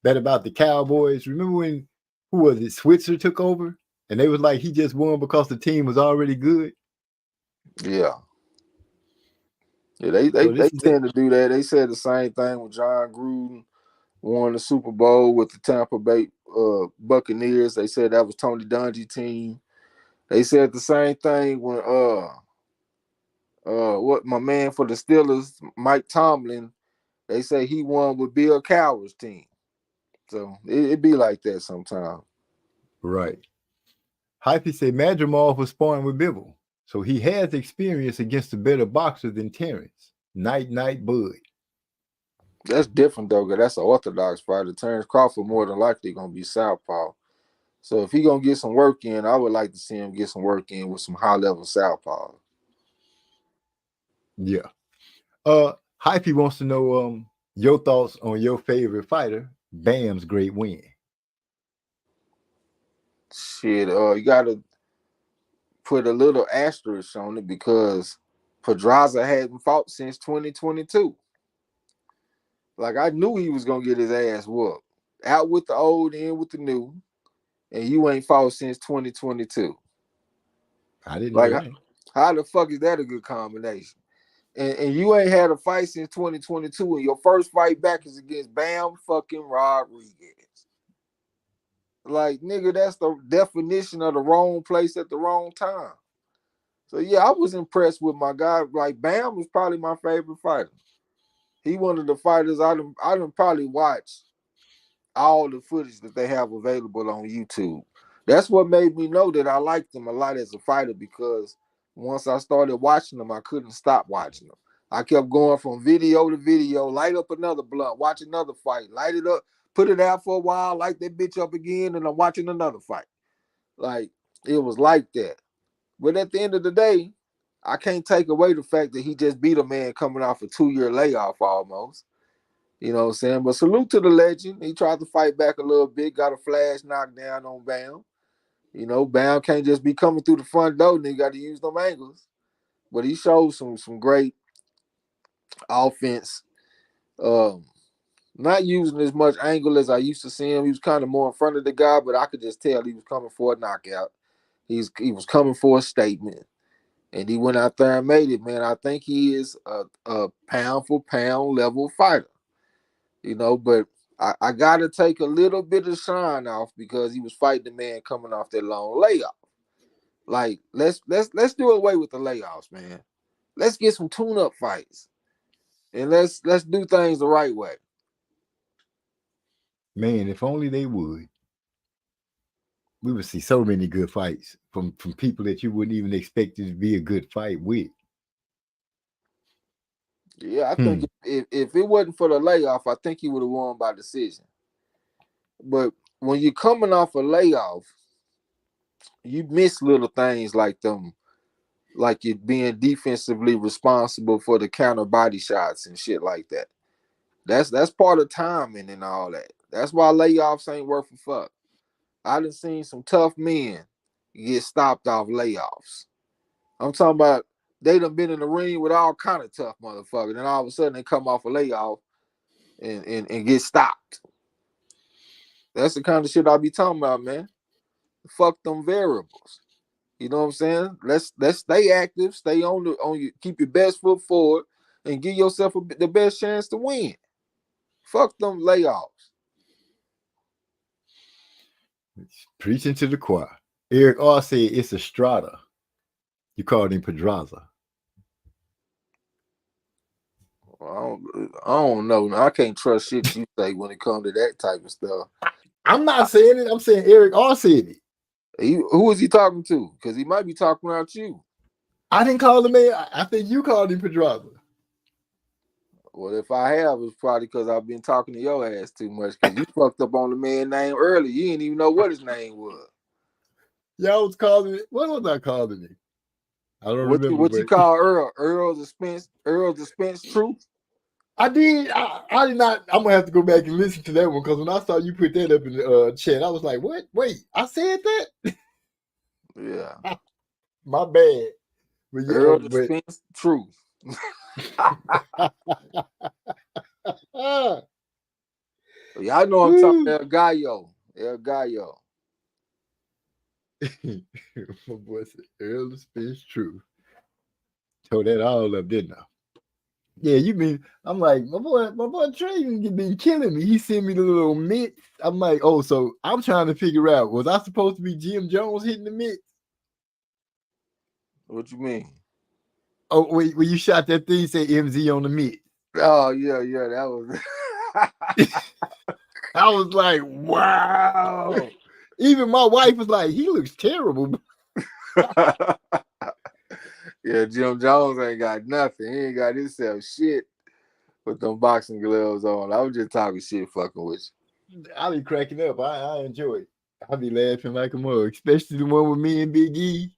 about the Cowboys. Remember when who was it? Switzer took over, and they was like he just won because the team was already good. Yeah. Yeah, they tend to do that. They said the same thing with John Gruden won the Super Bowl with the Tampa Bay Buccaneers. They said that was Tony Dungy's team. They said the same thing when what my man for the Steelers, Mike Tomlin, they say he won with Bill Cowher's team. So it be like that sometimes. Right. Hypey said Madrimov was sparring with Bivol, so he has experience against a better boxer than Terrence. Night, Bud. That's different though, because that's an orthodox fighter. Terrence Crawford more than likely gonna be southpaw. So if he gonna get some work in, I would like to see him get some work in with some high level southpaw. Yeah. Hypey wants to know your thoughts on your favorite fighter, Bam's great win. Shit, you gotta put a little asterisk on it because Pedraza hadn't fought since 2022. Like I knew he was gonna get his ass whooped. Out with the old, in with the new, and you ain't fought since 2022. I didn't like know that. how the fuck is that a good combination? And you ain't had a fight since 2022, and your first fight back is against Bam fucking Rodriguez. Like, nigga, that's the definition of the wrong place at the wrong time. So yeah, I was impressed with my guy. Like Bam was probably my favorite fighter. He one of the fighters I done probably watched all the footage that they have available on YouTube. That's what made me know that I liked him a lot as a fighter, because once I started watching him, I couldn't stop watching him. I kept going from video to video, light up another blunt, watch another fight, light it up, put it out for a while, light that bitch up again, and I'm watching another fight. Like, it was like that. But at the end of the day, I can't take away the fact that he just beat a man coming off a 2-year layoff almost. You know what I'm saying? But salute to the legend. He tried to fight back a little bit, got a flash knockdown on Bam. You know, Bam can't just be coming through the front door, and he got to use them angles. But he showed some great offense. Not using as much angle as I used to see him. He was kind of more in front of the guy, but I could just tell he was coming for a knockout. He was coming for a statement. And he went out there and made it, man. I think he is a pound for pound level fighter. You know, but I got to take a little bit of shine off because he was fighting the man coming off that long layoff. Like, let's do away with the layoffs, man. Let's get some tune-up fights, and let's do things the right way. Man, if only they would. We would see so many good fights from people that you wouldn't even expect it to be a good fight with. Yeah, I think if it wasn't for the layoff, I think he would have won by decision. But when you're coming off a layoff, you miss little things like them, like you being defensively responsible for the counter body shots and shit like that. That's part of timing and all that. That's why layoffs ain't worth a fuck. I done seen some tough men get stopped off layoffs. I'm talking about they done been in the ring with all kind of tough motherfuckers, and all of a sudden they come off a layoff and get stopped. That's the kind of shit I be talking about, man. Fuck them variables. You know what I'm saying? Let's stay active, stay on you, keep your best foot forward, and give yourself the best chance to win. Fuck them layoffs. It's preaching to the choir. Eric R said it's Estrada. You called him Pedraza. I don't know. I can't trust shit you say when it comes to that type of stuff. I'm not saying it. I'm saying Eric R said it. Who is he talking to? Because he might be talking about you. I didn't call him man. I think you called him Pedraza. Well, if I have, it's probably because I've been talking to your ass too much. Because you fucked up on the man's name early. You didn't even know what his name was. Y'all was calling it. What was I calling it? I don't remember. What you call Earl? Earl dispense truth? I did. I did not. I'm gonna have to go back and listen to that one because when I saw you put that up in the chat, I was like, "What? Wait, I said that." Yeah. My bad. But yeah, Earl dispense truth. Y'all know I'm talking El Gallo. El Gallo. My boy said Earl dispense truth. Told that all up, didn't I? Yeah, you mean I'm like my boy Trey been killing me. He sent me the little mitts. I'm like, oh, so I'm trying to figure out, was I supposed to be Jim Jones hitting the mitts? What you mean? Oh, wait, when you shot that thing, say MZ on the mitt. Oh yeah, that was. I was like, wow. Even my wife was like, he looks terrible. Yeah, Jim Jones ain't got nothing. He ain't got himself shit with them boxing gloves on. I was just talking shit, fucking with you. I be cracking up. I enjoy it. I be laughing like a mug, especially the one with me and Big E.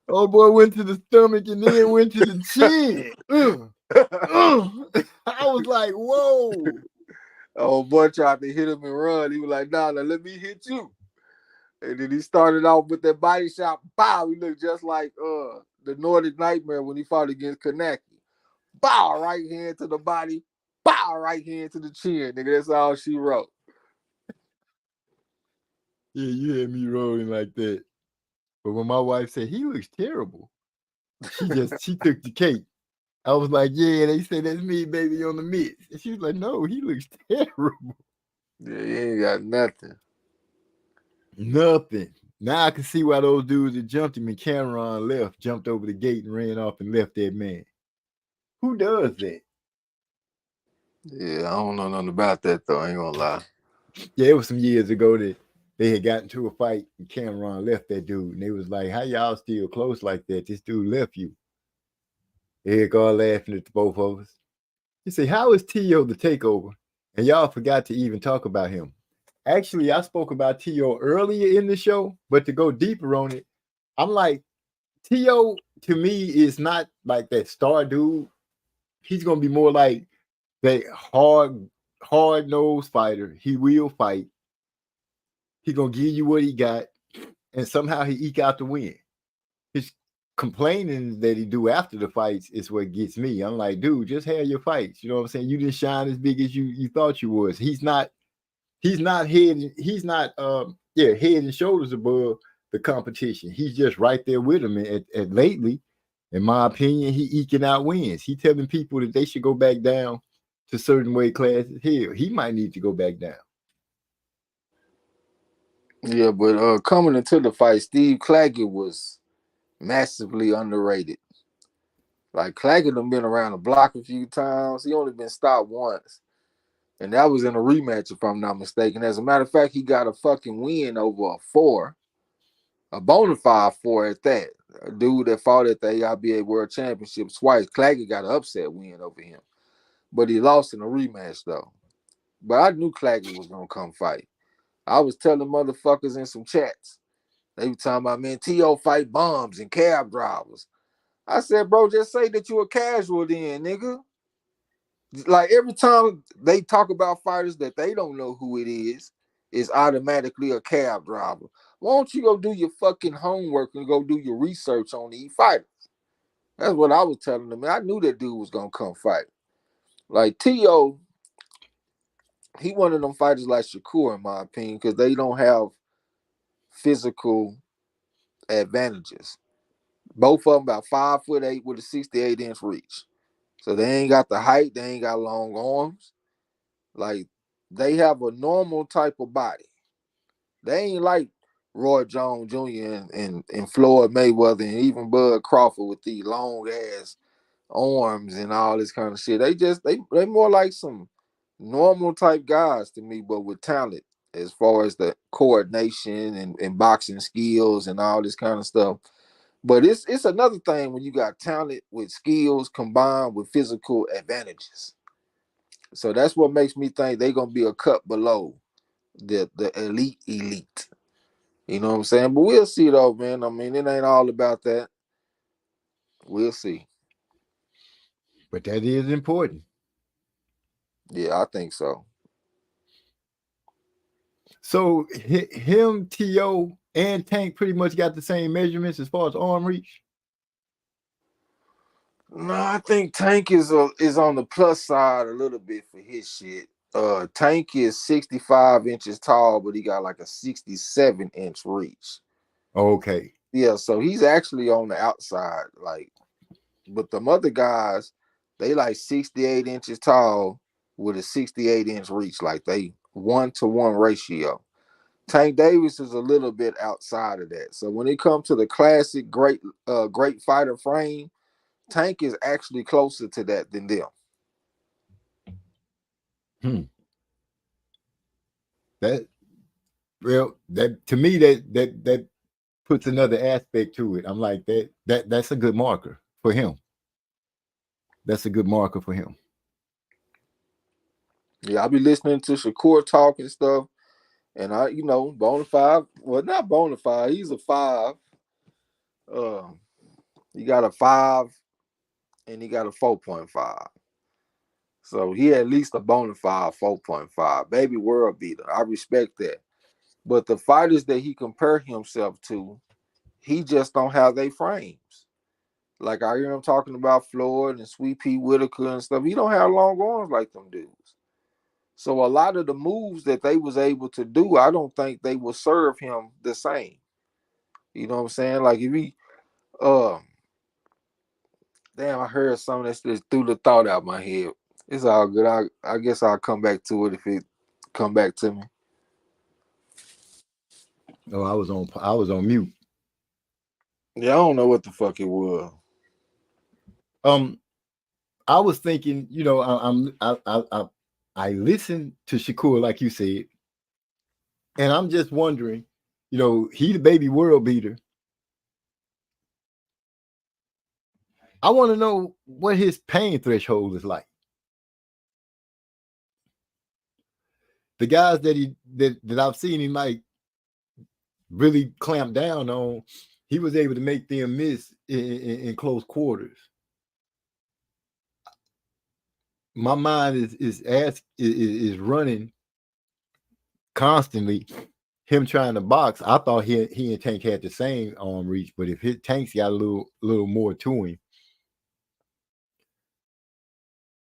Oh boy, went to the stomach and then went to the chin. I was like, whoa. Oh boy tried to hit him and run. He was like, nah, let me hit you. And then he started off with that body shot. Bow, he looked just like the Nordic Nightmare when he fought against Kanaki. Bow, right hand to the body. Bow, right hand to the chin. Nigga, that's all she wrote. Yeah, you had me rolling like that. But when my wife said, he looks terrible, she took the cake. I was like, yeah, they say that's me, baby, on the mitts. And she was like, no, he looks terrible. Yeah, he ain't got nothing. Nothing. Now I can see why those dudes that jumped him and Cameron jumped over the gate and ran off and left that man. Who does that? Yeah, I don't know nothing about that, though. I ain't gonna lie. Yeah, it was some years ago that they had gotten to a fight and Cameron left that dude. And they was like, how y'all still close like that? This dude left you. Eric all laughing at the both of us. He said, how is T.O. the takeover? And y'all forgot to even talk about him. Actually, I spoke about T.O. earlier in the show, but to go deeper on it, I'm like, T.O. to me is not like that star dude. He's going to be more like that hard-nosed fighter. He will fight. He's going to give you what he got, and somehow he eke out the win. His complaining that he do after the fights is what gets me. I'm like, dude, just have your fights. You know what I'm saying? You didn't shine as big as you thought you was. He's not head and shoulders above the competition. He's just right there with him. And lately, in my opinion, he eking out wins. He telling people that they should go back down to certain weight classes. Hell, he might need to go back down. Yeah, but coming into the fight, Steve Claggett was massively underrated. Like, Claggett done been around the block a few times. He only been stopped once. And that was in a rematch, if I'm not mistaken. As a matter of fact, he got a fucking win over a bona fide 4 at that. A dude that fought at the AIBA World Championship twice. Claggett got an upset win over him. But he lost in a rematch, though. But I knew Claggett was going to come fight. I was telling motherfuckers in some chats. They were talking about, man, T.O. fight bums and cab drivers. I said, bro, just say that you a casual then, nigga. Like, every time they talk about fighters that they don't know who it is automatically a cab driver. Why don't you go do your fucking homework and go do your research on these fighters? That's what I was telling them. I knew that dude was going to come fight. Like, T.O., he one of them fighters like Shakur, in my opinion, because they don't have physical advantages. Both of them about 5'8" with a 68-inch reach. So they ain't got the height, they ain't got long arms. Like, they have a normal type of body. They ain't like Roy Jones Jr. and Floyd Mayweather and even Bud Crawford with these long ass arms and all this kind of shit. They more like some normal type guys to me, but with talent as far as the coordination and boxing skills and all this kind of stuff. But it's another thing when you got talent with skills combined with physical advantages. So that's what makes me think they're gonna be a cut below the elite. You know what I'm saying? But we'll see though, man. I mean, it ain't all about that. We'll see. But that is important. Yeah, I think so. So him, T.O., and Tank pretty much got the same measurements as far as arm reach. No, I think Tank is on the plus side a little bit for his shit. Tank is 65 inches tall, but he got like a 67-inch reach. Okay. Yeah, so he's actually on the outside. Like, but the other guys, they like 68 inches tall with a 68-inch reach. Like they 1-to-1 ratio. Tank Davis is a little bit outside of that. So when it comes to the classic great fighter frame, Tank is actually closer to that than them. That to me that puts another aspect to it. I'm like that's a good marker for him. That's a good marker for him. Yeah, I'll be listening to Shakur talk and stuff, and Bonafide. Well, not Bonafide. He's a 5. He got a 5, and he got a 4.5. So he at least a Bonafide 4.5. Baby world beater. I respect that. But the fighters that he compare himself to, he just don't have their frames. Like I hear him talking about Floyd and Sweet Pea Whitaker and stuff. He don't have long arms like them dudes. So a lot of the moves that they was able to do, I don't think they will serve him the same. You know what I'm saying? Like if he, damn, I heard something that just threw the thought out my head. It's all good. I guess I'll come back to it if it come back to me. Oh, I was on mute. Yeah, I don't know what the fuck it was. I was thinking, I listened to Shakur like you said, and I'm just wondering, he the baby world beater. I want to know what his pain threshold is like. The guys that I've seen him like really clamp down on, he was able to make them miss in close quarters. My mind is running constantly. Him trying to box, I thought he and Tank had the same arm reach, but if his Tank's got a little more to him,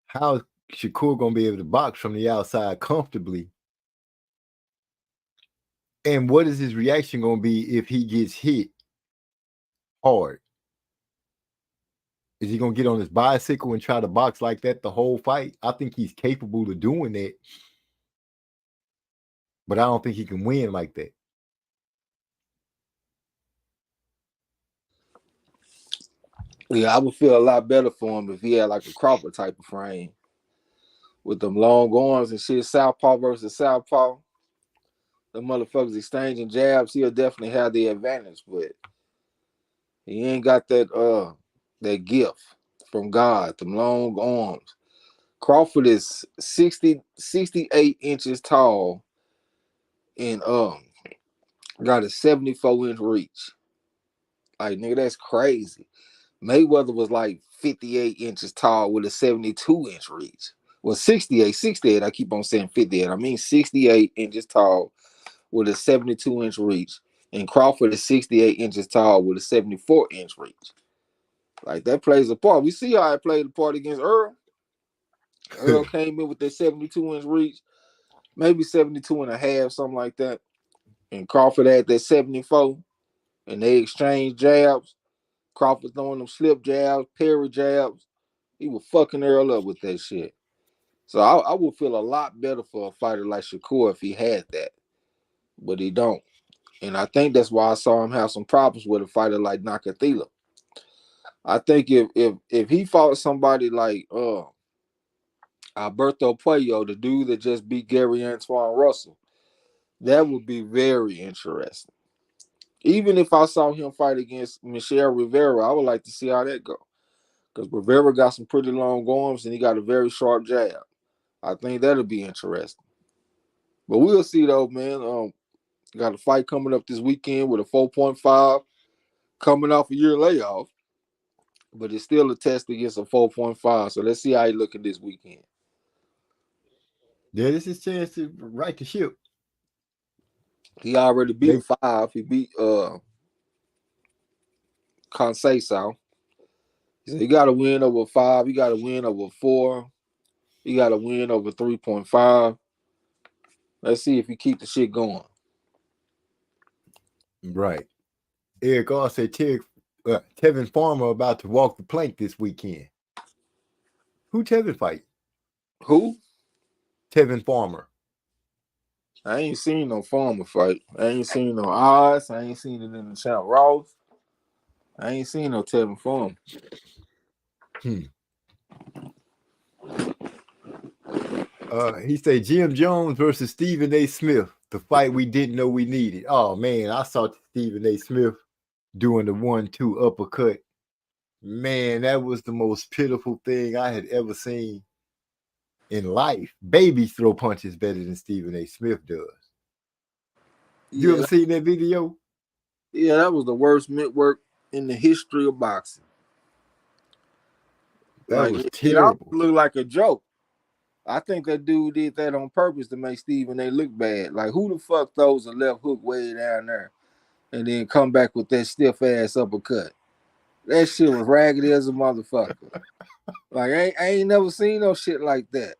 how is Shakur gonna be able to box from the outside comfortably? And what is his reaction gonna be if he gets hit hard? Is he gonna get on his bicycle and try to box like that the whole fight? I think he's capable of doing that, but I don't think he can win like that. Yeah, I would feel a lot better for him if he had like a Crawford type of frame with them long arms and shit. Southpaw versus Southpaw. The motherfuckers exchanging jabs. He'll definitely have the advantage, but he ain't got that gift from God. Them long arms. Crawford is 68 inches tall and got a 74-inch reach. Like, nigga, that's crazy. Mayweather was like 58 inches tall with a 72-inch reach. Well, 68. I keep on saying 58. I mean 68 inches tall with a 72-inch reach. And Crawford is 68 inches tall with a 74-inch reach. Like, that plays a part. We see how it played a part against Earl. Earl came in with that 72-inch reach, maybe 72 and a half, something like that. And Crawford had that 74, and they exchanged jabs. Crawford throwing them slip jabs, parry jabs. He was fucking Earl up with that shit. So I would feel a lot better for a fighter like Shakur if he had that. But he don't. And I think that's why I saw him have some problems with a fighter like Nakathila. I think if he fought somebody like Alberto Puello, the dude that just beat Gary Antoine Russell, that would be very interesting. Even if I saw him fight against Michelle Rivera, I would like to see how that go. Because Rivera got some pretty long arms and he got a very sharp jab. I think that'll be interesting. But we'll see though, man. Got a fight coming up this weekend with a 4.5 coming off a year layoff, but it's still a test against a 4.5. So let's see how he looking this weekend. Yeah, this is his chance to right the ship. He already beat a 5. He beat Conceição. So he got to win over 5. He got to win over 4. He got to win over 3.5. Let's see if he keep the shit going. Right. Eric R said Tevin Farmer about to walk the plank this weekend. Who Tevin fight? Who? Tevin Farmer. I ain't seen no Farmer fight. I ain't seen no odds. I ain't seen it in the Champ Ross. I ain't seen no Tevin Farmer. He said Jim Jones versus Stephen A. Smith, the fight we didn't know we needed. Oh man, I saw Stephen A. Smith doing the 1-2 uppercut. Man, that was the most pitiful thing I had ever seen in life. Babies throw punches better than Stephen A. Smith does. You ever seen that video? Yeah, that was the worst mitt work in the history of boxing. That was terrible. It looked like a joke. I think that dude did that on purpose to make Stephen A. look bad. Like, who the fuck throws a left hook way down there and then come back with that stiff ass uppercut? That shit was raggedy as a motherfucker. Like, I ain't never seen no shit like that.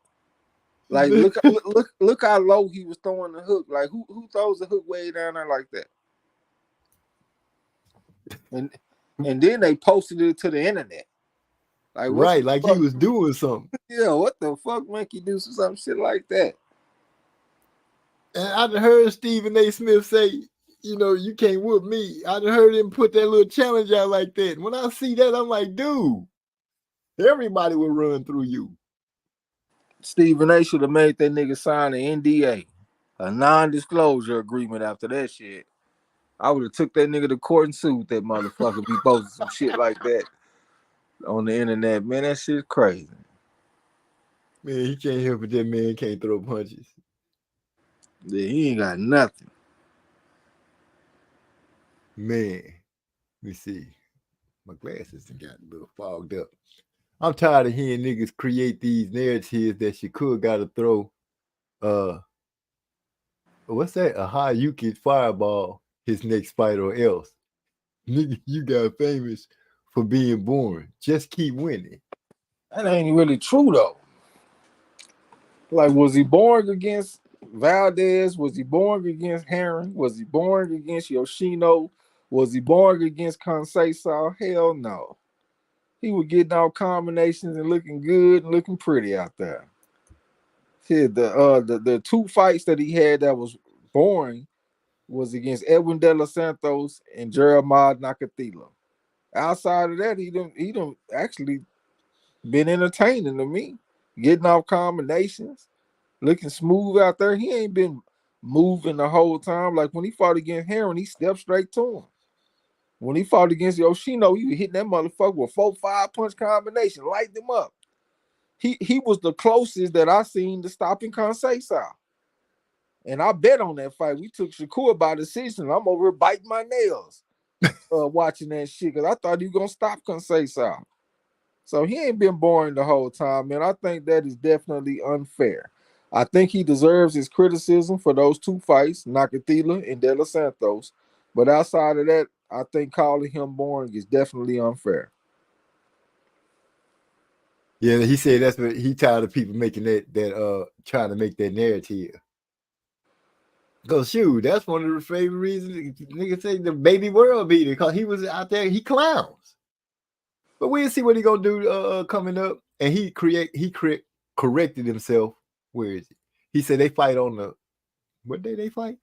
Like, look how low he was throwing the hook. Like, who throws the hook way down there like that? And then they posted it to the internet. Like, right, like he was doing something. Yeah, what the fuck make you do some shit like that? And I heard Stephen A. Smith say, you can't whoop me. I heard him put that little challenge out like that. When I see that, I'm like, dude, everybody will run through you. Stephen A. should have made that nigga sign an NDA, a non-disclosure agreement after that shit. I would have took that nigga to court and sued that motherfucker be posting some shit like that on the internet. Man, that shit's crazy. Man, he can't help it. That man can't throw punches. Yeah, he ain't got nothing. Man, let me see. My glasses got a little fogged up. I'm tired of hearing niggas create these narratives that Shakur got to throw. What's that? A Hayuki fireball his next fight or else. Nigga, you got famous for being boring. Just keep winning. That ain't really true though. Like, was he boring against Valdez? Was he boring against Herring? Was he boring against Yoshino? Was he boring against Conceição? Hell no. He was getting all combinations and looking good and looking pretty out there. See, the 2 fights that he had that was boring was against Edwin De Los Santos and Jeremiah Nakathila. Outside of that, he don't actually been entertaining to me. Getting off combinations, looking smooth out there. He ain't been moving the whole time. Like when he fought against Herring, he stepped straight to him. When he fought against Yoshino, he was hitting that motherfucker with 4-5 punch combination, lighting him up. He was the closest that I seen to stopping Conceição. And I bet on that fight. We took Shakur by decision. I'm over here biting my nails watching that shit because I thought he was going to stop Conceição. So he ain't been boring the whole time, man. I think that is definitely unfair. I think he deserves his criticism for those 2 fights, Nakathila and De Los Santos. But outside of that, I think calling him boring is definitely unfair. Yeah, he said that's what he tired of people making that trying to make that narrative. Because shoot, that's one of the favorite reasons niggas say the baby world beater, because he was out there, he clowns. But we'll see what he gonna do coming up. And he corrected himself. Where is it? He said they fight on what day they fight?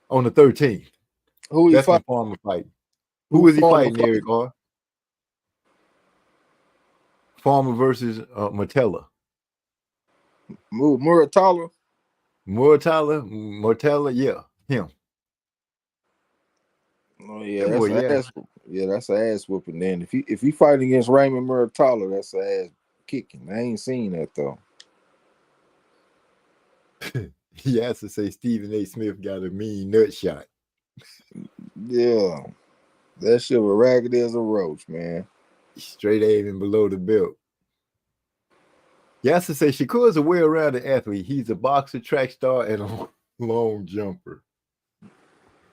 On the 13th. Who that's fight? Farmer fighting. Who is he fighting, Eric R? Farmer versus Martella. Muratalla, yeah, him. Oh yeah, that's an ass whooping. Then if he fighting against Raymond Muratalla, that's an ass kicking. I ain't seen that though. He has to say Stephen A. Smith got a mean nut shot. Yeah. That shit was raggedy as a roach, man. Straight aiming below the belt. He has to say Shakur is a well-rounded athlete. He's a boxer, track star, and a long jumper.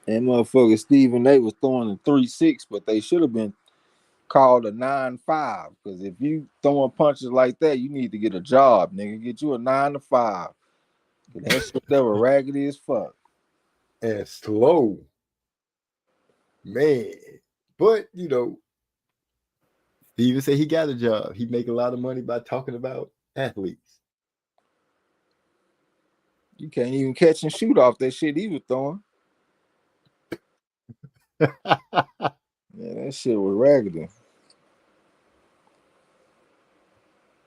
And motherfucker Stephen A was throwing a 3-6, but they should have been called a 9-5. Because if you throwing punches like that, you need to get a job, nigga. Get you a 9-5. That shit that was raggedy as fuck. And slow. Man. But, you know, Steven said he got a job. He make a lot of money by talking about athletes. You can't even catch and shoot off that shit he was throwing. Yeah, that shit was raggedy.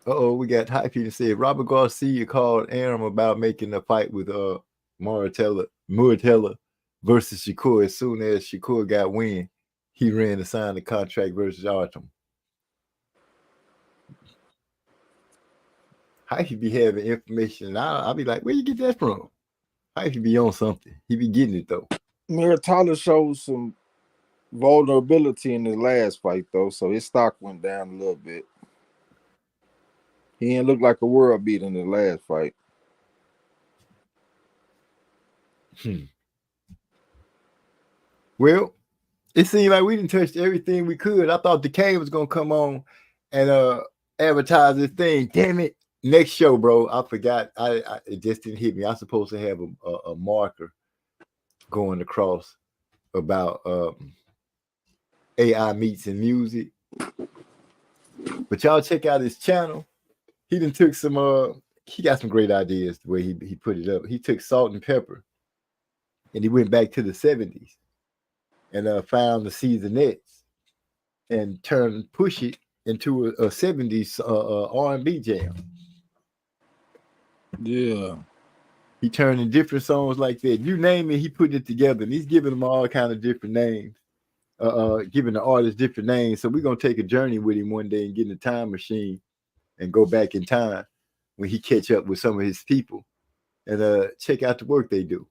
We got Hype to say Robert Garcia called Aram about making a fight with Muratella versus Shakur. As soon as Shakur got wind, he ran to sign the contract versus Artem. Hype be having information, and I'll be like, where you get that from? Hype be on something. He be getting it though. Muratella showed some vulnerability in his last fight though, so his stock went down a little bit. He didn't look like a world beat in the last fight. Well, it seemed like we didn't touch everything we could. I thought Decay was gonna come on and advertise this thing. Damn it! Next show, bro. I forgot. It just didn't hit me. I was supposed to have a marker going across about AI meets and music. But y'all check out his channel. He done took some he got some great ideas the way he put it up. He took Salt and Pepper and he went back to the 70s and found the Seasonettes and push it into a 70s R&B jam. Yeah. He turned in different songs like that. You name it, he put it together, and he's giving them all kind of different names, giving the artists different names. So we're gonna take a journey with him one day and get in a time machine and go back in time when he catch up with some of his people and check out the work they do.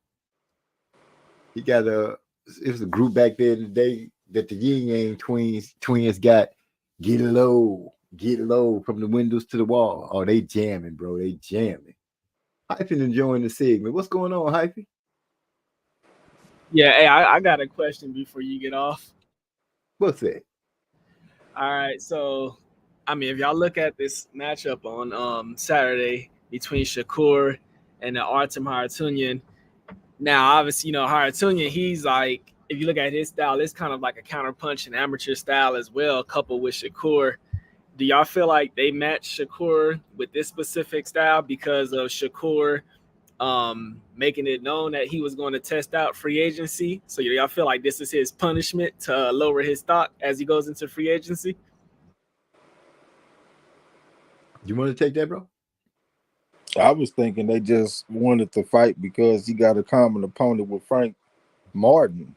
He got it was a group back there in the day that the Yin Yang twins got. Get low from the windows to the wall. Oh, they jamming, bro. They jamming. Hyphen enjoying the segment. What's going on, Hyphen? Yeah, hey, I got a question before you get off. What's that? All right, so I mean, if y'all look at this matchup on Saturday between Shakur and the Artem Harutyunyan, now obviously, you know, Harutyunyan, he's like, if you look at his style, it's kind of like a counterpunch and amateur style as well, coupled with Shakur. Do y'all feel like they match Shakur with this specific style because of Shakur making it known that he was going to test out free agency? So y'all feel like this is his punishment to lower his stock as he goes into free agency? You want to take that, bro? I was thinking they just wanted to fight because he got a common opponent with Frank Martin,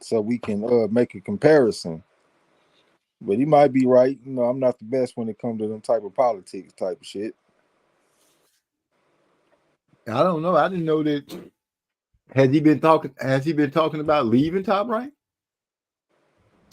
so we can make a comparison. But he might be right. You know, I'm not the best when it comes to them type of politics type of shit. I don't know. I didn't know that. Has he been talking about leaving Top Rank?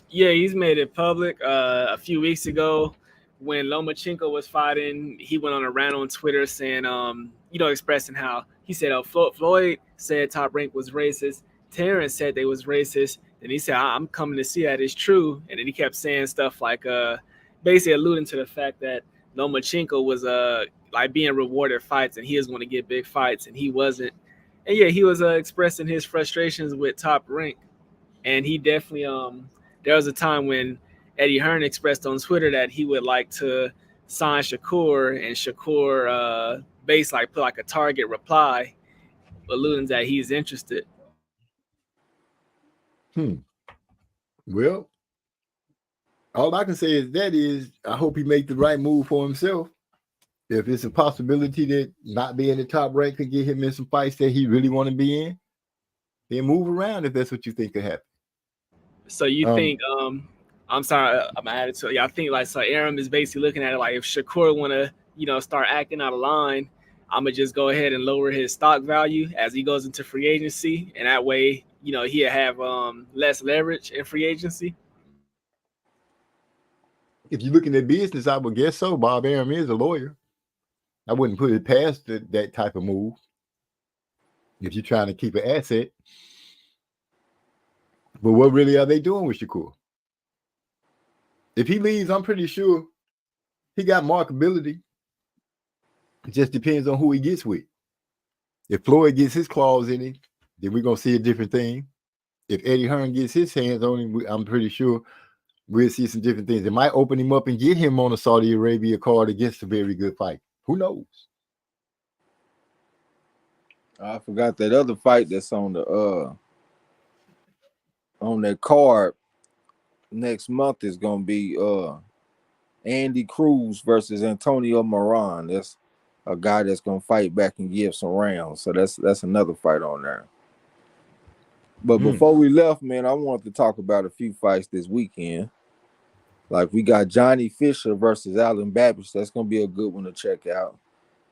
Yeah, he's made it public. A few weeks ago, when Lomachenko was fighting, he went on a rant on Twitter saying, you know, expressing how he said, Floyd said Top Rank was racist. Terrence said they was racist. And he said, I'm coming to see that it's true. And then he kept saying stuff like basically alluding to the fact that Lomachenko was like being rewarded fights and he was going to get big fights and he wasn't. And yeah, he was expressing his frustrations with Top Rank. And he definitely there was a time when Eddie Hearn expressed on Twitter that he would like to sign Shakur, and Shakur basically like put like a target reply alluding that he's interested. Well, all I can say is I hope he make the right move for himself. If it's a possibility that not being the Top Rank could get him in some fights that he really want to be in, then move around if that's what you think could happen. So you think I'm sorry, I'm added to it. Yeah, I think like so Aram is basically looking at it like if Shakur want to, you know, start acting out of line, I'm gonna just go ahead and lower his stock value as he goes into free agency, and that way, he'll have less leverage in free agency. If you're looking at business, I would guess so. Bob Arum is a lawyer. I wouldn't put it past that type of move if you're trying to keep an asset. But what really are they doing with Shakur? If he leaves, I'm pretty sure he got markability. It just depends on who he gets with. If Floyd gets his claws in it, then we're going to see a different thing. If Eddie Hearn gets his hands on him, I'm pretty sure we'll see some different things. It might open him up and get him on a Saudi Arabia card against a very good fight. Who knows? I forgot that other fight that's on that card next month is gonna be Andy Cruz versus Antonio Moran. That's a guy that's gonna fight back and give some rounds. So that's another fight on there. But before we left, man, I wanted to talk about a few fights this weekend. Like we got Johnny Fisher versus Alan Babish. That's gonna be a good one to check out.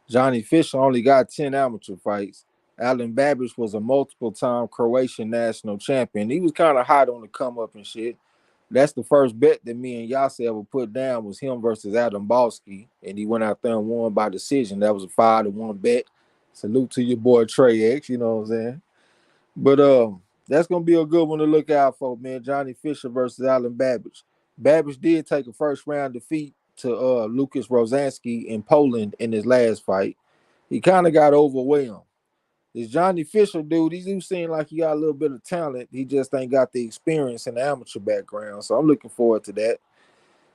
Johnny Fisher only got 10 amateur fights. Alan Babish was a multiple-time Croatian national champion. He was kind of hot on the come up and shit. That's the first bet that me and Yasser ever put down was him versus Adam Balski, and he went out there and won by decision. That was a 5-1 bet. Salute to your boy Trey X, you know what I'm saying? But that's gonna be a good one to look out for, man. Johnny Fisher versus Alan Babish. Babish did take a first round defeat to Lucas Rozansky in Poland in his last fight. He kind of got overwhelmed. This Johnny Fisher dude, he do seem like he got a little bit of talent. He just ain't got the experience in the amateur background. So I'm looking forward to that.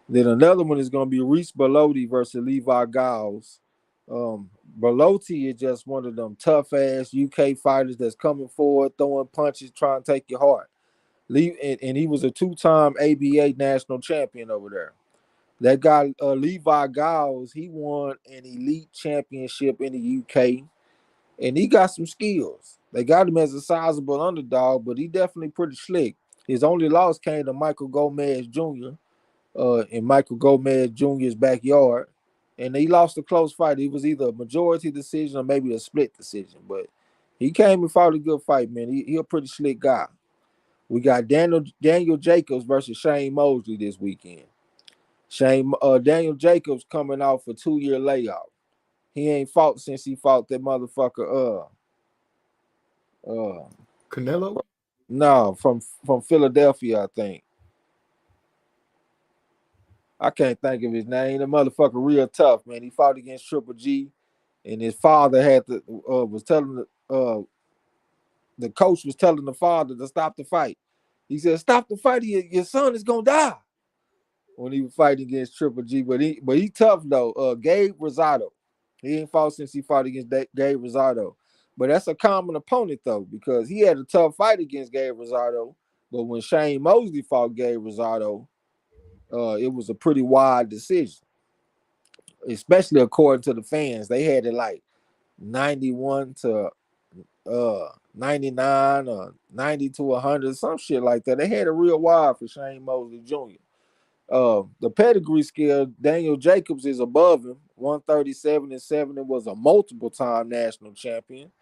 Then another one is going to be Reese Belotti versus Levi Giles. Belotti is just one of them tough-ass UK fighters that's coming forward, throwing punches, trying to take your heart. And he was a 2-time ABA national champion over there. That guy, Levi Giles, he won an elite championship in the UK. And he got some skills. They got him as a sizable underdog, but he definitely pretty slick. His only loss came to Michael Gomez Jr. In Michael Gomez Jr.'s backyard. And he lost a close fight. It was either a majority decision or maybe a split decision. But he came and fought a good fight, man. He a pretty slick guy. We got Daniel Jacobs versus Shane Mosley this weekend. Daniel Jacobs coming off a 2-year layoff. He ain't fought since he fought that motherfucker. Canelo? No, from Philadelphia, I think. I can't think of his name. The motherfucker real tough, man. He fought against Triple G, and his father was telling the coach was telling the father to stop the fight. He said, "Stop the fight. Your son is gonna die." When he was fighting against Triple G, but he tough though. Gabe Rosado. He ain't fought since he fought against Gabe Rosado. But that's a common opponent, though, because he had a tough fight against Gabe Rosado. But when Shane Mosley fought Gabe Rosado, it was a pretty wide decision, especially according to the fans. They had it like 91 to 99 or 90 to 100, some shit like that. They had a real wide for Shane Mosley Jr. The pedigree scale, Daniel Jacobs is above him, 137-7, and was a multiple-time national champion.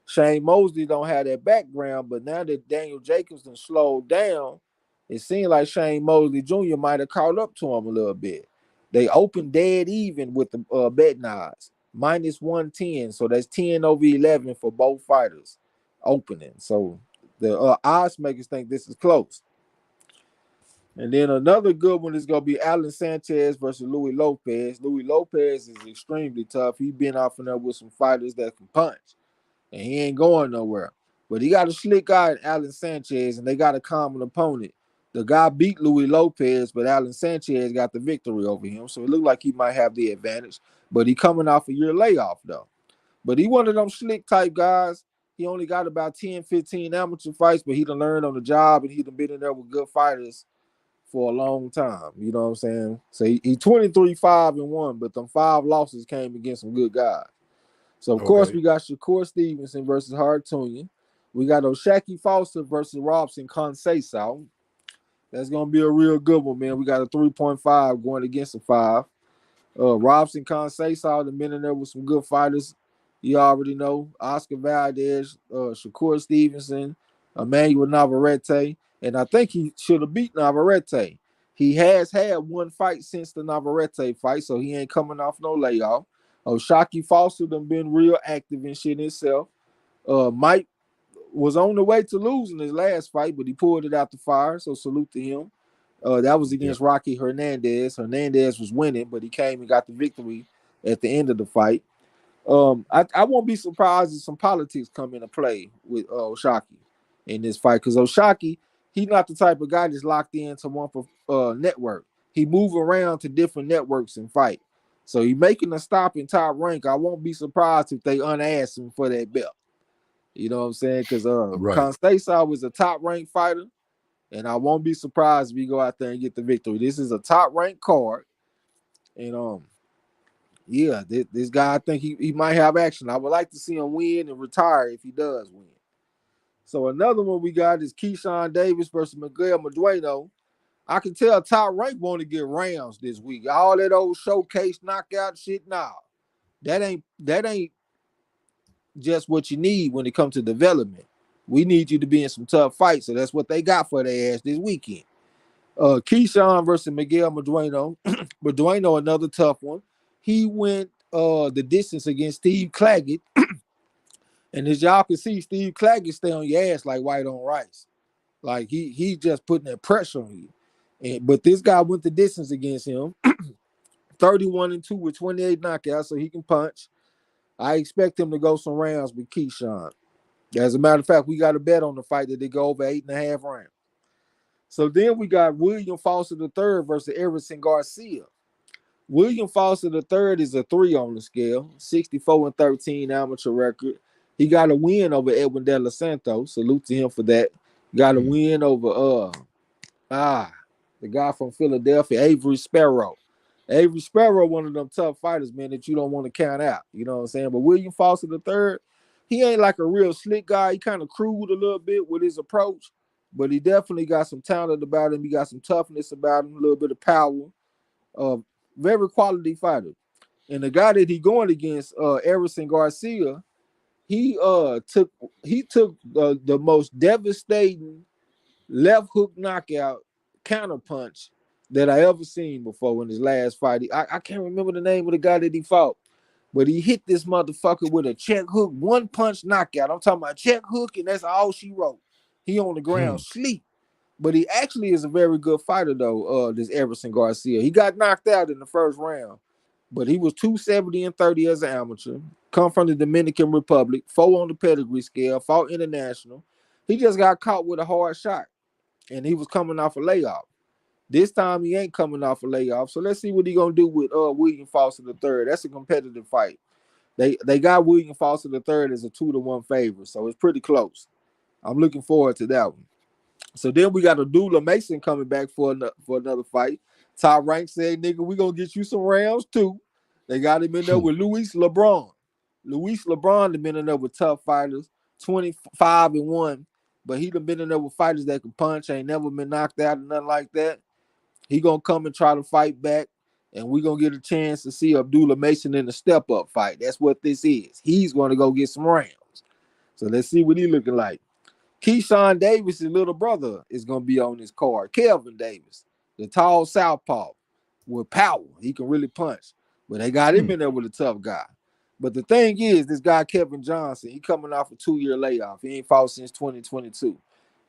Shane Mosley don't have that background, but now that Daniel Jacobs done slowed down, it seemed like Shane Mosley Jr. might have caught up to him a little bit. They opened dead even with the betting odds, -110, so that's 10/11 for both fighters opening. So the odds makers think this is close. And then another good one is going to be Alan Sanchez versus Louis Lopez. Louis Lopez is extremely tough. He's been off and up with some fighters that can punch, and he ain't going nowhere. But he got a slick guy, Alan Sanchez, and they got a common opponent. The guy beat Louis Lopez, but Alan Sanchez got the victory over him, so it looked like he might have the advantage. But he coming off a year layoff, though. But he one of them slick type guys. He only got about 10, 15 amateur fights, but he done learned on the job, and he done been in there with good fighters for a long time, you know what I'm saying? So he 23-5-1, but them 5 losses came against some good guys. So of course we got Shakur Stevenson versus Hartunian. We got Oshaki Foster versus Robson Conceição. That's gonna be a real good one, man. We got a 3.5 going against a 5. Robson Conceição, the men in there with some good fighters. You already know Oscar Valdez, Shakur Stevenson, Emmanuel Navarrete, and I think he should have beat Navarrete. He has had one fight since the Navarrete fight, so he ain't coming off no layoff. Shockey Foster done been real active in shit himself. Mike was on the way to losing his last fight, but he pulled it out the fire, so salute to him. That was against Rocky Hernandez. Hernandez was winning, but he came and got the victory at the end of the fight. I won't be surprised if some politics come into play with Shockey in this fight, because Shockey, he's not the type of guy that's locked into one network. He move around to different networks and fight. So he making a stop in Top Rank. I won't be surprised if they unask him for that belt. You know what I'm saying? Because Constacao was a top ranked fighter, and I won't be surprised if he go out there and get the victory. This is a top ranked card, and yeah, this guy, I think he might have action. I would like to see him win and retire if he does win. So another one we got is Keyshawn Davis versus Miguel Madrimov. I can tell Top Rank want to get rounds this week. All that old showcase knockout shit, nah. That ain't just what you need when it comes to development. We need you to be in some tough fights, so that's what they got for their ass this weekend. Keyshawn versus Miguel Madrimov. Madrimov, another tough one. He went the distance against Steve Claggett. And as y'all can see, Steve Claggett stay on your ass like white on rice. Like he just putting that pressure on you. But this guy went the distance against him. 31-2 with 28 knockouts, so he can punch. I expect him to go some rounds with Keyshawn. As a matter of fact, we got a bet on the fight that they go over 8.5 rounds. So then we got William Foster III versus Everson Garcia. William Foster III is a 3 on the scale, 64-13 amateur record. He got a win over Edwin De Los Santos. Salute to him for that. Got a win over the guy from Philadelphia, Avery Sparrow. Avery Sparrow, one of them tough fighters, man, that you don't want to count out. You know what I'm saying? But William Foster III, he ain't like a real slick guy. He kind of crude a little bit with his approach, but he definitely got some talent about him. He got some toughness about him, a little bit of power. Very quality fighter. And the guy that he going against, Everson Garcia, he took the most devastating left hook knockout counter punch that I ever seen before in his last fight. I can't remember the name of the guy that he fought, but he hit this motherfucker with a check hook, one punch knockout. I'm talking about check hook, and that's all she wrote. He on the ground sleep. But he actually is a very good fighter, though, this Everson Garcia. He got knocked out in the first round, but he was 270-30 as an amateur, come from the Dominican Republic, 4 on the pedigree scale, fought international. He just got caught with a hard shot, and he was coming off a layoff. This time, he ain't coming off a layoff, so let's see what he going to do with William Foster III. That's a competitive fight. They got William Foster III as a 2-1 favorite, so it's pretty close. I'm looking forward to that one. So then we got Abdullah Mason coming back for another fight. Top Rank said, nigga, we gonna get you some rounds too. They got him in there with Luis LeBron. Luis LeBron done been in there with tough fighters, 25-1, but he done been in there with fighters that can punch, ain't never been knocked out or nothing like that. He gonna come and try to fight back, and we gonna get a chance to see Abdullah Mason in the step-up fight. That's what this is. He's gonna go get some rounds. So let's see what he looking like. Keyshawn Davis' little brother is going to be on this card. Kelvin Davis, the tall southpaw with power. He can really punch. But they got him in there with a tough guy. But the thing is, this guy, Kevin Johnson, he coming off a 2-year layoff. He ain't fought since 2022.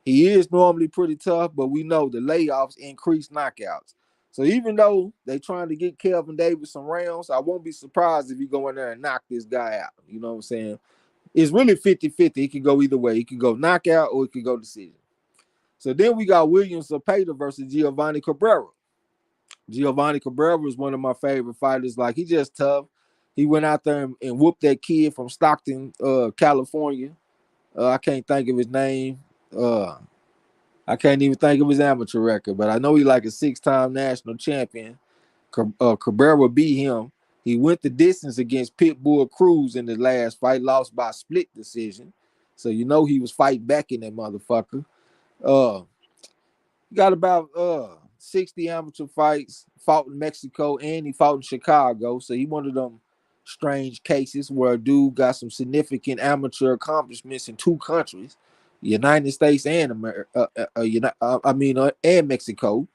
He is normally pretty tough, but we know the layoffs increase knockouts. So even though they trying to get Kelvin Davis some rounds, I won't be surprised if he go in there and knock this guy out. You know what I'm saying? It's really 50-50. It can go either way. It can go knockout or it can go decision. So then we got William Zepeda versus Giovanni Cabrera. Giovanni Cabrera is one of my favorite fighters. Like, he just tough. He went out there and whooped that kid from Stockton, California. I can't think of his name. I can't even think of his amateur record, but I know he's like a 6-time national champion. Cabrera beat him. He went the distance against Pitbull Cruz in the last fight, lost by split decision. So you know he was fighting back in that motherfucker. He got about 60 amateur fights, fought in Mexico, and he fought in Chicago. So he one of them strange cases where a dude got some significant amateur accomplishments in 2 countries, United States and and Mexico.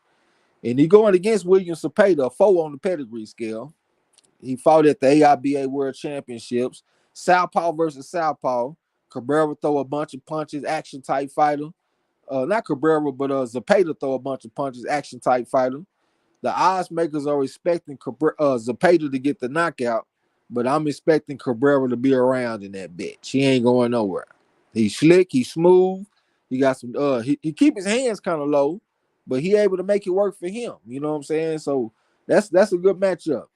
And he going against William Cepeda, a 4 on the pedigree scale. He fought at the AIBA World Championships. Southpaw versus Southpaw. Cabrera throw a bunch of punches, action type fighter. Not Cabrera, but Zepeda throw a bunch of punches, action type fighter. The odds makers are expecting Zepeda to get the knockout, but I'm expecting Cabrera to be around in that bitch. He ain't going nowhere. He's slick, he's smooth. He got some he keep his hands kind of low, but he able to make it work for him. You know what I'm saying? So that's a good matchup.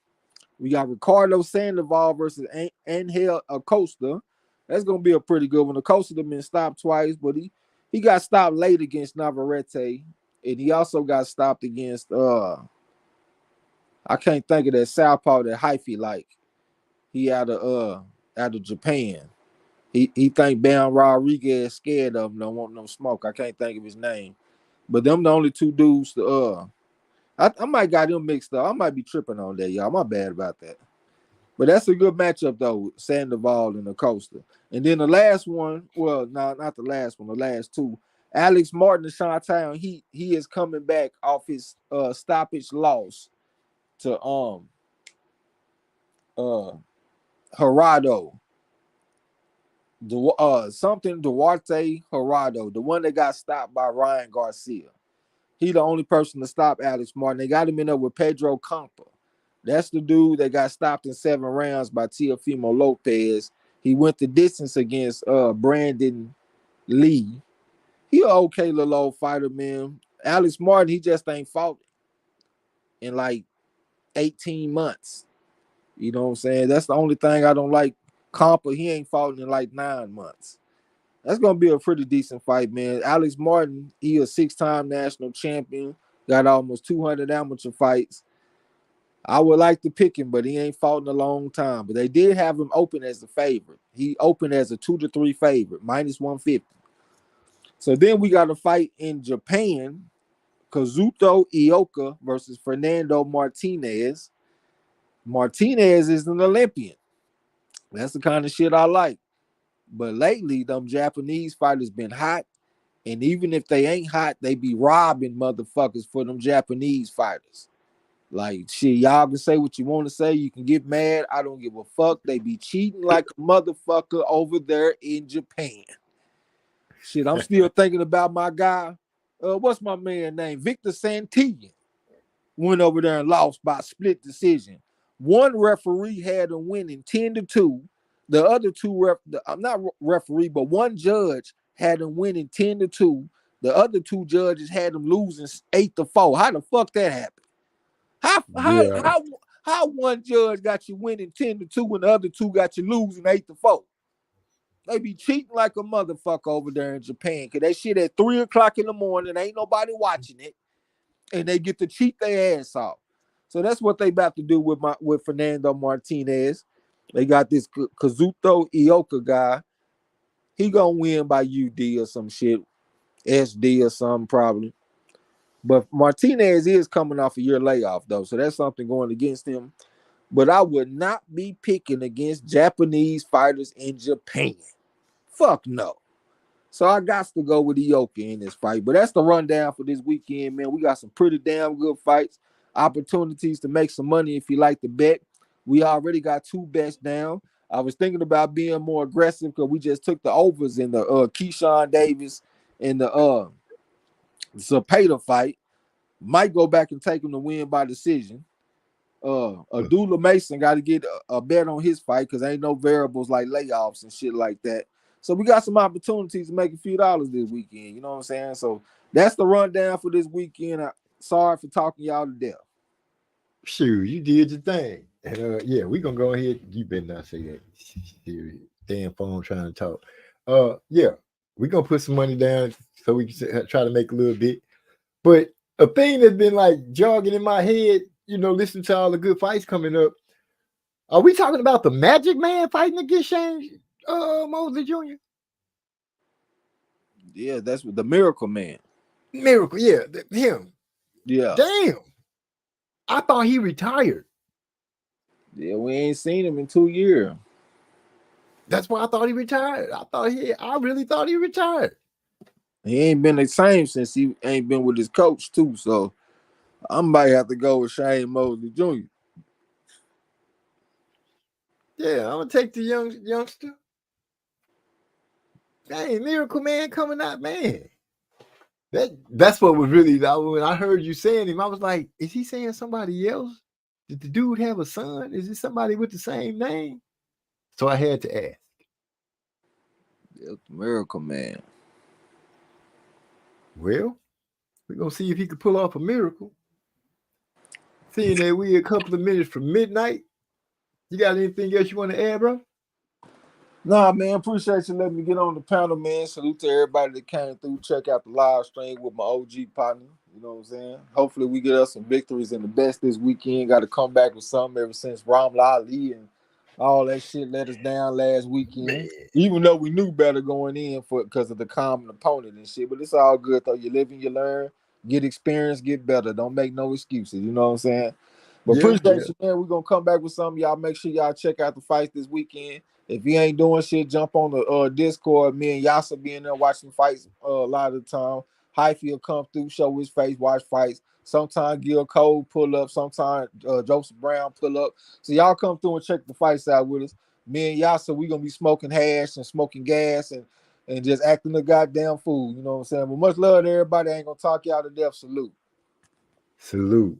We got Ricardo Sandoval versus Angel Acosta. That's gonna be a pretty good one. Acosta been stopped twice, but he got stopped late against Navarrete, and he also got stopped against I can't think of that southpaw that Hyphy like. He out of Japan. He think Bam Rodriguez scared of him, don't want no smoke. I can't think of his name. But them the only 2 dudes to I might got them mixed up. I might be tripping on that, y'all. My bad about that. But that's a good matchup though, Sandoval and Acosta. And then the last one, well, no, not the last one, the last 2. Alex Martin and Sean Town, he is coming back off his stoppage loss to Gerardo. Duarte Gerardo, the one that got stopped by Ryan Garcia. He the only person to stop Alex Martin. They got him in there with Pedro Campa. That's the dude that got stopped in 7 rounds by Teofimo Lopez. He went the distance against Brandon Lee. He an okay little old fighter, man. Alex Martin, he just ain't fought in like 18 months. You know what I'm saying? That's the only thing I don't like. Campa, he ain't fought in like 9 months. That's gonna be a pretty decent fight, man. Alex Martin, he a 6-time national champion, got almost 200 amateur fights. I would like to pick him, but he ain't fought in a long time. But they did have him open as a favorite. He opened as a 2-3 favorite, -150. So then we got a fight in Japan, Kazuto Ioka versus Fernando Martinez. Martinez is an Olympian. That's the kind of shit I like. But lately, them Japanese fighters been hot. And even if they ain't hot, they be robbing motherfuckers for them Japanese fighters. Like, shit, y'all can say what you want to say. You can get mad. I don't give a fuck. They be cheating like a motherfucker over there in Japan. Shit, I'm still thinking about my guy. What's my man name? Victor Santillan. Went over there and lost by split decision. One referee had him winning 10-2. The other 2 not referee, but one judge had him winning 10-2. The other 2 judges had him losing 8-4. How the fuck that happened? How one judge got you winning 10-2 and the other 2 got you losing 8-4? They be cheating like a motherfucker over there in Japan. Cause that shit at 3 o'clock in the morning, ain't nobody watching it, and they get to cheat their ass off. So that's what they about to do with Fernando Martinez. They got this Kazuto Ioka guy. He gonna win by UD or some shit, SD or something probably. But Martinez is coming off a year layoff though, so that's something going against him. But I would not be picking against Japanese fighters in Japan. Fuck no. So I got to go with Ioka in this fight. But that's the rundown for this weekend, man. We got some pretty damn good fights, opportunities to make some money if you like to bet. We already got 2 bets down. I was thinking about being more aggressive because we just took the overs in the Keyshawn Davis and the Zepeda fight. Might go back and take him to win by decision. Abdullah Mason got to get a bet on his fight because ain't no variables like layoffs and shit like that. So we got some opportunities to make a few dollars this weekend. You know what I'm saying? So that's the rundown for this weekend. Sorry for talking y'all to death. Shoot, you did your thing. Yeah, we gonna go ahead. You better not say that. Damn phone trying to talk. Yeah, we gonna put some money down so we can try to make a little bit. But a thing that's been like jogging in my head, you know, listening to all the good fights coming up. Are we talking about the Magic Man fighting against Shane Mosley Jr.? Yeah, that's the Miracle Man. Miracle, yeah, him. Yeah. Damn. I thought he retired. Yeah, we ain't seen him in 2 years. That's why I thought he retired. I really thought he retired. He ain't been the same since he ain't been with his coach too. So I might have to go with Shane Mosley Jr. Yeah, I'm gonna take the youngster. Dang, Miracle Man coming out, man. That's what was really, when I heard you saying him, I was like, is he saying somebody else? Did the dude have a son? Is it somebody with the same name? So I had to ask. Yeah, Miracle Man. Well, we're gonna see if he could pull off a miracle. Seeing that we a couple of minutes from midnight. You got anything else you want to add, bro? Nah, man, appreciate you letting me get on the panel, man. Salute to everybody that came through. Check out the live stream with my OG partner. You know what I'm saying? Hopefully we get us some victories and the best this weekend. Got to come back with something ever since Ramla Ali and all that shit let us down last weekend. Man. Even though we knew better going in because of the common opponent and shit. But it's all good, though. You live and you learn. Get experience, get better. Don't make no excuses. You know what I'm saying? But appreciate you, man. We're going to come back with something. Y'all make sure y'all check out the fights this weekend. If you ain't doing shit, jump on the Discord. Me and Yasa be in there watching fights a lot of the time. Hyphy will come through, show his face, watch fights. Sometimes Gil Cole pull up. Sometimes Joseph Brown pull up. So y'all come through and check the fights out with us. Me and Yasa, we going to be smoking hash and smoking gas and just acting a goddamn fool. You know what I'm saying? But much love to everybody. I ain't going to talk y'all to death. Salute. Salute.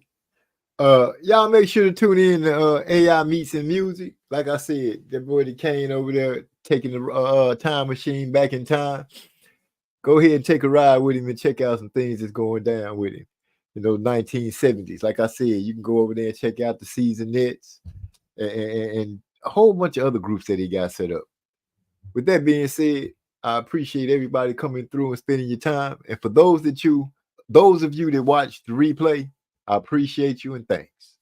Y'all make sure to tune in to AI Meets and Music. Like I said, that boy that Kane over there taking the time machine back in time. Go ahead and take a ride with him and check out some things that's going down with him in those 1970s. Like I said, you can go over there and check out the Seasonettes and a whole bunch of other groups that he got set up. With that being said, I appreciate everybody coming through and spending your time. And for those of you that watch the replay, I appreciate you and thanks.